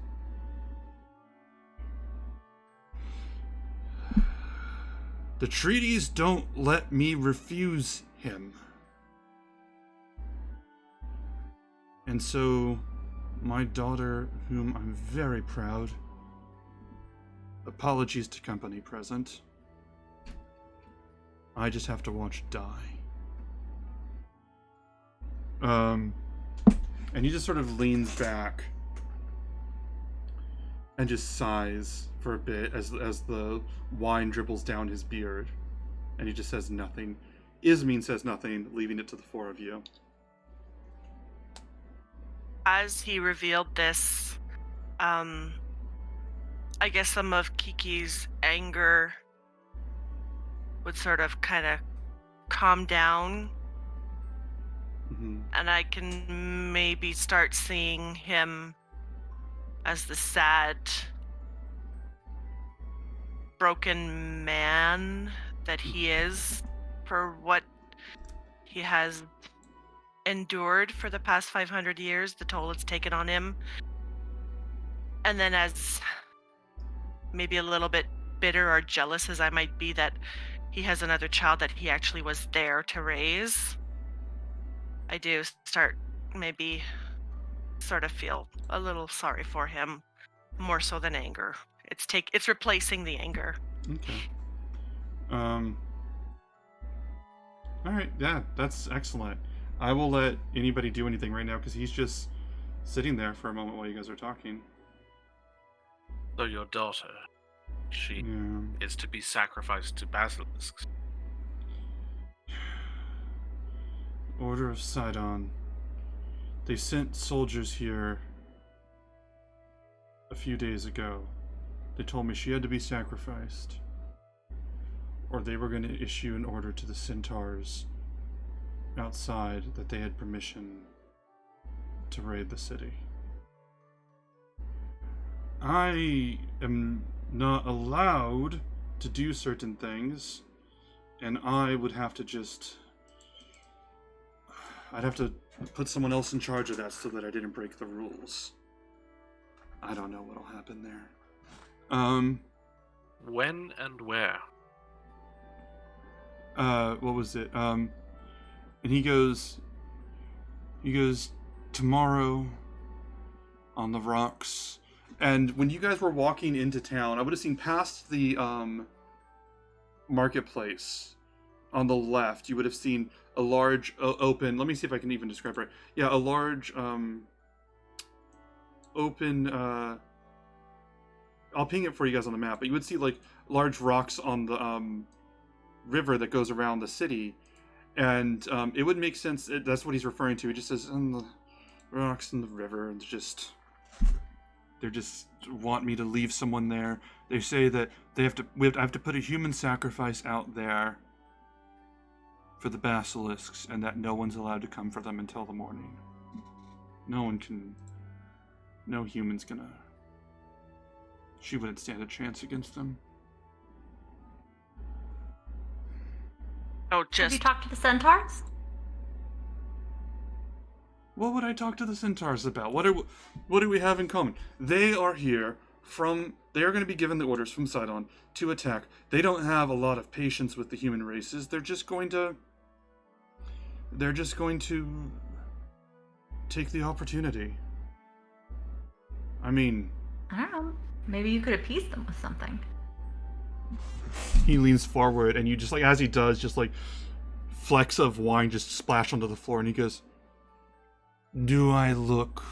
The treaties don't let me refuse him. And so, my daughter, whom I'm very proud, apologies to company present, I just have to watch die." And he just sort of leans back and just sighs for a bit as the wine dribbles down his beard, and he just says nothing. Ismene says nothing, leaving it to the four of you. As he revealed this, I guess some of Kiki's anger would sort of kind of calm down, and I can maybe start seeing him as the sad, broken man that he is for what he has endured for the past 500 years, the toll it's taken on him. And then, as maybe a little bit bitter or jealous as I might be that he has another child that he actually was there to raise, I do start maybe sort of feel a little sorry for him, more so than anger. It's replacing the anger. Okay. All right. Yeah, that's excellent. I will let anybody do anything right now because he's just sitting there for a moment while you guys are talking. So your daughter, she is to be sacrificed to basilisks. Order of Sidon. They sent soldiers here a few days ago. They told me she had to be sacrificed, or they were going to issue an order to the centaurs outside that they had permission to raid the city. I am not allowed to do certain things, and I would have to I'd have to put someone else in charge of that so that I didn't break the rules. I don't know what'll happen there. When and where? What was it? And he goes, tomorrow on the rocks. And when you guys were walking into town, I would have seen past the, marketplace on the left, you would have seen a large open, let me see if I can even describe it right. Yeah, a large, open, I'll ping it for you guys on the map, but you would see like large rocks on the, river that goes around the city, and it would make sense. That's what he's referring to. He just says, "On the rocks in the river," and they just want me to leave someone there. They say that I have to put a human sacrifice out there for the basilisks, and that no one's allowed to come for them until the morning. No human's gonna. She wouldn't stand a chance against them. Oh, Have you talked to the centaurs? What would I talk to the centaurs about? What do we have in common? They are here they are going to be given the orders from Sidon to attack. They don't have a lot of patience with the human races. They're just going to take the opportunity. I mean, I don't know. Maybe you could appease them with something. He leans forward, and you just, like, as he does, just, like, flecks of wine just splash onto the floor, and he goes, "Do I look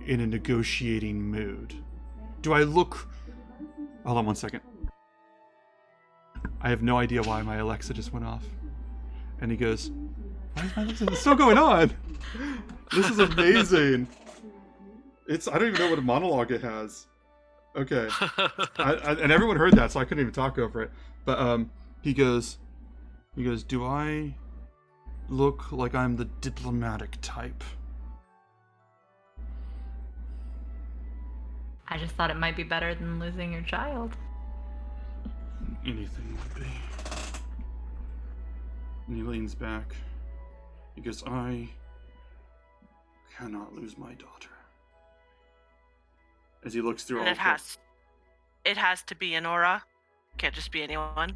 in a negotiating mood?" do I look... Hold on one second. I have no idea why my Alexa just went off. And he goes, why is my Alexa still going on? This is amazing. I don't even know what a monologue it has. Okay. And everyone heard that, so I couldn't even talk over it. But he goes, do I look like I'm the diplomatic type? I just thought it might be better than losing your child. Anything would be. And he leans back. He goes, I cannot lose my daughter. As he looks through And all it has to be an aura. Can't just be anyone.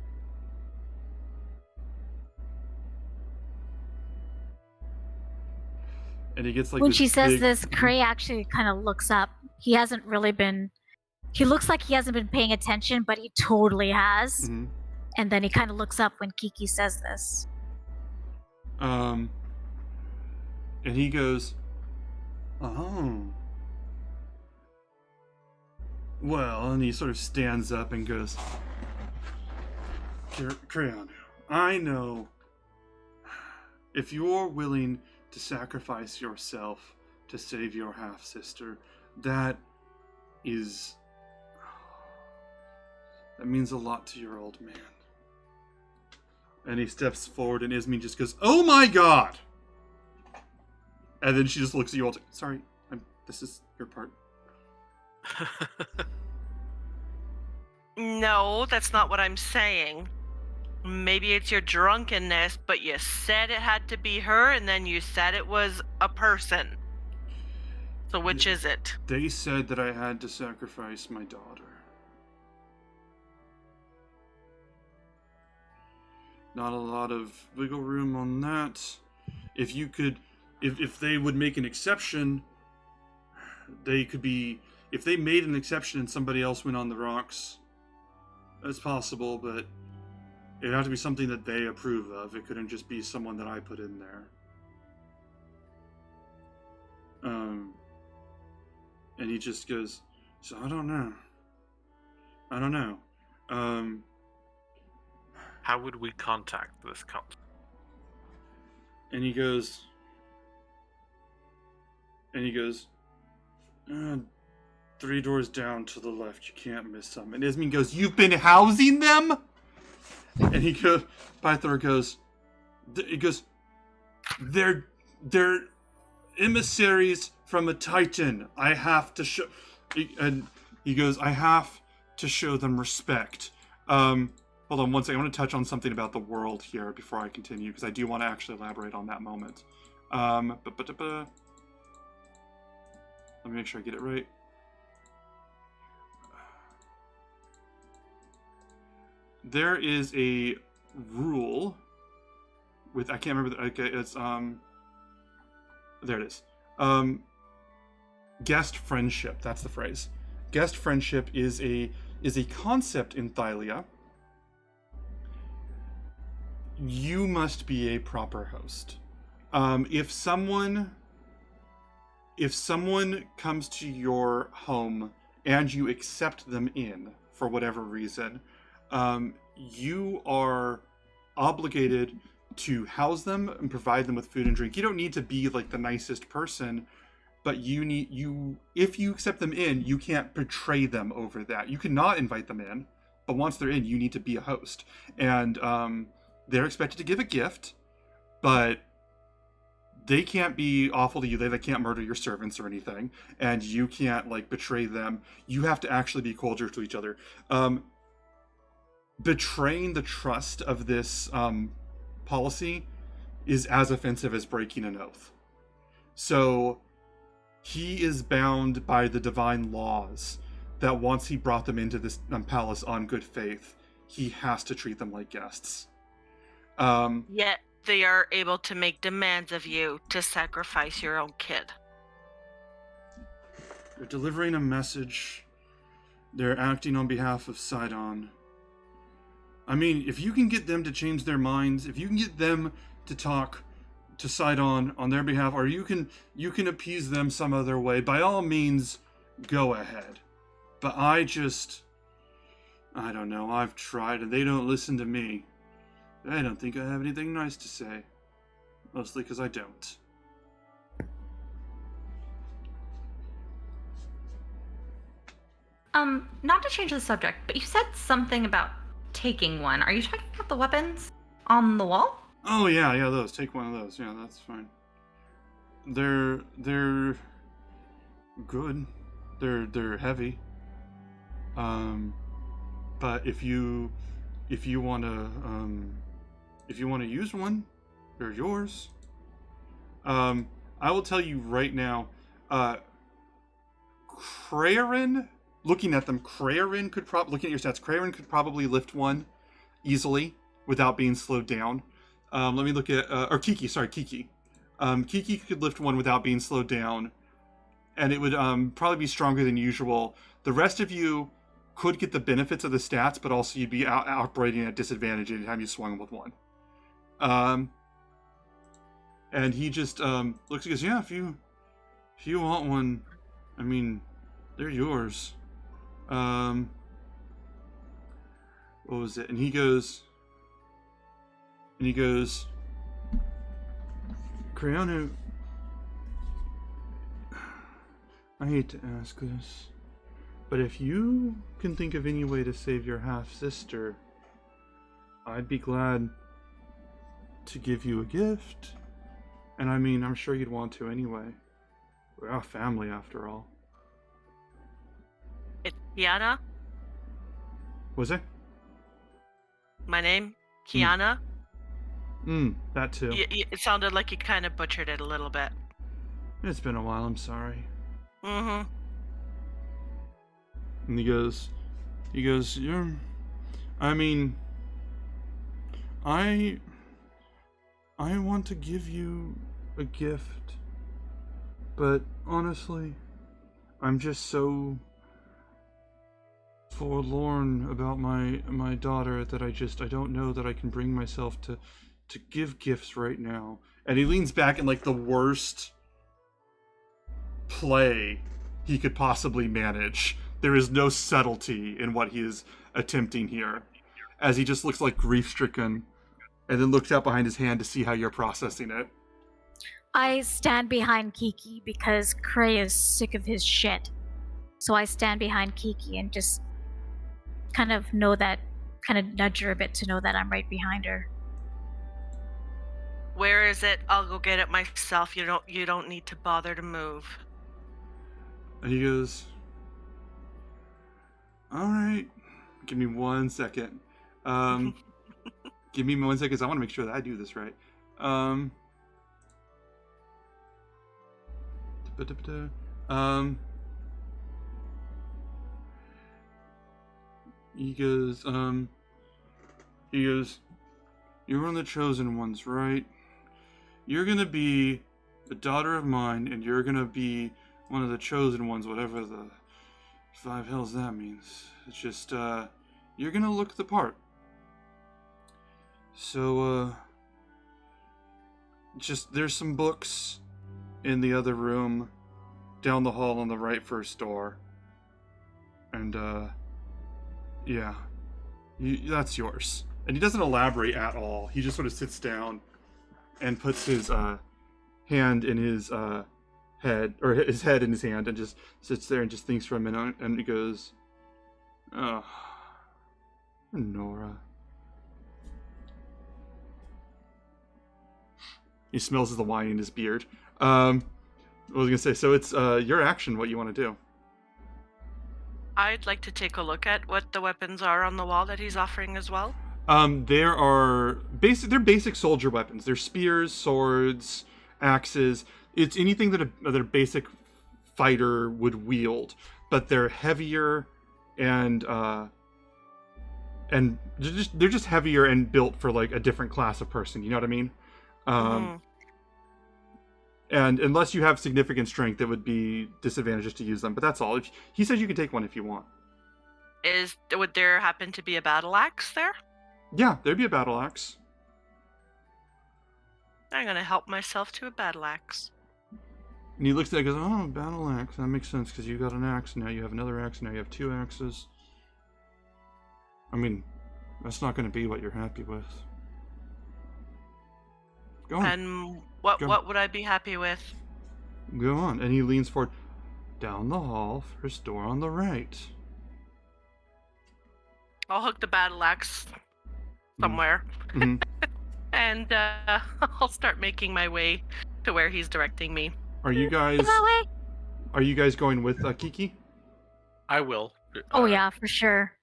And he gets like When this she says big- this, Cray actually kind of looks up. He hasn't really been. He looks like he hasn't been paying attention, but he totally has. Mhm. And then he kind of looks up when Kiki says this. And he goes, oh. Well, and he sort of stands up and goes, Crayon, I know if you're willing to sacrifice yourself to save your half-sister, that means a lot to your old man. And he steps forward, and Ismene just goes, oh my god! And then she just looks at you all. Sorry, this is your part. No, that's not what I'm saying. Maybe it's your drunkenness, but you said it had to be her, and then you said it was a person. So which is it? They said that I had to sacrifice my daughter. Not a lot of wiggle room on that. If you could, if they would make an exception, they could be, if they made an exception and somebody else went on the rocks, that's possible, but it'd have to be something that they approve of. It couldn't just be someone that I put in there. And he just goes, so I don't know. How would we contact this cult? And he goes, 3 doors down to the left, you can't miss them. And Ismene goes, you've been housing them? And he goes, Pythor goes, they're emissaries from a titan. I have to show, and he goes, I have to show them respect. Hold on one second. I want to touch on something about the world here before I continue, because I do want to actually elaborate on that moment. Let me make sure I get it right. There is a rule with, I can't remember, okay, it's, there it is. Guest friendship, that's the phrase. Guest friendship is a concept in Thylia. You must be a proper host. If someone comes to your home and you accept them in for whatever reason, you are obligated to house them and provide them with food and drink. You don't need to be like the nicest person, but if you accept them in, you can't betray them over that. You cannot invite them in, but once they're in, you need to be a host. And they're expected to give a gift, but they can't be awful to you. They can't murder your servants or anything, and you can't like betray them. You have to actually be cordial to each other. Betraying the trust of this policy is as offensive as breaking an oath. So he is bound by the divine laws that once he brought them into this palace on good faith, he has to treat them like guests. Yet they are able to make demands of you to sacrifice your own kid. They're delivering a message. They're acting on behalf of Sidon. I mean, if you can get them to change their minds, if you can get them to talk to Sidon on their behalf, or you can appease them some other way, by all means, go ahead. But I don't know, I've tried and they don't listen to me. They don't think I have anything nice to say. Mostly because I don't. Not to change the subject, but you said something about taking one. Are you talking about the weapons on the wall? Oh yeah, those. Take one of those. Yeah, that's fine. They're good. They're heavy. But if you wanna use one, they're yours. I will tell you right now, Krarin, looking at them, looking at your stats, Krarin could probably lift one easily without being slowed down. Let me look at, or Kiki. Kiki could lift one without being slowed down, and it would probably be stronger than usual. The rest of you could get the benefits of the stats, but also you'd be operating at disadvantage anytime you swung with one. And he just looks and goes, yeah, if you want one, I mean, they're yours. What was it? And he goes, Krianu, I hate to ask this, but if you can think of any way to save your half-sister, I'd be glad to give you a gift. And I mean, I'm sure you'd want to anyway. We're a family after all. It's Kiana. Was it? My name? Kiana? That too. It sounded like you kind of butchered it a little bit. It's been a while, I'm sorry. Mm-hmm. And he goes, I mean, I want to give you a gift, but honestly, I'm just so forlorn about my daughter that I don't know that I can bring myself to give gifts right now. And he leans back in like the worst play he could possibly manage. There is no subtlety in what he is attempting here, as he just looks like grief-stricken, and then looks out behind his hand to see how you're processing it. I stand behind Kiki because Cray is sick of his shit. So I stand behind Kiki and just kind of nudge her a bit to know that I'm right behind her. Where is it? I'll go get it myself. You don't need to bother to move. And he goes, all right, give me 1 second. Give me 1 second, 'cause I want to make sure that I do this right. He goes, you're one of the chosen ones, right? You're gonna be a daughter of mine, and you're gonna be one of the chosen ones, whatever the five hells that means. It's just, you're gonna look the part. So, there's some books in the other room, down the hall on the right first door. And, yeah. That's yours. And he doesn't elaborate at all. He just sort of sits down and puts his, hand in his, head, or his head in his hand, and just sits there and just thinks for a minute, and he goes, oh, Nora. He smells the wine in his beard. What was I gonna say? So it's your action, what you want to do. I'd like to take a look at what the weapons are on the wall that he's offering as well. They're basic soldier weapons. They're spears, swords, axes. It's anything that a basic fighter would wield, but they're heavier and they're just heavier and built for like a different class of person. You know what I mean? And unless you have significant strength, it would be disadvantageous to use them. But that's all. He says you can take one if you want. Would there happen to be a battle axe there? Yeah, there'd be a battle axe. I'm gonna help myself to a battle axe. And he looks at it and goes, oh, battle axe. That makes sense because you got an axe. Now you have another axe. Now you have 2 axes. I mean, that's not going to be what you're happy with. Go on. And what would I be happy with? Go on. And he leans forward. Down the hall, first door on the right. I'll hook the battle axe somewhere. Mm-hmm. And I'll start making my way to where he's directing me. Are you guys? That way? Are you guys going with Kiki? I will. Oh yeah, for sure.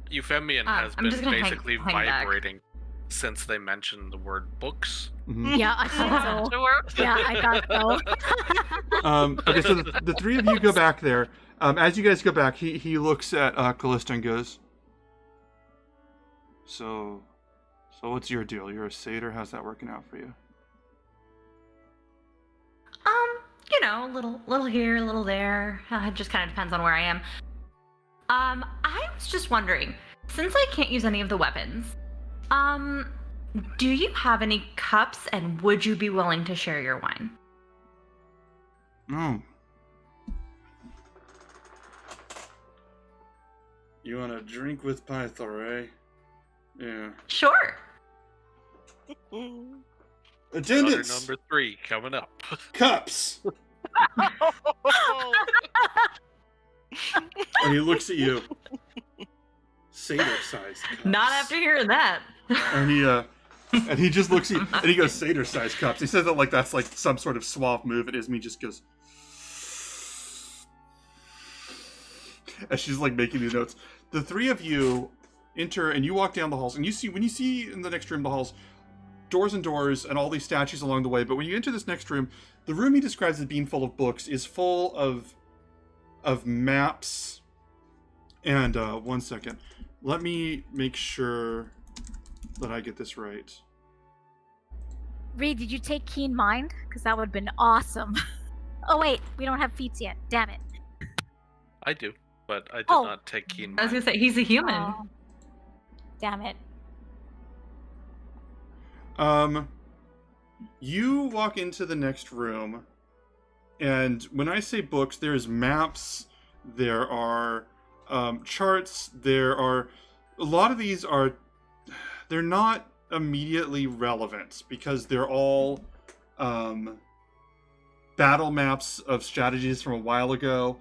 Euphemian has I'm been just gonna basically hang back. vibrating since they mentioned the word books. Mm-hmm. Yeah, I thought so. Sure. Yeah, I thought so. Okay, so the 3 of you go back there. As you guys go back, he looks at Callista and goes, So what's your deal? You're a satyr. How's that working out for you? You know, a little here, a little there. It just kind of depends on where I am. I was just wondering, since I can't use any of the weapons, do you have any cups, and would you be willing to share your wine? Oh. You want to drink with Pythor, eh? Yeah. Sure. Attendance! Order number 3 coming up. Cups! And he looks at you. Satyr-sized cups. Not after hearing that. And he just looks at you, and he goes, satyr-sized cups. He says it like that's like some sort of suave move, and Ismi just goes... As she's like making these notes. The 3 of you enter, and you walk down the halls, and when you see in the next room the halls, doors and doors, and all these statues along the way, but when you enter this next room, the room he describes as being full of books is full of maps, and, 1 second. Let me make sure that I get this right. Reed, did you take Keen Mind? Because that would have been awesome. Oh wait, we don't have feats yet. Damn it. I do, but I did Oh. not take keen I was mind. gonna say, he's a human. Oh. Damn it. You walk into the next room, and when I say books, there's maps, there are charts, there are... A lot of these are... They're not immediately relevant, because they're all battle maps of strategies from a while ago.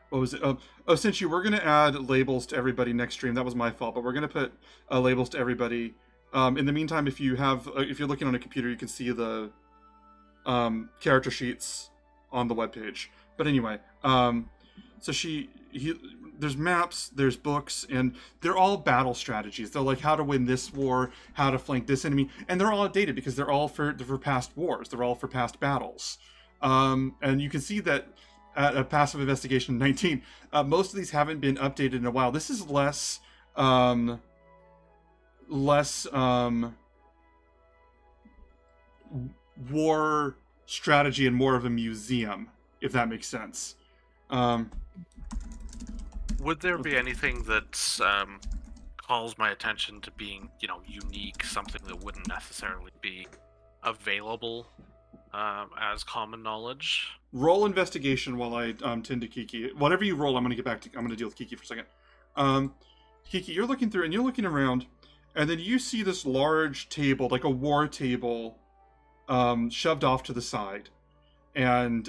What was it? Since you were going to add labels to everybody next stream, that was my fault, but we're going to put labels to everybody. In the meantime, if you're looking on a computer, you can see the character sheets on the webpage. But anyway, there's maps, there's books, and they're all battle strategies. They're like how to win this war, how to flank this enemy, and they're all outdated because they're all for past wars. They're all for past battles. And you can see that at a passive investigation 19, most of these haven't been updated in a while. This is less war strategy and more of a museum, if that makes sense. Would there be anything that calls my attention to being, unique, something that wouldn't necessarily be available as common knowledge? Roll investigation while I tend to Kiki. Whatever you roll, I'm going to deal with Kiki for a second. Kiki, you're looking through and you're looking around, and then you see this large table, like a war table, shoved off to the side, and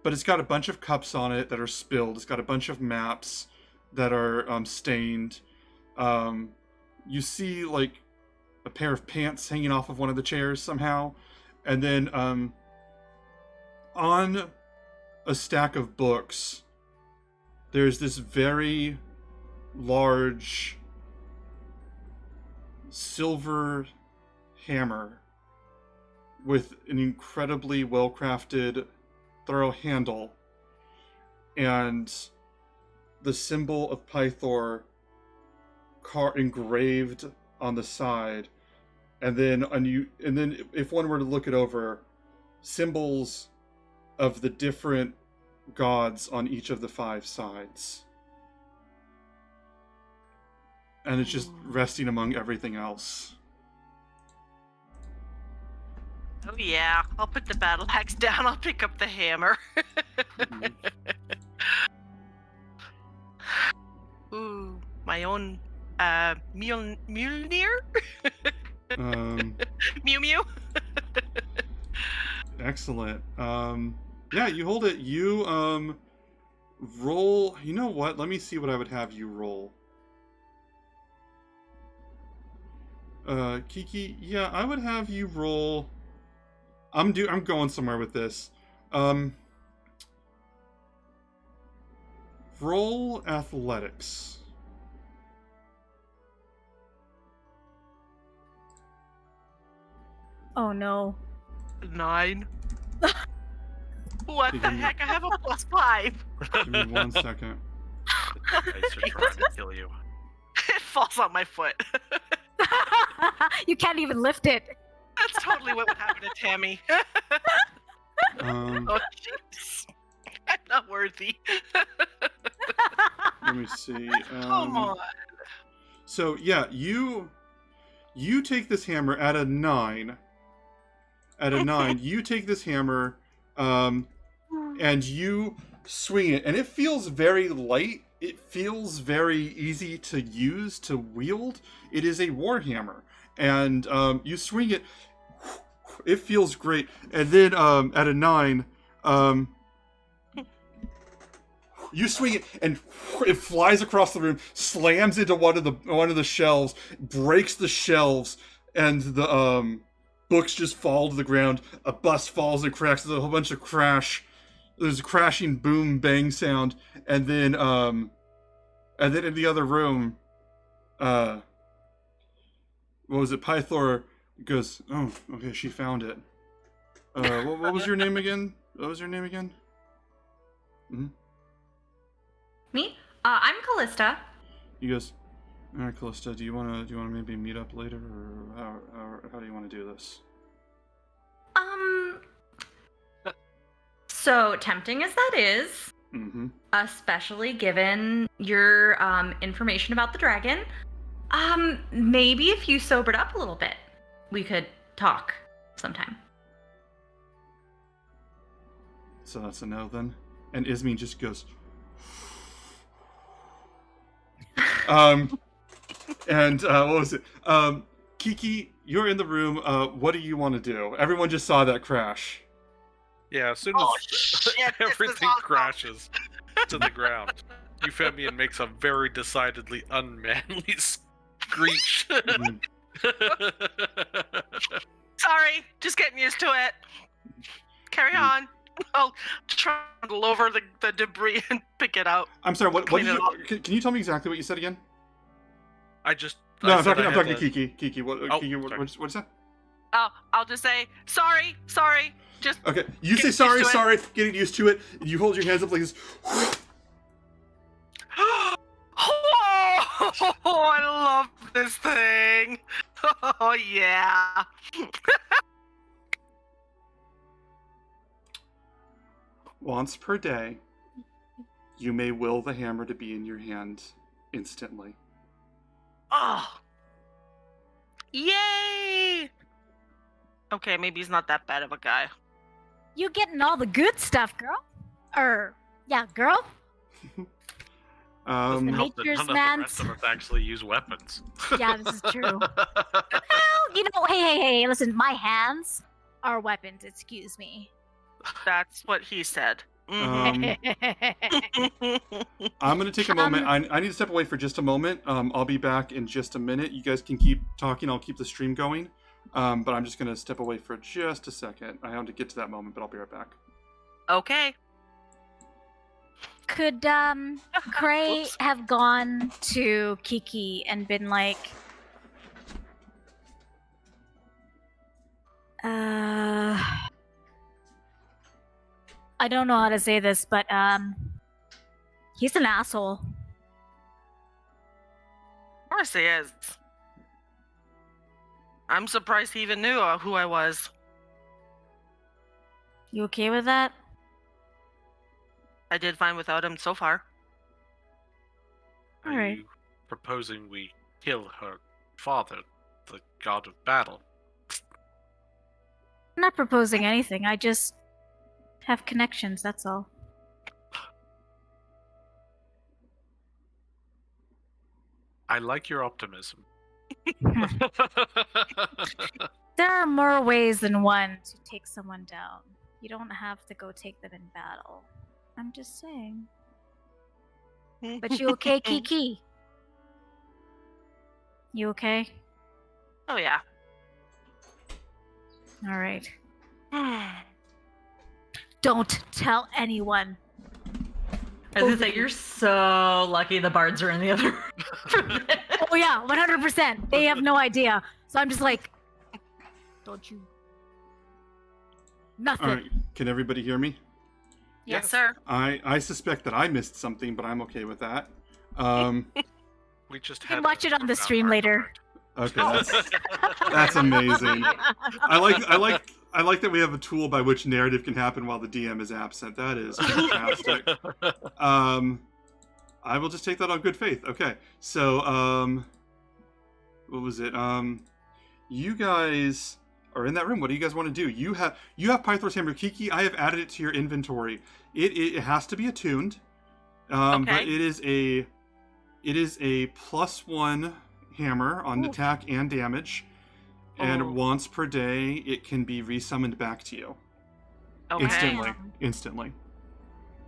but it's got a bunch of cups on it that are spilled. It's got a bunch of maps that are stained. You see like a pair of pants hanging off of one of the chairs somehow, and then on a stack of books, there's this very large silver hammer with an incredibly well-crafted, thorough handle, and the symbol of Pythor engraved on the side, and then if one were to look it over, symbols of the different gods on each of the 5 sides. And it's just resting among everything else. Oh yeah, I'll put the battle axe down. I'll pick up the hammer. Mhm. Ooh, my own Mjolnir? Um, Mew Mew? excellent. Yeah, you hold it. You roll. You know what? Let me see what I would have you roll. Kiki, yeah, I would have you roll. I'm going somewhere with this. Roll athletics. Oh no. 9. What Give the me- heck? I have a +5. Give me 1 second. Dice are trying to kill you. It falls on my foot. You can't even lift it. That's totally what would happen to Tammy. Um, Oh, jeez. I'm not worthy. let me see. Come on. So yeah, you take this hammer at a 9. At a 9, you take this hammer, and you swing it, and it feels very light. It feels very easy to use, to wield. It is a warhammer, and you swing it. It feels great, and then at a 9, you swing it, and it flies across the room, slams into one of the shelves, breaks the shelves, and the books just fall to the ground. A bus falls and cracks. There's a whole bunch of crash. There's a crashing boom bang sound, and then in the other room, what was it? Pythor goes, "Oh, okay, she found it." What was your name again? What was your name again? Hmm? Me? I'm Callista. He goes, "All right, Callista, do you wanna maybe meet up later, or how do you want to do this?" So tempting as that is, Mm-hmm. especially given your information about the dragon, maybe if you sobered up a little bit, we could talk sometime. So that's a no then. And Ismene just goes. And what was it? Kiki, you're in the room. What do you want to do? Everyone just saw that crash. Yeah, as soon Oh, as shit, this is everything awesome. crashes to the ground, Euphemian makes a very decidedly unmanly screech. Mhm. Sorry, just getting used to it. Carry on. I'll trundle over the debris and pick it out. I'm sorry. What Clean did it you? Can you tell me exactly what you said again? I just. No, I I'm said talking. I I'm had talking to Kiki. Kiki, what? Oh, Kiki, sorry. what is that? Oh, I'll just say sorry. Just Okay, you Get say used sorry, to it. sorry. Getting used to it. You hold your hands up like this. oh, I love this thing. Oh yeah. Once per day, you may will the hammer to be in your hand instantly. Oh. Yay. Okay, maybe he's not that bad of a guy. You getting all the good stuff, girl? Yeah, girl. Doesn't The help that nature's none of the man's- rest of us actually use weapons. Yeah, this is true. Well, you know, hey, listen, my hands are weapons, excuse me. That's what he said. Mhm. I'm gonna take a moment. I need to step away for just a moment. I'll be back in just a minute. You guys can keep talking. I'll keep the stream going. But I'm just gonna step away for just a second. I have to get to that moment, but I'll be right back. Okay. Could Cray Whoops. have gone to Kiki and been like, I don't know how to say this, but he's an asshole. Of course he is. I'm surprised he even knew who I was. You okay with that? I did fine without him so far. Are Alright. you proposing we kill her father, the god of battle? I'm not proposing anything. I just have connections, that's all. I like your optimism. There are more ways than one to take someone down. You don't have to go take them in battle. I'm just saying. But you okay, Kiki? You okay? Oh yeah. All right. Don't tell anyone. I was gonna say, you're so lucky the bards are in the other room. Oh yeah, 100%. They have no idea. So I'm just like, don't you? Nothing. All right. Can everybody hear me? Yes, sir. I suspect that I missed something, but I'm okay with that. We just You can had watch it on the stream later. Okay, that's amazing. I like that we have a tool by which narrative can happen while the DM is absent. That is fantastic. I will just take that on good faith. Okay, so what was it? You guys are in that room. What do you guys want to do? You have Pythor's Hammer. Kiki, I have added it to your inventory. It has to be attuned, but it is a +1 hammer on attack and damage, and once per day it can be resummoned back to you instantly.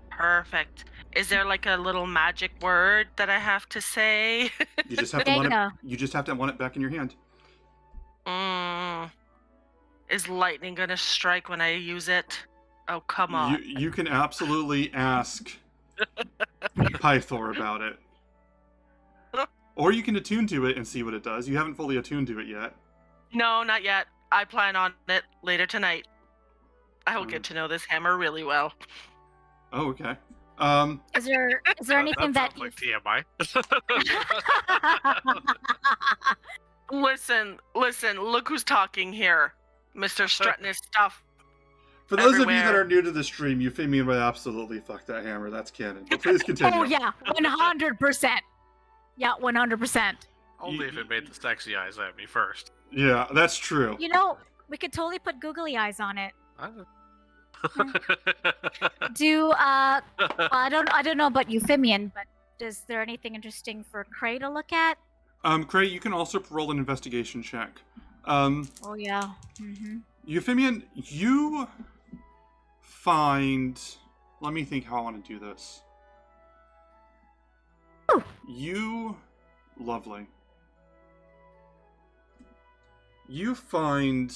Perfect. Is there like a little magic word that I have to say? You just have to want it. You just have to want it back in your hand. Is lightning gonna strike when I use it? Oh, come on. You can absolutely ask Pythor about it. Or you can attune to it and see what it does. You haven't fully attuned to it yet. No, not yet. I plan on it later tonight. I will get to know this hammer really well. Oh, okay. Is there anything that like TMI. Listen, look who's talking here. Mr. Strutting his stuff. For those of you everywhere. that are new to the stream, Euphemian would absolutely fuck that hammer. That's canon. But please continue. Oh yeah, 100%. Yeah, 100%. Only if it made the sexy eyes at me first. Yeah, that's true. You know, we could totally put googly eyes on it. I don't know about Euphemian, but is there anything interesting for Cray to look at? Cray, you can also roll an investigation check. Oh yeah. Euphemian, you find. Let me think how I want to do this. Ooh. Lovely. You find.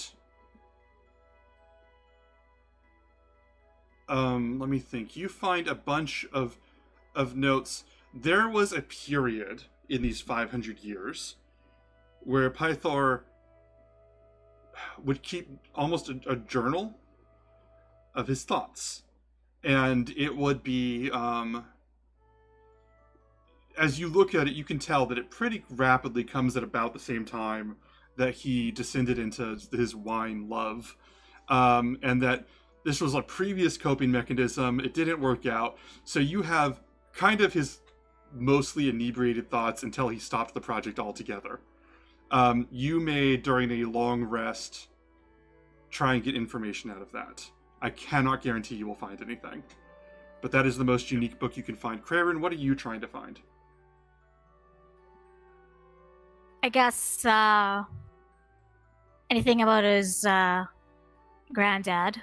Let me think. You find a bunch of notes. There was a period in these 500 years where Pythor would keep almost a journal of his thoughts. And it would be, as you look at it, you can tell that it pretty rapidly comes at about the same time that he descended into his wine love. And that this was a previous coping mechanism. It didn't work out. So you have kind of his mostly inebriated thoughts until he stopped the project altogether. You may, during a long rest, try and get information out of that. I cannot guarantee you will find anything. But that is the most unique book you can find. Craren, what are you trying to find? I guess anything about his granddad.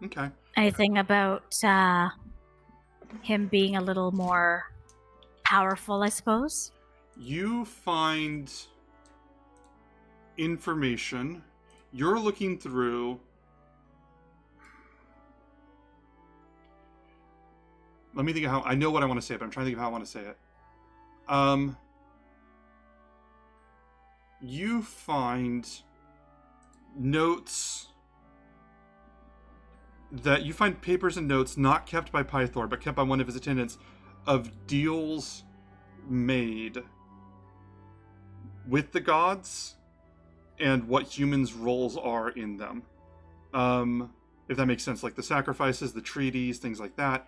Okay. Anything about him being a little more powerful, I suppose. You find information. You're looking through. Let me think of how. I know what I want to say, but I'm trying to think of how I want to say it. You find notes. You find papers and notes not kept by Pythor, but kept by one of his attendants, of deals made with the gods and what humans' roles are in them. If that makes sense, like the sacrifices, the treaties, things like that.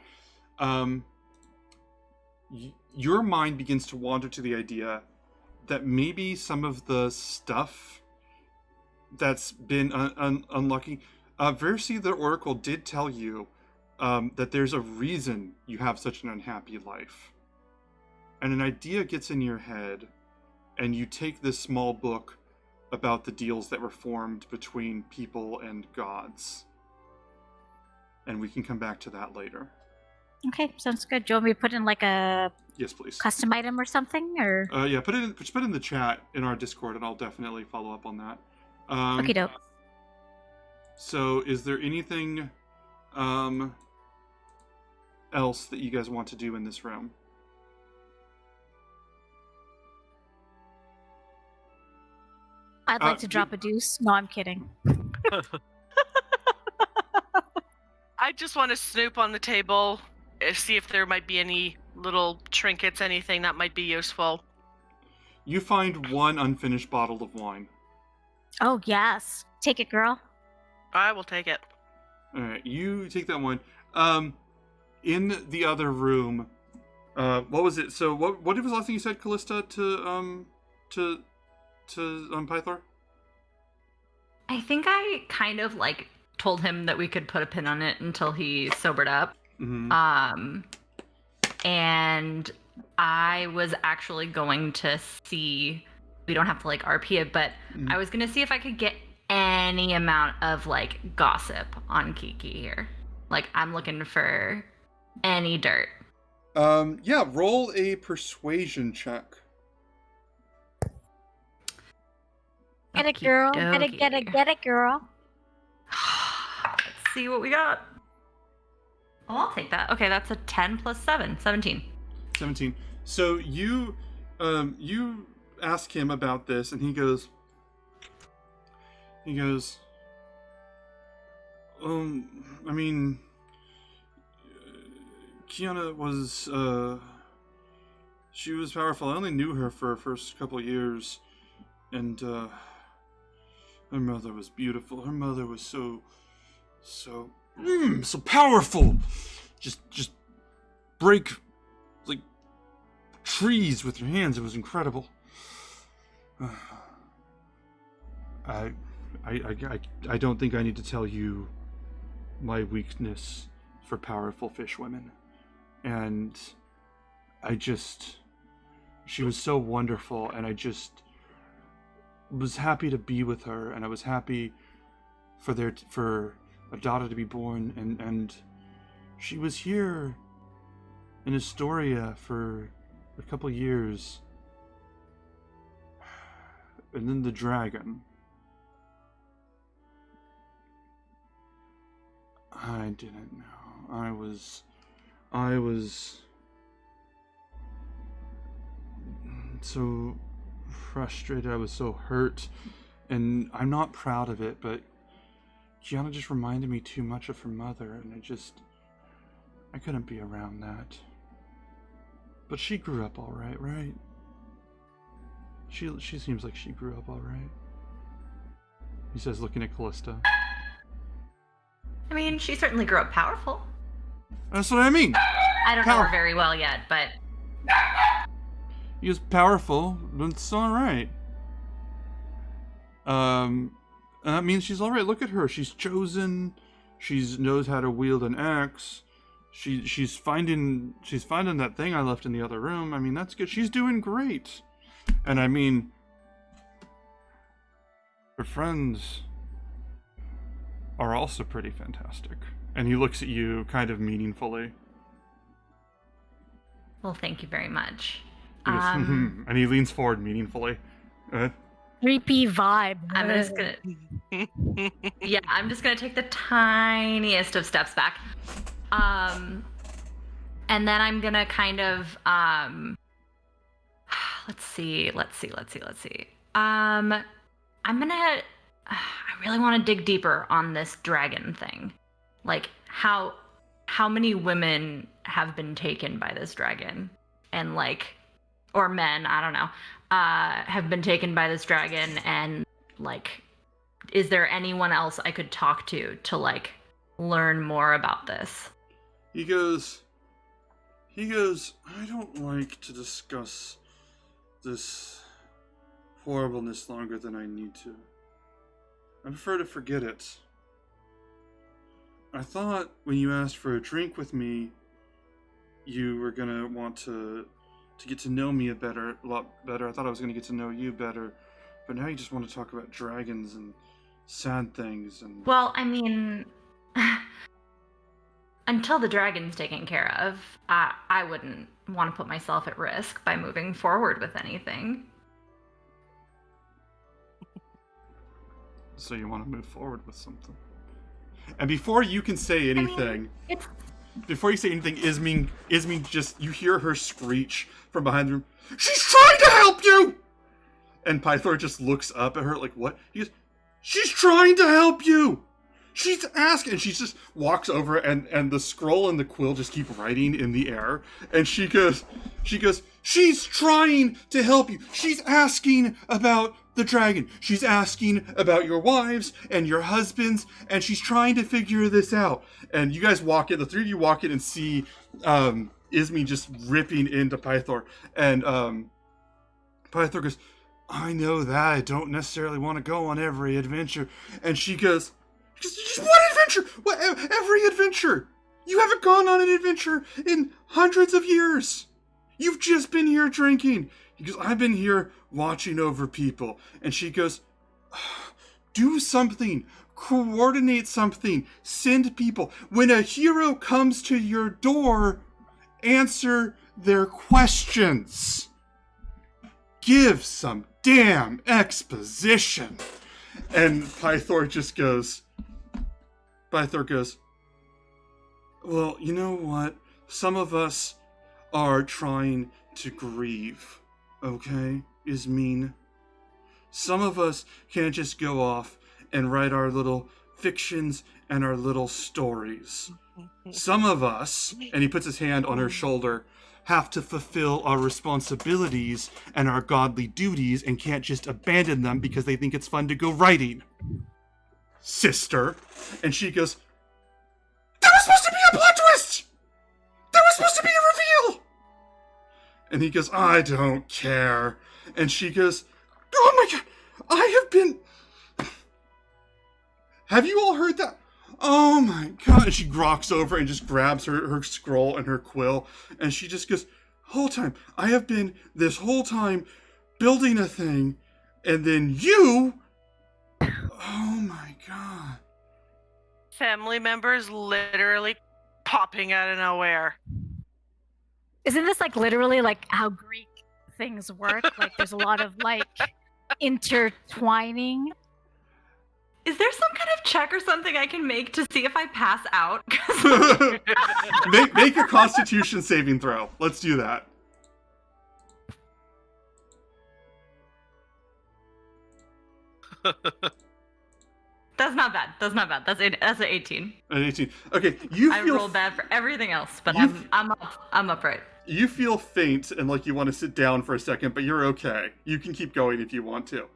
Your mind begins to wander to the idea that maybe some of the stuff that's been unlucky. Versi, the Oracle, did tell you that there's a reason you have such an unhappy life. And an idea gets in your head, and you take this small book about the deals that were formed between people and gods. And we can come back to that later. Okay, sounds good. Do you want me to put in like a Yes, please. custom item or something, or? Yeah, put it in the chat in our Discord, and I'll definitely follow up on that. Okay, dope. So, is there anything else that you guys want to do in this room? I'd like to drop a deuce. No, I'm kidding. I just want to snoop on the table, see if there might be any little trinkets, anything that might be useful. You find one unfinished bottle of wine. Oh, yes. Take it, girl. I will take it. All right, you take that one. In the other room, what was it? So, what was the last thing you said, Callista, to Pythor? I think I kind of like told him that we could put a pin on it until he sobered up. Mm-hmm. And I was actually going to see, we don't have to like RP it, but I was going to see if I could get any amount of like gossip on Kiki here. Like, I'm looking for any dirt. Yeah, roll a persuasion check. Get it, girl. Get it, girl. Let's see what we got. Oh, I'll take that. Okay, that's a 10 plus 7. 17. 17. So you ask him about this, and he goes, I mean, Kiana was, she was powerful. I only knew her for her first couple years, and, her mother was beautiful. Her mother was so powerful. Just break, like, trees with her hands. It was incredible. I don't think I need to tell you my weakness for powerful fish women. And she was so wonderful, and I just was happy to be with her, and I was happy for a daughter to be born, and she was here in Estoria for a couple years. And then the dragon. I didn't know. I was so frustrated. I was so hurt, and I'm not proud of it, but Gianna just reminded me too much of her mother, and I couldn't be around that. But she grew up all right, right? She seems like she grew up all right. He says, looking at Callista. I mean, she certainly grew up powerful. That's what I mean. I don't know her very well yet, but he was powerful. That's all right. That means she's all right. Look at her. She's chosen. She knows how to wield an axe. She's finding that thing I left in the other room. I mean, that's good. She's doing great. And I mean, her friends are also pretty fantastic. And he looks at you kind of meaningfully. Well, thank you very much. He goes, and he leans forward meaningfully. 3P vibe. I'm just gonna take the tiniest of steps back. And then I'm gonna kind of let's see. I really want to dig deeper on this dragon thing. Like, how many women have been taken by this dragon? And like, or men, I don't know, have been taken by this dragon, and like, is there anyone else I could talk to like learn more about this? He goes, I don't like to discuss this horribleness longer than I need to. I prefer to forget it. I thought when you asked for a drink with me, you were gonna want to get to know me a lot better. I thought I was gonna get to know you better, but now you just want to talk about dragons and sad things and. Well, I mean, until the dragon's taken care of, I wouldn't want to put myself at risk by moving forward with anything. So you want to move forward with something. And before you can say anything, Ismene just, you hear her screech from behind the room, "She's trying to help you!" And Pythor just looks up at her like, "What?" He goes, "She's trying to help you! She's asking," and she just walks over and the scroll and the quill just keep writing in the air. And she goes, "She's trying to help you. She's asking about the dragon. She's asking about your wives and your husbands, and she's trying to figure this out." And you guys walk in, the three of you walk in and see Ismene just ripping into Pythor. And Pythor goes, "I know that. I don't necessarily want to go on every adventure." And she goes, "Just one adventure! What, every adventure! You haven't gone on an adventure in hundreds of years! You've just been here drinking." He goes, "I've been here watching over people." And she goes, "Do something. Coordinate something. Send people. When a hero comes to your door, answer their questions. Give some damn exposition." And Pythor goes, "Well, you know what? Some of us are trying to grieve, okay, Ismene? Some of us can't just go off and write our little fictions and our little stories. Some of us," and he puts his hand on her shoulder, "have to fulfill our responsibilities and our godly duties and can't just abandon them because they think it's fun to go writing, sister." And she goes, "That was supposed to be a plot twist! That was supposed to be a reveal!" And he goes, "I don't care." And she goes, "Oh my god, have you all heard that? Oh my god." And she rocks over and just grabs her scroll and her quill, and she just goes, "Whole time, I have been this whole time building a thing, and then you, oh my god." Family members literally popping out of nowhere. Isn't this like literally like how Greek things work? Like there's a lot of like intertwining. Is there some kind of check or something I can make to see if I pass out? Make a Constitution saving throw. Let's do that. That's not bad. That's an 18. An 18. Okay, I rolled bad for everything else, but I'm upright. You feel faint and like you want to sit down for a second, but you're okay. You can keep going if you want to.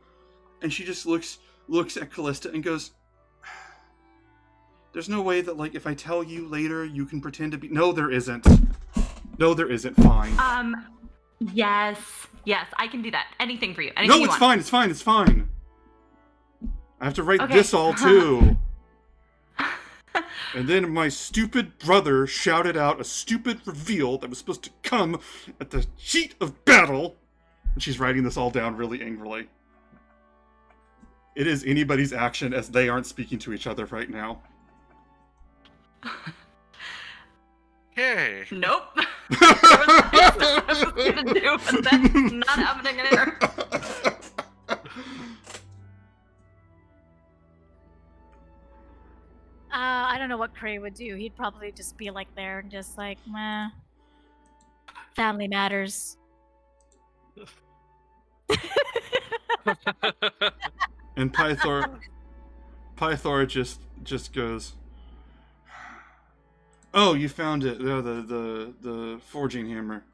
And she just looks at Callista and goes, "There's no way that, like, if I tell you later, you can pretend to be..." "No, there isn't. No, there isn't. Fine." Yes, I can do that. Anything for you. Anything No, you it's want. fine. It's fine. I have to write this all too. And then my stupid brother shouted out a stupid reveal that was supposed to come at the heat of battle. And she's writing this all down really angrily. It is anybody's action as they aren't speaking to each other right now. Yay. Nope. There was nothing to do, but that's not happening in here. I don't know what Cray would do. He'd probably just be like there and just like, meh. Family matters. And Pythor just goes, "Oh, you found it. The forging hammer."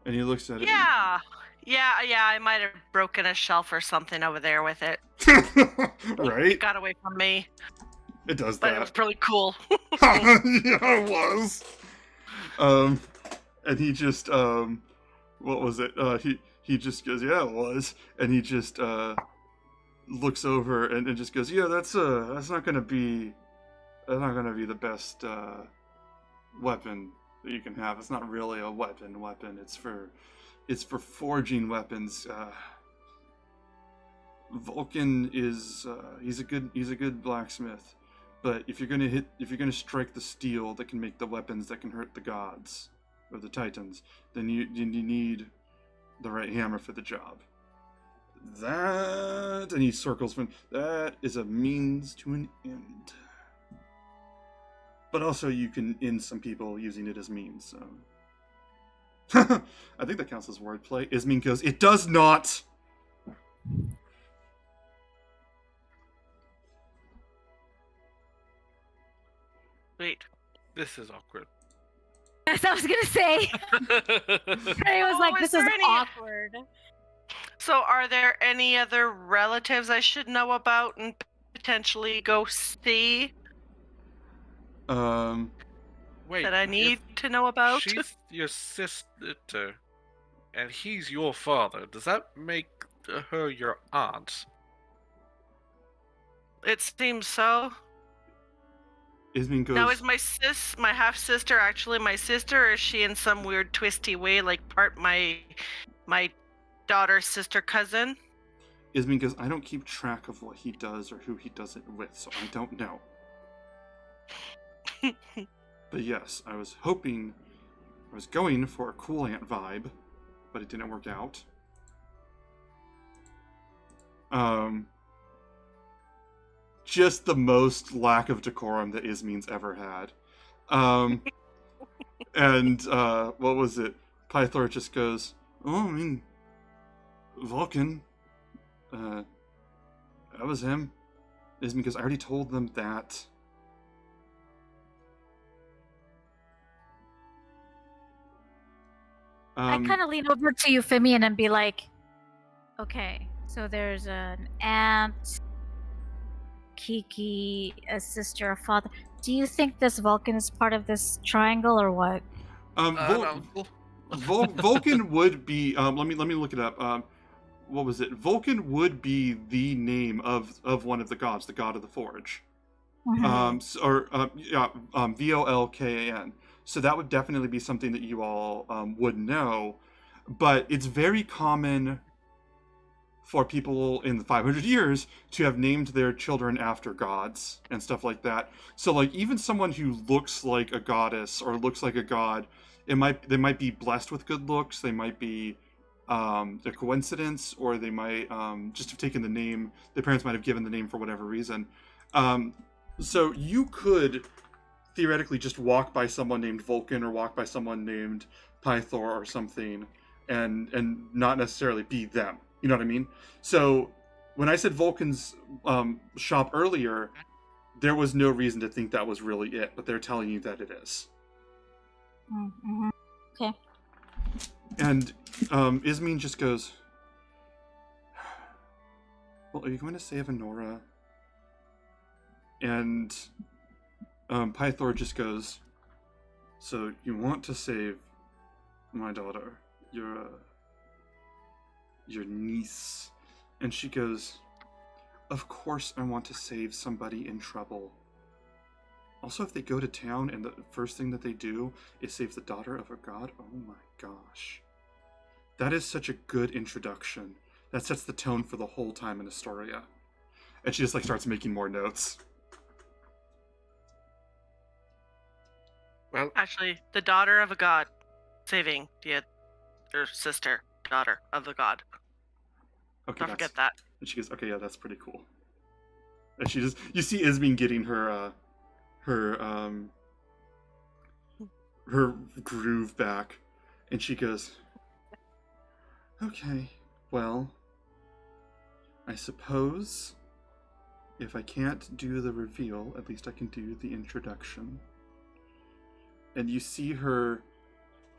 And he looks at it. Yeah, I might have broken a shelf or something over there with it. Right? It got away from me, It does but that. it was pretty cool. Yeah, it was. And he just, what was it? He just goes, "Yeah, it was." And he just, looks over and just goes, "Yeah, that's not gonna be the best weapon that you can have. It's not really a weapon. It's for forging weapons. Vulcan is he's a good blacksmith, but if you're gonna strike the steel that can make the weapons that can hurt the gods or the titans, then you need the right hammer for the job. That," and he circles from, "that is a means to an end. But also you can end some people using it as means, so." I think that counts as wordplay. Ismene goes, "It does not!" Wait. This is awkward. As I was gonna say. I was like, this is awkward. So, are there any other relatives I should know about and potentially go see Wait, that I need to know about? she's your sister, and he's your father. Does that make her your aunt? It seems so. Ismene goes, Now, is my half sister actually my sister, or is she in some weird twisty way like part my daughter's sister cousin? Ismene goes, "I don't keep track of what he does or who he does it with, so I don't know. But yes, I was going for a cool aunt vibe, but it didn't work out. Just the most lack of decorum that Ismene's ever had. And what was it? Pythor just goes, "Oh, I mean, Vulcan, that was him." Ismene goes, "I already told them that." I kind of lean over to Euphemian and be like, "Okay, so there's an aunt, Kiki, a sister, a father. Do you think this Vulcan is part of this triangle or what?" Vulcan would be. Let me look it up. What was it? Vulcan would be the name of one of the gods, the god of the forge. Volkan. So that would definitely be something that you all would know. But it's very common for people in the 500 years to have named their children after gods and stuff like that. So like even someone who looks like a goddess or looks like a god, they might be blessed with good looks. They might be a coincidence, or they might just have taken the name. Their parents might have given the name for whatever reason. So you could theoretically just walk by someone named Vulcan or walk by someone named Pythor or something and not necessarily be them. You know what I mean? So when I said Vulcan's shop earlier, there was no reason to think that was really it, but they're telling you that it is. Mm-hmm. Okay. And Ismene just goes, "Well, are you going to save Enora?" And Pythor just goes, "So you want to save my daughter, your niece?" And she goes, "Of course I want to save somebody in trouble. Also, if they go to town and the first thing that they do is save the daughter of a god, oh my gosh. That is such a good introduction. That sets the tone for the whole time in Estoria." And she just like starts making more notes. Well, Actually, the daughter of a god saving the her sister, daughter of the god. Okay, Don't forget that. And she goes, "Okay, yeah, that's pretty cool." And she just, you see Ismene getting her groove back, and she goes, "Okay, well, I suppose if I can't do the reveal, at least I can do the introduction." And you see her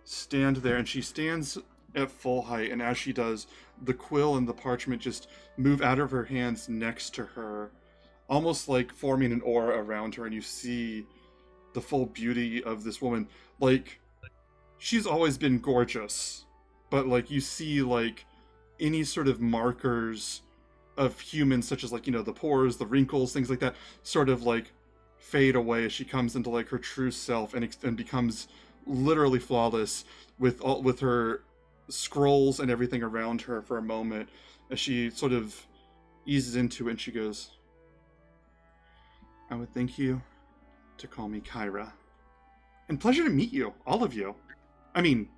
stand there, and she stands at full height, and as she does, the quill and the parchment just move out of her hands next to her, almost like forming an aura around her, and you see the full beauty of this woman. Like, she's always been gorgeous, but like you see like any sort of markers of humans, such as like, you know, the pores, the wrinkles, things like that, sort of like fade away as she comes into like her true self and becomes literally flawless with her scrolls and everything around her for a moment as she sort of eases into it and she goes, I would thank you to call me Kyra. And pleasure to meet you, all of you. I mean,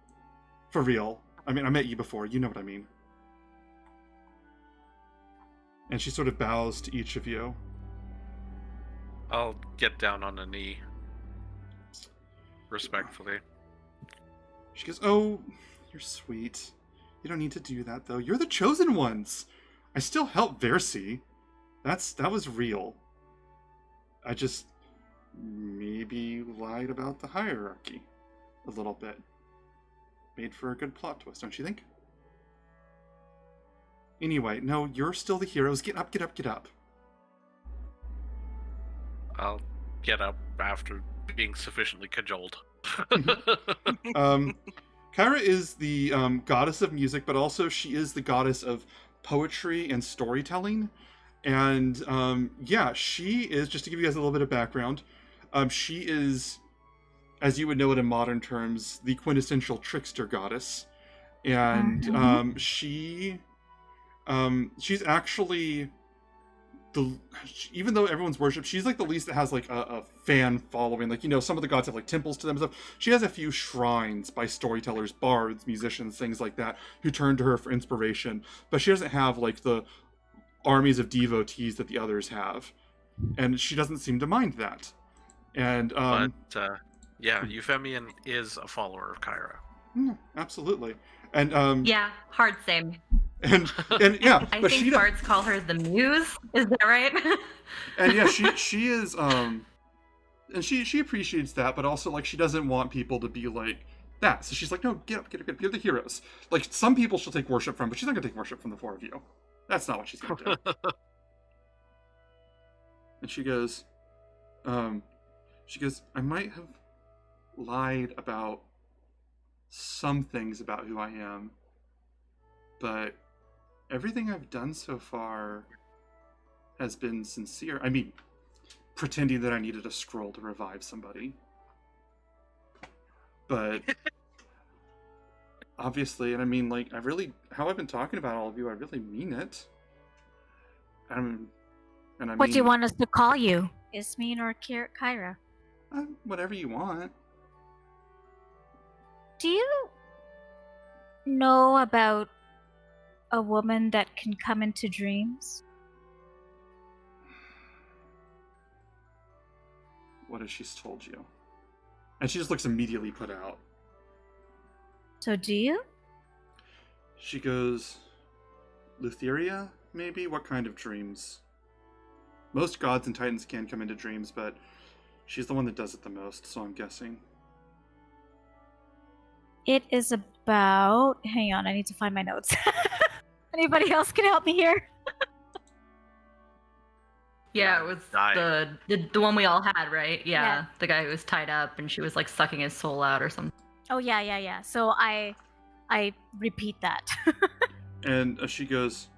for real. I mean, I met you before, you know what I mean. And she sort of bows to each of you. I'll get down on a knee. Respectfully. She goes, oh, you're sweet. You don't need to do that, though. You're the chosen ones. I still help Versi. That was real. I just maybe lied about the hierarchy a little bit. Made for a good plot twist, don't you think? Anyway, no, you're still the heroes. Get up, get up, get up. I'll get up after being sufficiently cajoled. Kyra is the goddess of music, but also she is the goddess of poetry and storytelling. And yeah, she is, just to give you guys a little bit of background, she is, as you would know it in modern terms, the quintessential trickster goddess. And she's actually even though everyone's worshipped, she's like the least that has like a fan following. Like, you know, some of the gods have like temples to them and stuff. She has a few shrines by storytellers, bards, musicians, things like that, who turn to her for inspiration. But she doesn't have like the armies of devotees that the others have, and she doesn't seem to mind that. And yeah, Euphemian is a follower of Kyra. Absolutely. And Yeah, hard same. and yeah, I but think bards call her the muse. Is that right? And yeah, she is and she appreciates that, but also like she doesn't want people to be like that. So she's like, no, get up, get up, get up. You're the heroes. Like some people she'll take worship from, but she's not gonna take worship from the four of you. That's not what she's gonna do. And she goes, I might have lied about some things about who I am, but everything I've done so far has been sincere. I mean, pretending that I needed a scroll to revive somebody. But obviously, and I mean, like, how I've been talking about all of you, I really mean it. What do you want us to call you? Ismene or Kyra? Whatever you want. Do you know about a woman that can come into dreams? What has she told you? And she just looks immediately put out. So do you? She goes, Lutheria, maybe? What kind of dreams? Most gods and titans can come into dreams, but she's the one that does it the most, so I'm guessing. It is about... Hang on, I need to find my notes. Anybody else can help me here? Yeah, it was the one we all had, right? Yeah, the guy who was tied up and she was like sucking his soul out or something. Oh yeah. So I repeat that. And she goes,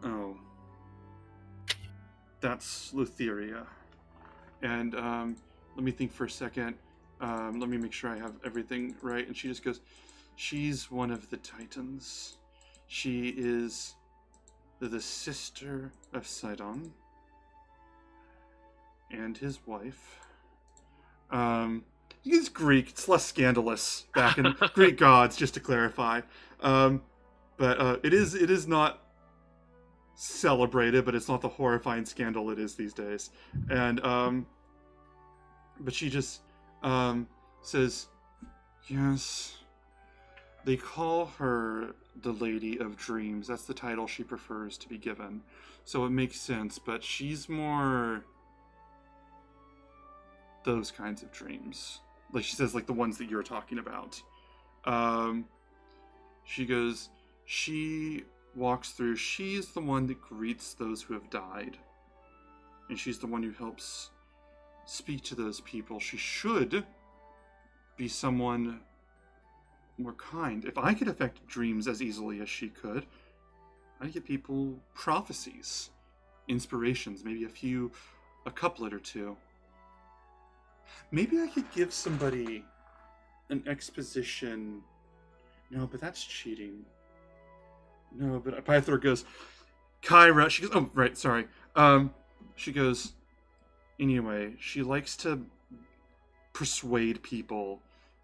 oh, that's Lutheria. And let me think for a second. Let me make sure I have everything right. And she just goes, she's one of the Titans. She is the sister of Sidon and his wife. He's Greek. It's less scandalous back in Greek gods, just to clarify. But it is not celebrated, but it's not the horrifying scandal it is these days. And but she just says, yes, they call her the Lady of Dreams. That's the title she prefers to be given. So it makes sense, but she's more those kinds of dreams. Like she says, like the ones that you're talking about. She goes, she walks through, she's the one that greets those who have died. And she's the one who helps speak to those people. She should be someone more kind. If I could affect dreams as easily as she could, I give people prophecies, inspirations, maybe a couplet or two. Maybe I could give somebody an exposition. No, but that's cheating. No, but Pythor goes, Kyra, she goes, oh, right, sorry. She goes, anyway, she likes to persuade people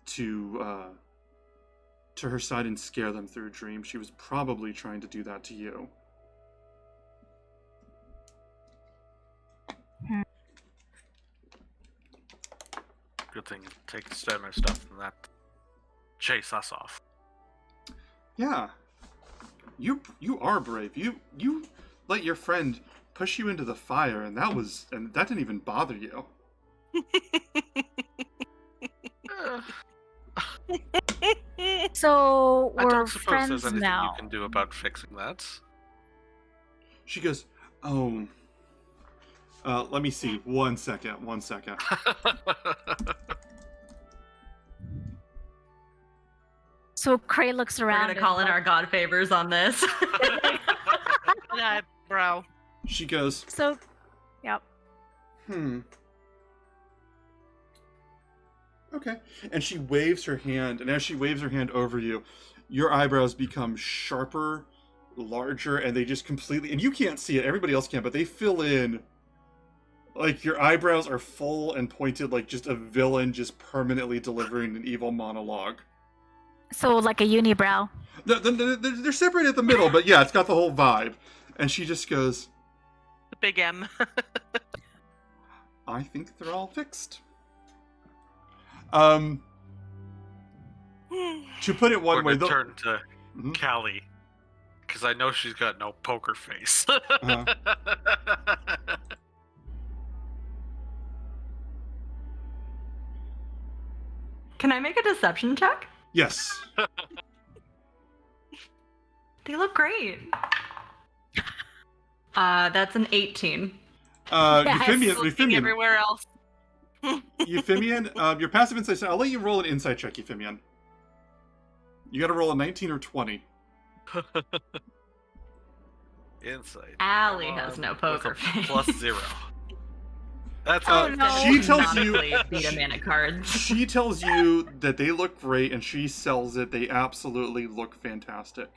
to her side and scare them through a dream. She was probably trying to do that to you. Good thing take the stamina stuff and that chase us off. Yeah. You are brave. You let your friend push you into the fire, and that didn't even bother you. So I we're don't suppose friends there's anything now. you can do about fixing that. She goes, oh, let me see. One second. So Cray looks We're around. gonna call in our god favors on this. Yeah, bro. She goes, So, yep. Okay. And she waves her hand, and as she waves her hand over you, your eyebrows become sharper, larger, and they just completely, and you can't see it, everybody else can, but they fill in. Like, your eyebrows are full and pointed like just a villain just permanently delivering an evil monologue. So like a unibrow. They're separated at the middle, but yeah, it's got the whole vibe. And she just goes, The big M. I think they're all fixed. To put it one way, We're gonna turn to Mhm. Callie, because I know she's got no poker face. Uh-huh. Can I make a deception check? Yes. They look great. That's an 18. Euphemian, Looking everywhere else. Euphemian, your passive insight. I'll let you roll an insight check, Euphemian. You got to roll a 19 or 20. Insight. Allie has no With poker a face. +0. That's Oh, no. She tells you. Beat a man at cards. She tells you that they look great, and she sells it. They absolutely look fantastic.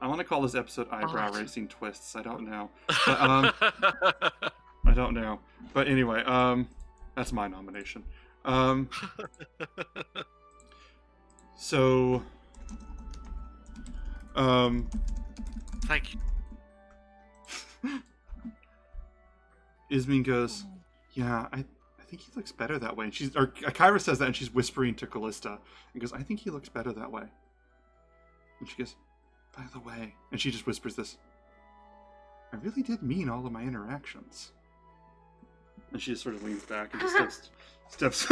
I want to call this episode Eyebrow Racing Twists. I don't know. But, I don't know. But anyway, that's my nomination. So, Thank you. Ismin goes, yeah, I think he looks better that way. And Kyra says that, and she's whispering to Callista, and goes, I think he looks better that way. And she goes, by the way, and she just whispers this, I really did mean all of my interactions. And she just sort of leans back and just steps.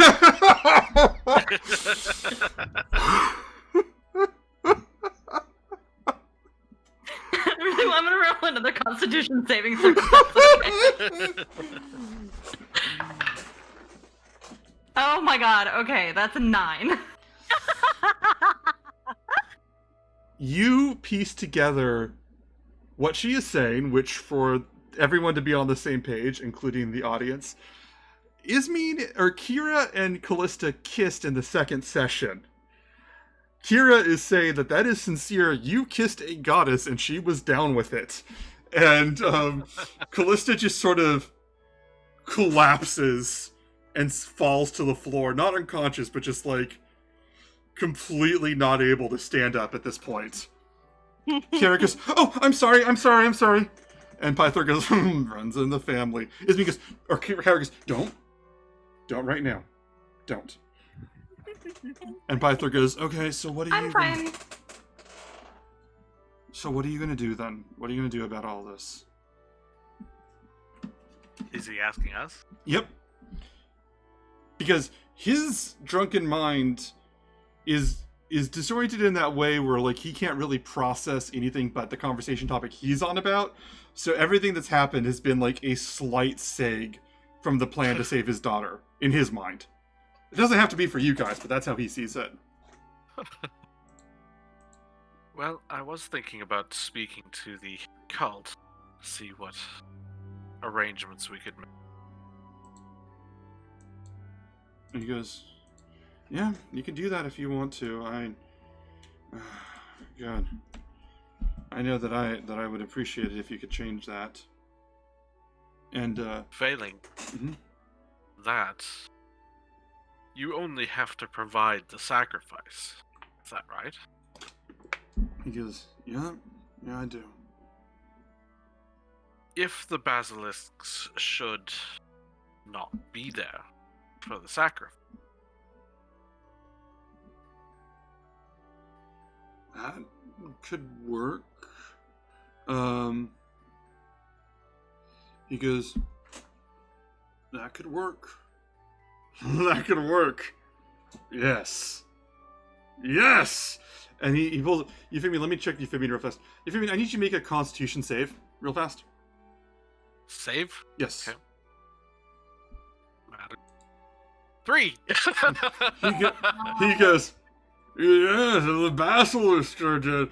I'm gonna roll another Constitution saving throw. Oh my god, okay, that's a 9. You piece together what she is saying, which for everyone to be on the same page, including the audience, Kira and Callista kissed in the second session. Kira is saying that is sincere. You kissed a goddess and she was down with it. And Callista just sort of collapses and falls to the floor. Not unconscious, but just like completely not able to stand up at this point. Kira goes, oh, I'm sorry. And Pythor goes, runs in the family. Ismi goes, or Kira goes, don't right now. Don't. And Pythor goes, okay, so what are you... I'm fine. So what are you going to do then? What are you going to do about all this? Is he asking us? Yep. Because his drunken mind is disoriented in that way where, like, he can't really process anything but the conversation topic he's on about. So everything that's happened has been, like, a slight seg from the plan to save his daughter, in his mind. It doesn't have to be for you guys, but that's how he sees it. Well, I was thinking about speaking to the cult, see what arrangements we could make. And he goes, yeah, you can do that if you want to. God, I know that I would appreciate it if you could change that. And Failing mhm. that, you only have to provide the sacrifice. Is that right? He goes, yeah, I do. If the basilisks should not be there for the sacrifice, That could work. He goes, that could work. That could work. Yes. Yes! And he pulls, Euphemia, let me check Euphemia real fast. Euphemia, I need you to make a constitution save real fast. save? Yes. Okay. 3! He goes, yes, the basilisk are dead.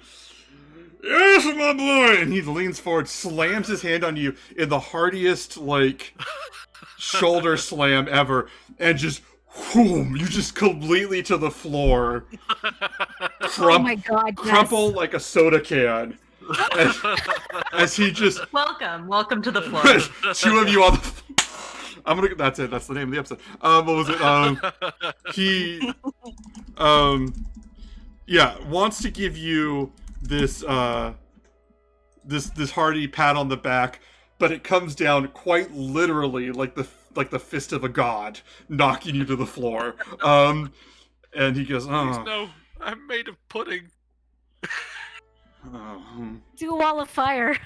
Yes, my boy! And he leans forward, slams his hand on you in the heartiest, like, shoulder slam ever, and just, whoom, you just completely to the floor. Oh my god, yes. Crumple like a soda can. As he just, Welcome to the floor. 2 of you on the that's it, that's the name of the episode. What was it? He yeah, wants to give you this this hearty pat on the back, but it comes down quite literally like the fist of a god knocking you to the floor. And he goes, Please, oh, no, I'm made of pudding. oh, Do a wall of fire.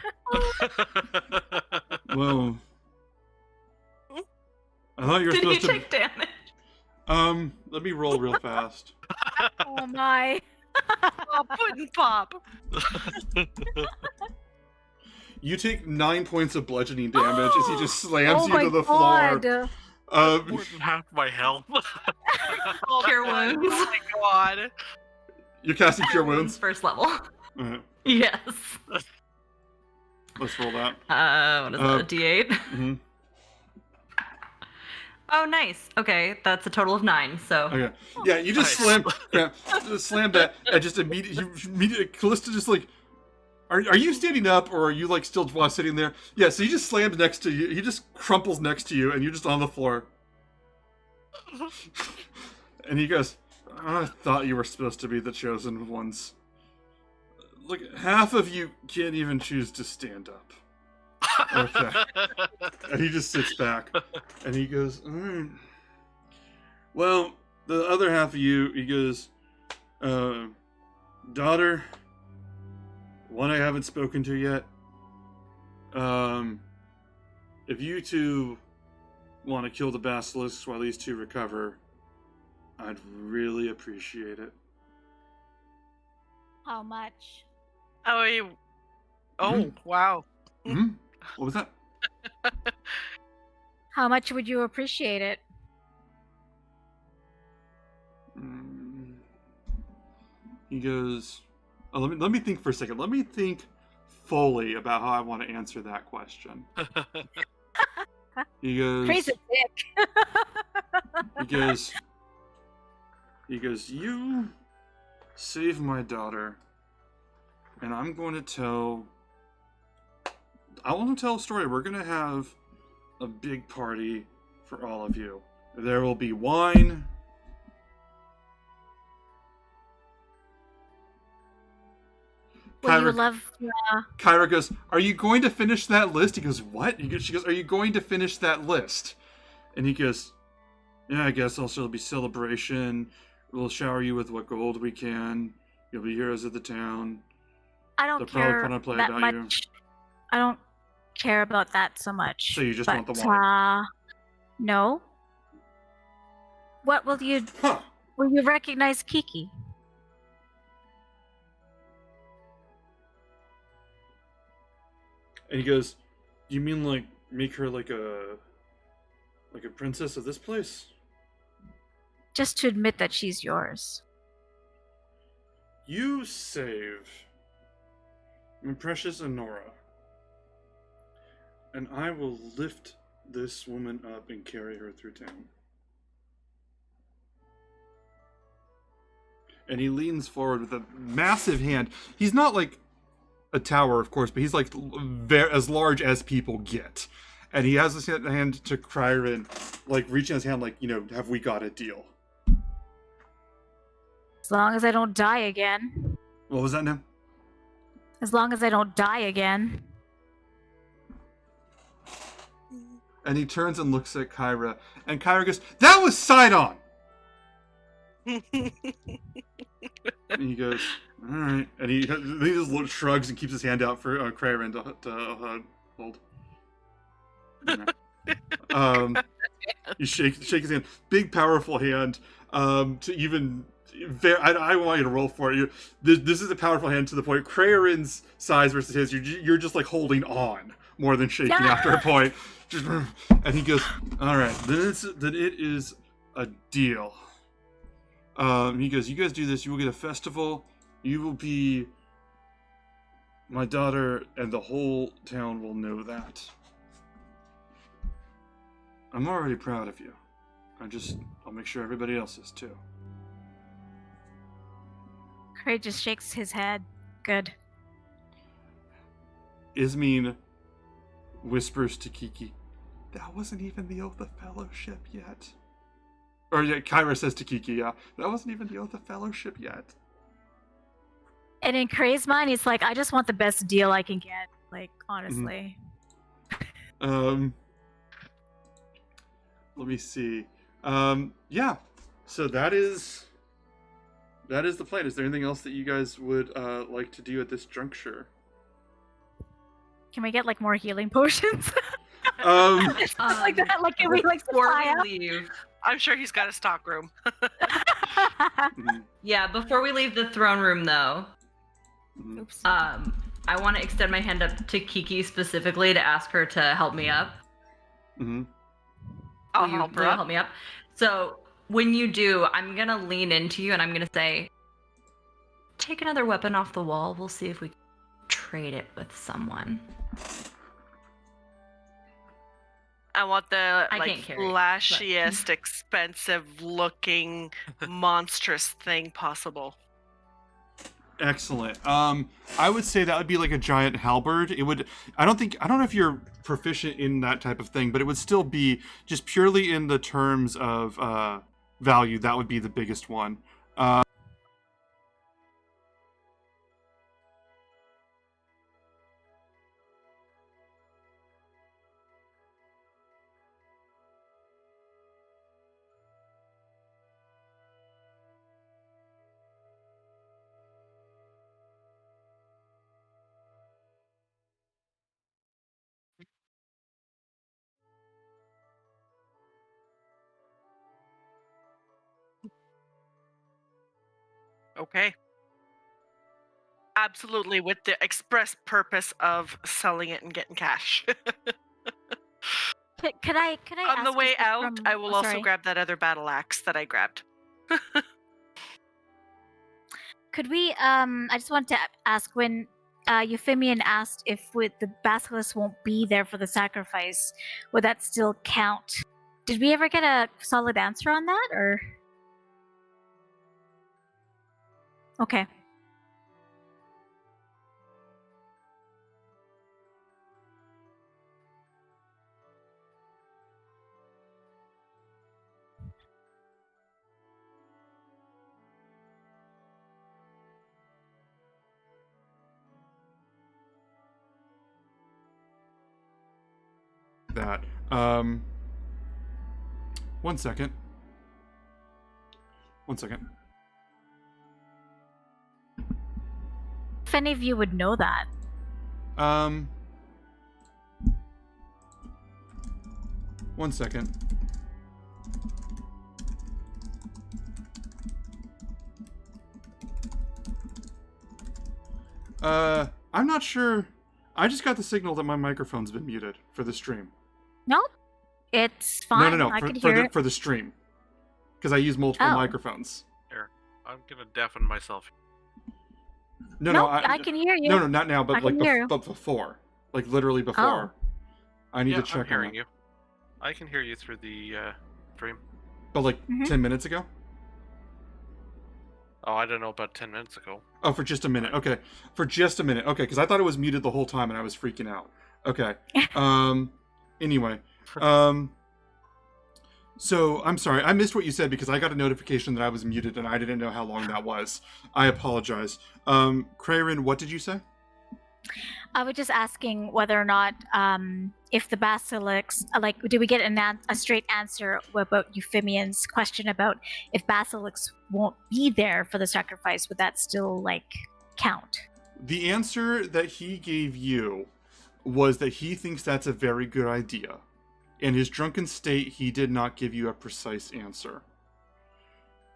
well, I thought you were Did he supposed to. take damage? Let me roll real fast. Oh my. Oh, pudding pop. You take 9 points of bludgeoning damage as he just slams Oh you my to the god. floor. More than half my health. Cure wounds. Oh my god. You're casting Cure Wounds. First level. Alright, Yes. let's roll that. What is that? A D8? hmm Oh, nice. Okay, that's a total of 9. So Okay. Yeah, you just Nice. slam that, and just immediately, Callista just like, are you standing up, or are you like still sitting there? Yeah, so he just slams next to you. He just crumples next to you, and you're just on the floor. And he goes, I thought you were supposed to be the chosen ones. Look, half of you can't even choose to stand up. Okay. And he just sits back, and he goes, all right. Well, the other half of you, he goes, daughter, one I haven't spoken to yet. If you two want to kill the basilisks while these two recover, I'd really appreciate it. How much? Oh, wow. Hmm? What was that? How much would you appreciate it? Mm. He goes, oh, let me think for a second. Let me think fully about how I want to answer that question. He goes, Praise a dick. he goes, you save my daughter, and I want to tell a story. We're going to have a big party for all of you. There will be wine. Will you love Kyra goes, are you going to finish that list? He goes, what? She goes, are you going to finish that list? And he goes, yeah, I guess also there'll be celebration. We'll shower you with what gold we can. You'll be heroes of the town. I don't They'll probably care put on a play that about much. you. I don't care about that so much. So you just want the but, wine? No. What will you? Huh. Will you recognize Kiki? And he goes, you mean like make her like a princess of this place? Just to admit that she's yours. You save My precious Honora. And I will lift this woman up and carry her through town. And he leans forward with a massive hand. He's not like a tower, of course, but he's like as large as people get. And he has his hand to Kryrin, like reaching his hand, like, have we got a deal? As long as I don't die again. What was that now? As long as I don't die again. And he turns and looks at Kyra, and Kyra goes, "That was Sidon!" And he goes, "All right." And he just shrugs and keeps his hand out for Kryrin to hold. You shake his hand, big powerful hand. To even, I want you to roll for it. This is a powerful hand to the point. Kryrin's size versus his, you're just like holding on more than shaking after a point. And he goes, "All right, then it is a deal." He goes, "You guys do this. You will get a festival. You will be my daughter, and the whole town will know that. I'm already proud of you. I'll make sure everybody else is too." Craig just shakes his head. Good. Ismene whispers to Kiki, "That wasn't even the Oath of Fellowship yet." Or yeah, Kyra says to Kiki, "Yeah, that wasn't even the Oath of Fellowship yet." And in Craig's mind, he's like, I just want the best deal I can get. Like, honestly. Let me see. Yeah. So that is the plan. Is there anything else that you guys would like to do at this juncture? Can we get like more healing potions? Just like that, like can we like before supply we leave. I'm sure he's got a stock room. Yeah, before we leave the throne room, though, Oops. I want to extend my hand up to Kiki specifically to ask her to help me up. Mm-hmm. I'll Will you help her up. help me up? So when you do, I'm gonna lean into you and I'm gonna say, "Take another weapon off the wall. We'll see if we can trade it with someone." I want the I like can't carry it, flashiest, expensive-looking, monstrous thing possible. Excellent. I would say that would be like a giant halberd. It would. I don't know if you're proficient in that type of thing, but it would still be just purely in the terms of value. That would be the biggest one. Okay. Absolutely, with the express purpose of selling it and getting cash. Can I On the ask way this out, from- I will oh, also sorry. grab that other battle axe that I grabbed. Could we I just wanted to ask when Euphemian asked if the basilisk won't be there for the sacrifice, would that still count? Did we ever get a solid answer on that, or? Okay. That. 1 second. 1 second. If any of you would know that. 1 second. I'm not sure. I just got the signal that my microphone's been muted for the stream. Nope. It's fine. No. I For, could for hear the it. for the stream, because I use multiple Oh. microphones. Here, I'm gonna deafen myself. No, I can hear you. No, not now, I but can hear you. but before, like literally before. I need Yeah, to check I'm hearing on it. you. I can hear you through the stream. But like Mhm. 10 minutes ago. Oh, I don't know about 10 minutes ago. Oh, for just a minute. Okay, for just a minute. Okay, because I thought it was muted the whole time and I was freaking out. Okay. Anyway. So I'm sorry, I missed what you said because I got a notification that I was muted and I didn't know how long that was. I apologize. Crayrin, what did you say? I was just asking whether or not, if the basilisks, like, did we get a straight answer about Euphemian's question about if basilisks won't be there for the sacrifice? Would that still like count? The answer that he gave you was that he thinks that's a very good idea. In his drunken state, he did not give you a precise answer.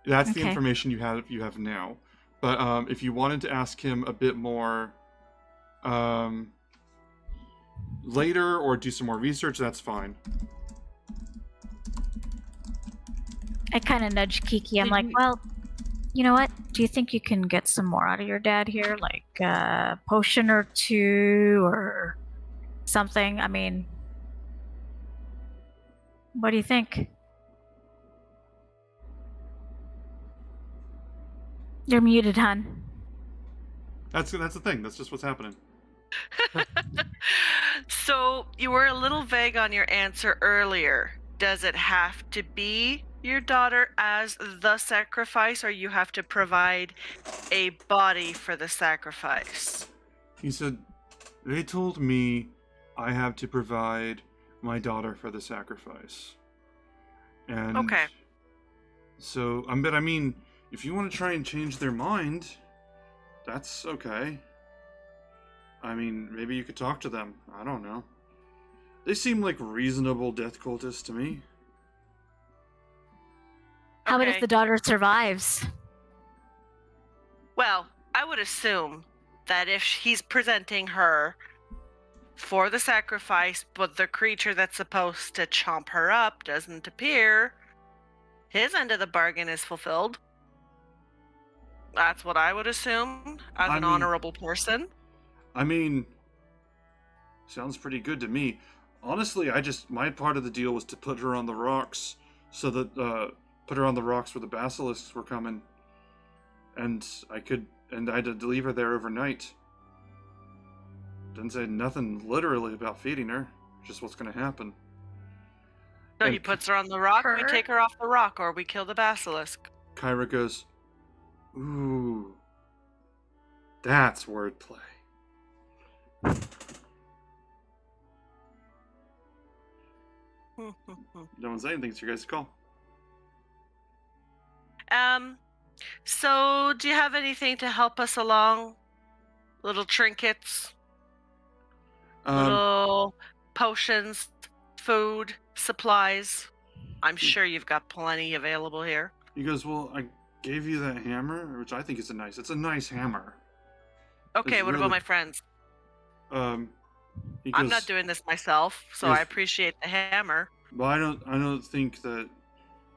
That's the Okay. information you have now. But if you wanted to ask him a bit more later or do some more research, that's fine. I kind of nudge Kiki. I'm Did like, we- well, you know what? Do you think you can get some more out of your dad here? Like a potion or two or something? I mean, what do you think? You're muted, hon. That's the thing. That's just what's happening. So you were a little vague on your answer earlier. Does it have to be your daughter as the sacrifice, or you have to provide a body for the sacrifice? He said, they told me I have to provide my daughter for the sacrifice. And Okay. So, but I mean, if you want to try and change their mind, that's okay. I mean, maybe you could talk to them. I don't know. They seem like reasonable death cultists to me. How about Okay. if the daughter survives? Well, I would assume that if he's presenting her for the sacrifice, but the creature that's supposed to chomp her up doesn't appear, his end of the bargain is fulfilled. That's what I would assume as I an mean- honorable person. I mean, sounds pretty good to me. Honestly, my part of the deal was to put her on the rocks, so that put her on the rocks where the basilisks were coming, and I had to leave her there overnight. Didn't say nothing literally about feeding her, just what's gonna happen. So And he puts her on the rock, we Her- take her off the rock, or we kill the basilisk. Kyra goes, "Ooh, that's wordplay." No one said anything. It's your guys' call. So do you have anything to help us along? Little trinkets, little potions, food, supplies. I'm sure you've got plenty available here. He goes, "Well, I gave you that hammer, which I think is it's a nice hammer." Okay, It's what really- about my friends? He I'm goes, not doing this myself, so Yes. I appreciate the hammer. "Well, I don't think that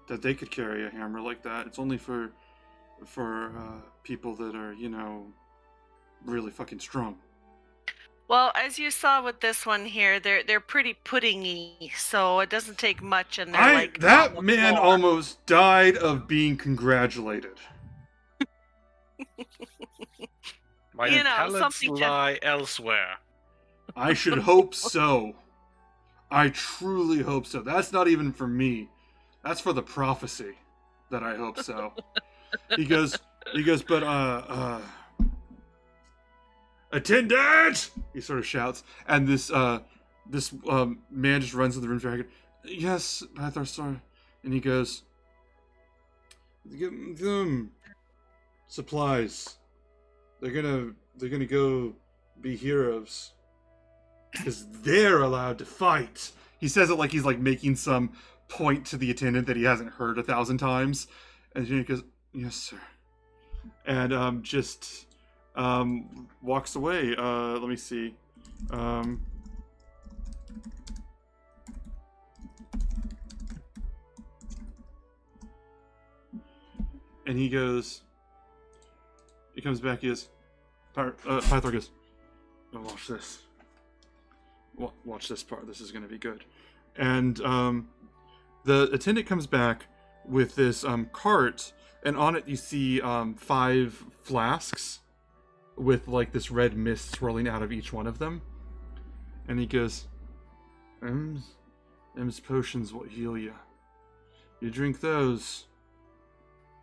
they could carry a hammer like that. It's only for people that are, really fucking strong." Well, as you saw with this one here, they're pretty puddingy, so it doesn't take much, and they're like That on the man floor. almost died of being congratulated. My You know, talents something to- lie elsewhere. I should hope so. I truly hope so. That's not even for me. That's for the prophecy that I hope so. He goes, but attendant! He sort of shouts, and this man just runs in the room dragon. "Yes, Bathar, sorry." And he goes, "Give them supplies. They're gonna go be heroes. Because they're allowed to fight." He says it like he's like making some point to the attendant that he hasn't heard 1,000 times. And he goes, "Yes, sir." And just walks away. Let me see. And he comes back, he goes, Pythor goes, oh, watch this. Watch this part. This is going to be good. And the attendant comes back with this cart, and on it you see 5 flasks with like this red mist swirling out of each one of them. And he goes, them's potions will heal you. You drink those,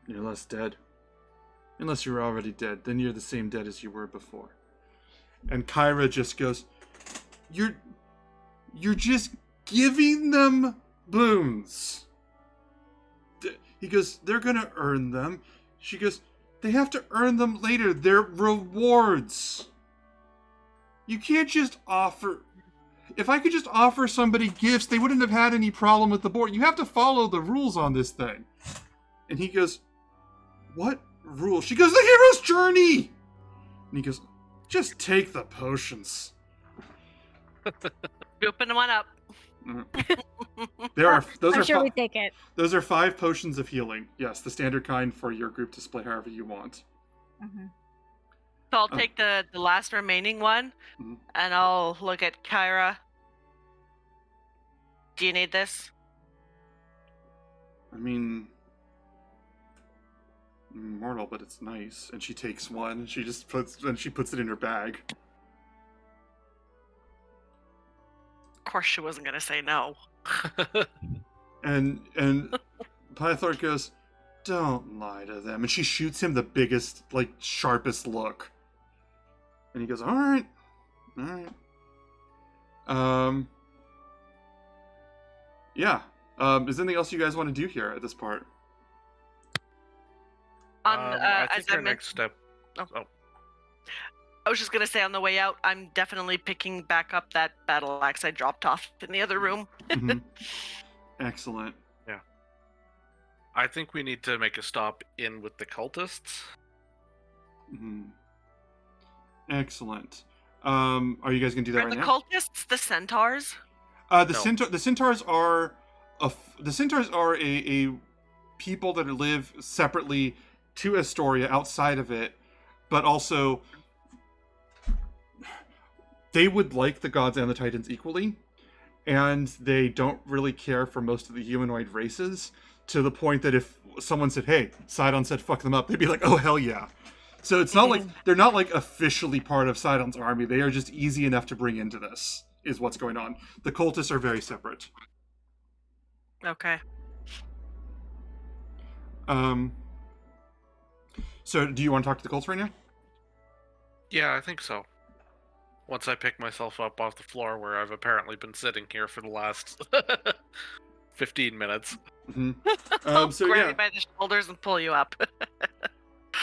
you're less dead. Unless you're already dead, then you're the same dead as you were before. And Kyra just goes, You're just giving them boons. He goes, they're gonna earn them. She goes, they have to earn them later. They're rewards. You can't just offer... If I could just offer somebody gifts, they wouldn't have had any problem with the board. You have to follow the rules on this thing. And he goes, what rules? She goes, the hero's journey! And he goes, just take the potions. Open one up. I'm sure we take it. Those are 5 potions of healing. Yes, the standard kind for your group to split however you want. Mm-hmm. So I'll take the last remaining one, and I'll look at Kyra. Do you need this? I mean, mortal, but it's nice. And she takes one. She puts it in her bag. Of course, she wasn't gonna say no. and Pythor goes, don't lie to them. And she shoots him the biggest, like, sharpest look. And he goes, all right. Yeah. Is there anything else you guys want to do here at this part? I think our next step... Oh. I was just gonna say, on the way out, I'm definitely picking back up that battle axe I dropped off in the other room. Mm-hmm. Excellent. Yeah. I think we need to make a stop in with the cultists. Mm-hmm. Excellent. Are you guys gonna do that Are right the now? cultists the centaurs? The centaurs are a people that live separately to Estoria outside of it, but also they would like the gods and the titans equally, and they don't really care for most of the humanoid races, to the point that if someone said, hey, Sidon said fuck them up, they'd be like, oh hell yeah. So it's not like they're not like officially part of Sidon's army. They are just easy enough to bring into this, is what's going on. The cultists are very separate. Okay. So do you want to talk to the cults right now? Yeah, I think so. Once I pick myself up off the floor where I've apparently been sitting here for the last 15 minutes. Mm-hmm. I'll So grab yeah, you by the shoulders and pull you up.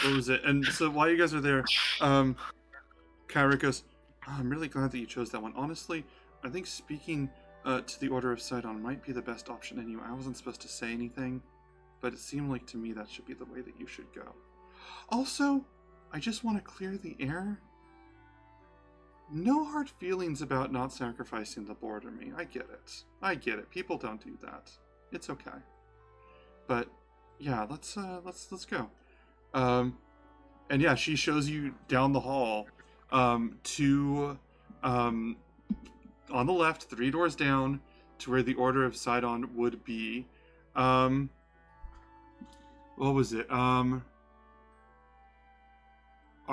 what was it? And so while you guys are there, Kyra goes, oh, I'm really glad that you chose that one. Honestly, I think speaking to the Order of Sidon might be the best option anyway. I wasn't supposed to say anything, but it seemed like to me that should be the way that you should go. Also, I just want to clear the air. No hard feelings about not sacrificing the board or me. I get it. People don't do that. It's okay. But yeah, let's go. And yeah, she shows you down the hall to on the left, 3 doors down to where the Order of Sidon would be. What was it? Are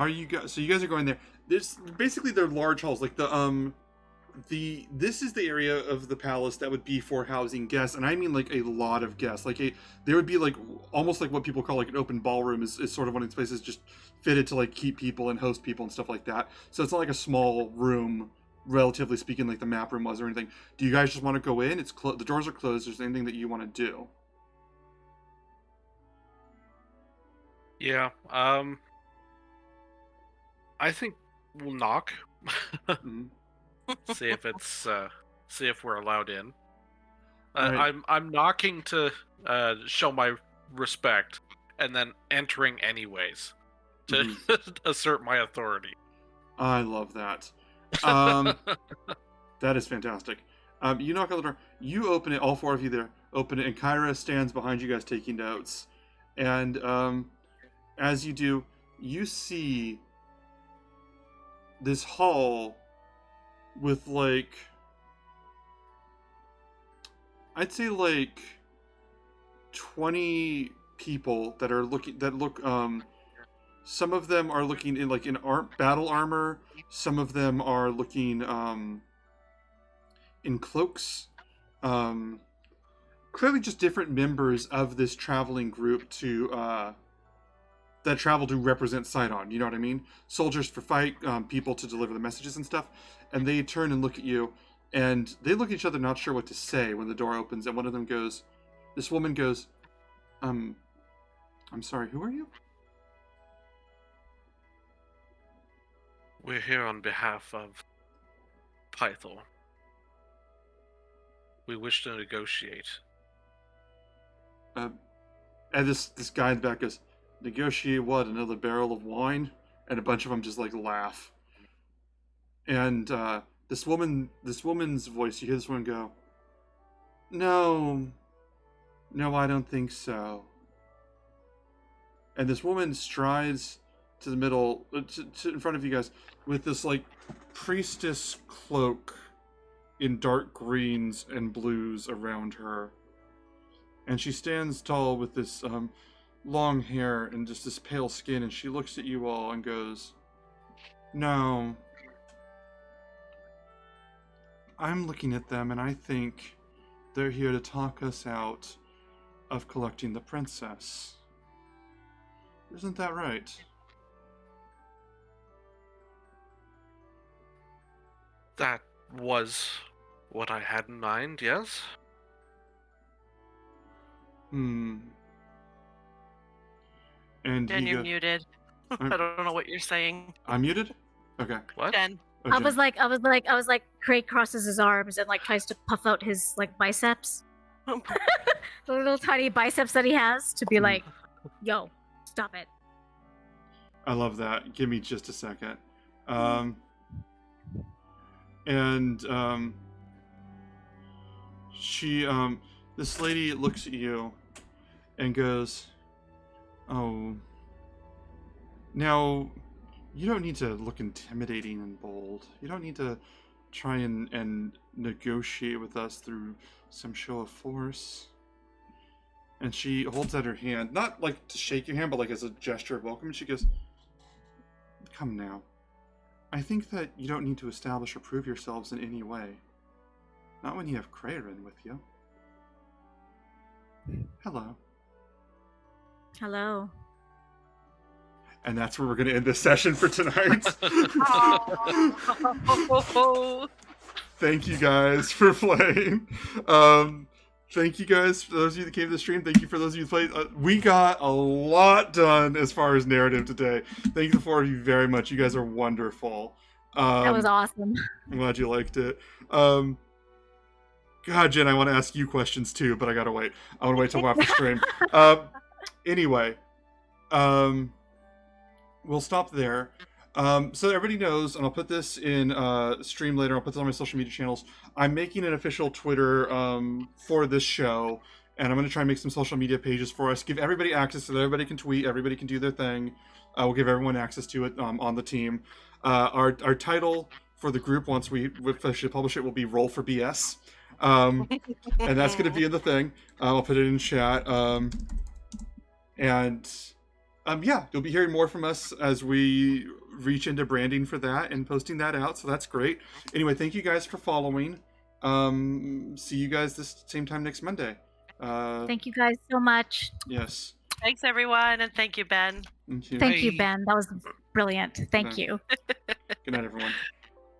you guys? So you guys are going there. There's basically they're large halls. Like this is the area of the palace that would be for housing guests, and I mean like a lot of guests. Like there would be like almost like what people call like an open ballroom is sort of one of these places just fitted to like keep people and host people and stuff like that. So it's not like a small room, relatively speaking, like the map room was or anything. Do you guys just want to go in? It's the doors are closed. Is there anything that you want to do? Yeah. I think we'll knock. Mm-hmm. See if we're allowed in. Right. I'm knocking to show my respect, and then entering anyways to assert my authority. I love that. That is fantastic. You knock on the door. You open it. All 4 of you there open it, and Kyra stands behind you guys taking notes. And as you do, you see this hall with like, I'd say like 20 people that look some of them are looking in like in battle armor, some of them are looking in cloaks, clearly just different members of this traveling group that travel to represent Sidon, you know what I mean? Soldiers for fight, people to deliver the messages and stuff. And they turn and look at you, and they look at each other not sure what to say when the door opens, and one of them goes, this woman goes, I'm sorry, who are you? We're here on behalf of Pythor. We wish to negotiate. And this guy in the back goes, negotiate what, another barrel of wine? And a bunch of them just like laugh. And this woman's voice, you hear this woman go, no, I don't think so. And this woman strides to the middle, to in front of you guys, with this like priestess cloak in dark greens and blues around her. And she stands tall with this long hair and just this pale skin, and she looks at you all and goes, no, I'm looking at them and I think they're here to talk us out of collecting the princess. Isn't that right? That was what I had in mind, yes? And Ben, he you're muted. I don't know what you're saying. I'm muted? Okay. What? Ben. I was like, Craig crosses his arms and like tries to puff out his like biceps, the little tiny biceps that he has, to be like, "Yo, stop it." I love that. Give me just a second. She this lady looks at you and goes, oh, now you don't need to look intimidating and bold. You don't need to try and negotiate with us through some show of force. And she holds out her hand, not like to shake your hand, but like as a gesture of welcome. And she goes, come now. I think that you don't need to establish or prove yourselves in any way. Not when you have Kraerin with you. Hello. Hello. And that's where we're going to end this session for tonight. Thank you guys for playing. Thank you guys for those of you that came to the stream. Thank you for those of you who played. We got a lot done as far as narrative today. Thank you to the four of you very much. You guys are wonderful. That was awesome. I'm glad you liked it. God, Jen, I want to ask you questions too, but I gotta wait. I want to wait till after stream. Anyway, we'll stop there. So everybody knows, and I'll put this in stream later. I'll put this on my social media channels. I'm making an official Twitter for this show, and I'm going to try and make some social media pages for us. Give everybody access so that everybody can tweet, everybody can do their thing. We'll give everyone access to it on the team. Our title for the group, once we officially publish it, will be Roll for BS. And that's going to be in the thing. I'll put it in chat. Yeah, you'll be hearing more from us as we reach into branding for that and posting that out, so that's great. Anyway, thank you guys for following. See you guys this same time next Monday. Thank you guys so much. Yes. Thanks, everyone, and thank you, Ben. Thank you. Thank you, Ben. That was brilliant. Thank Bye. you. Good night, everyone.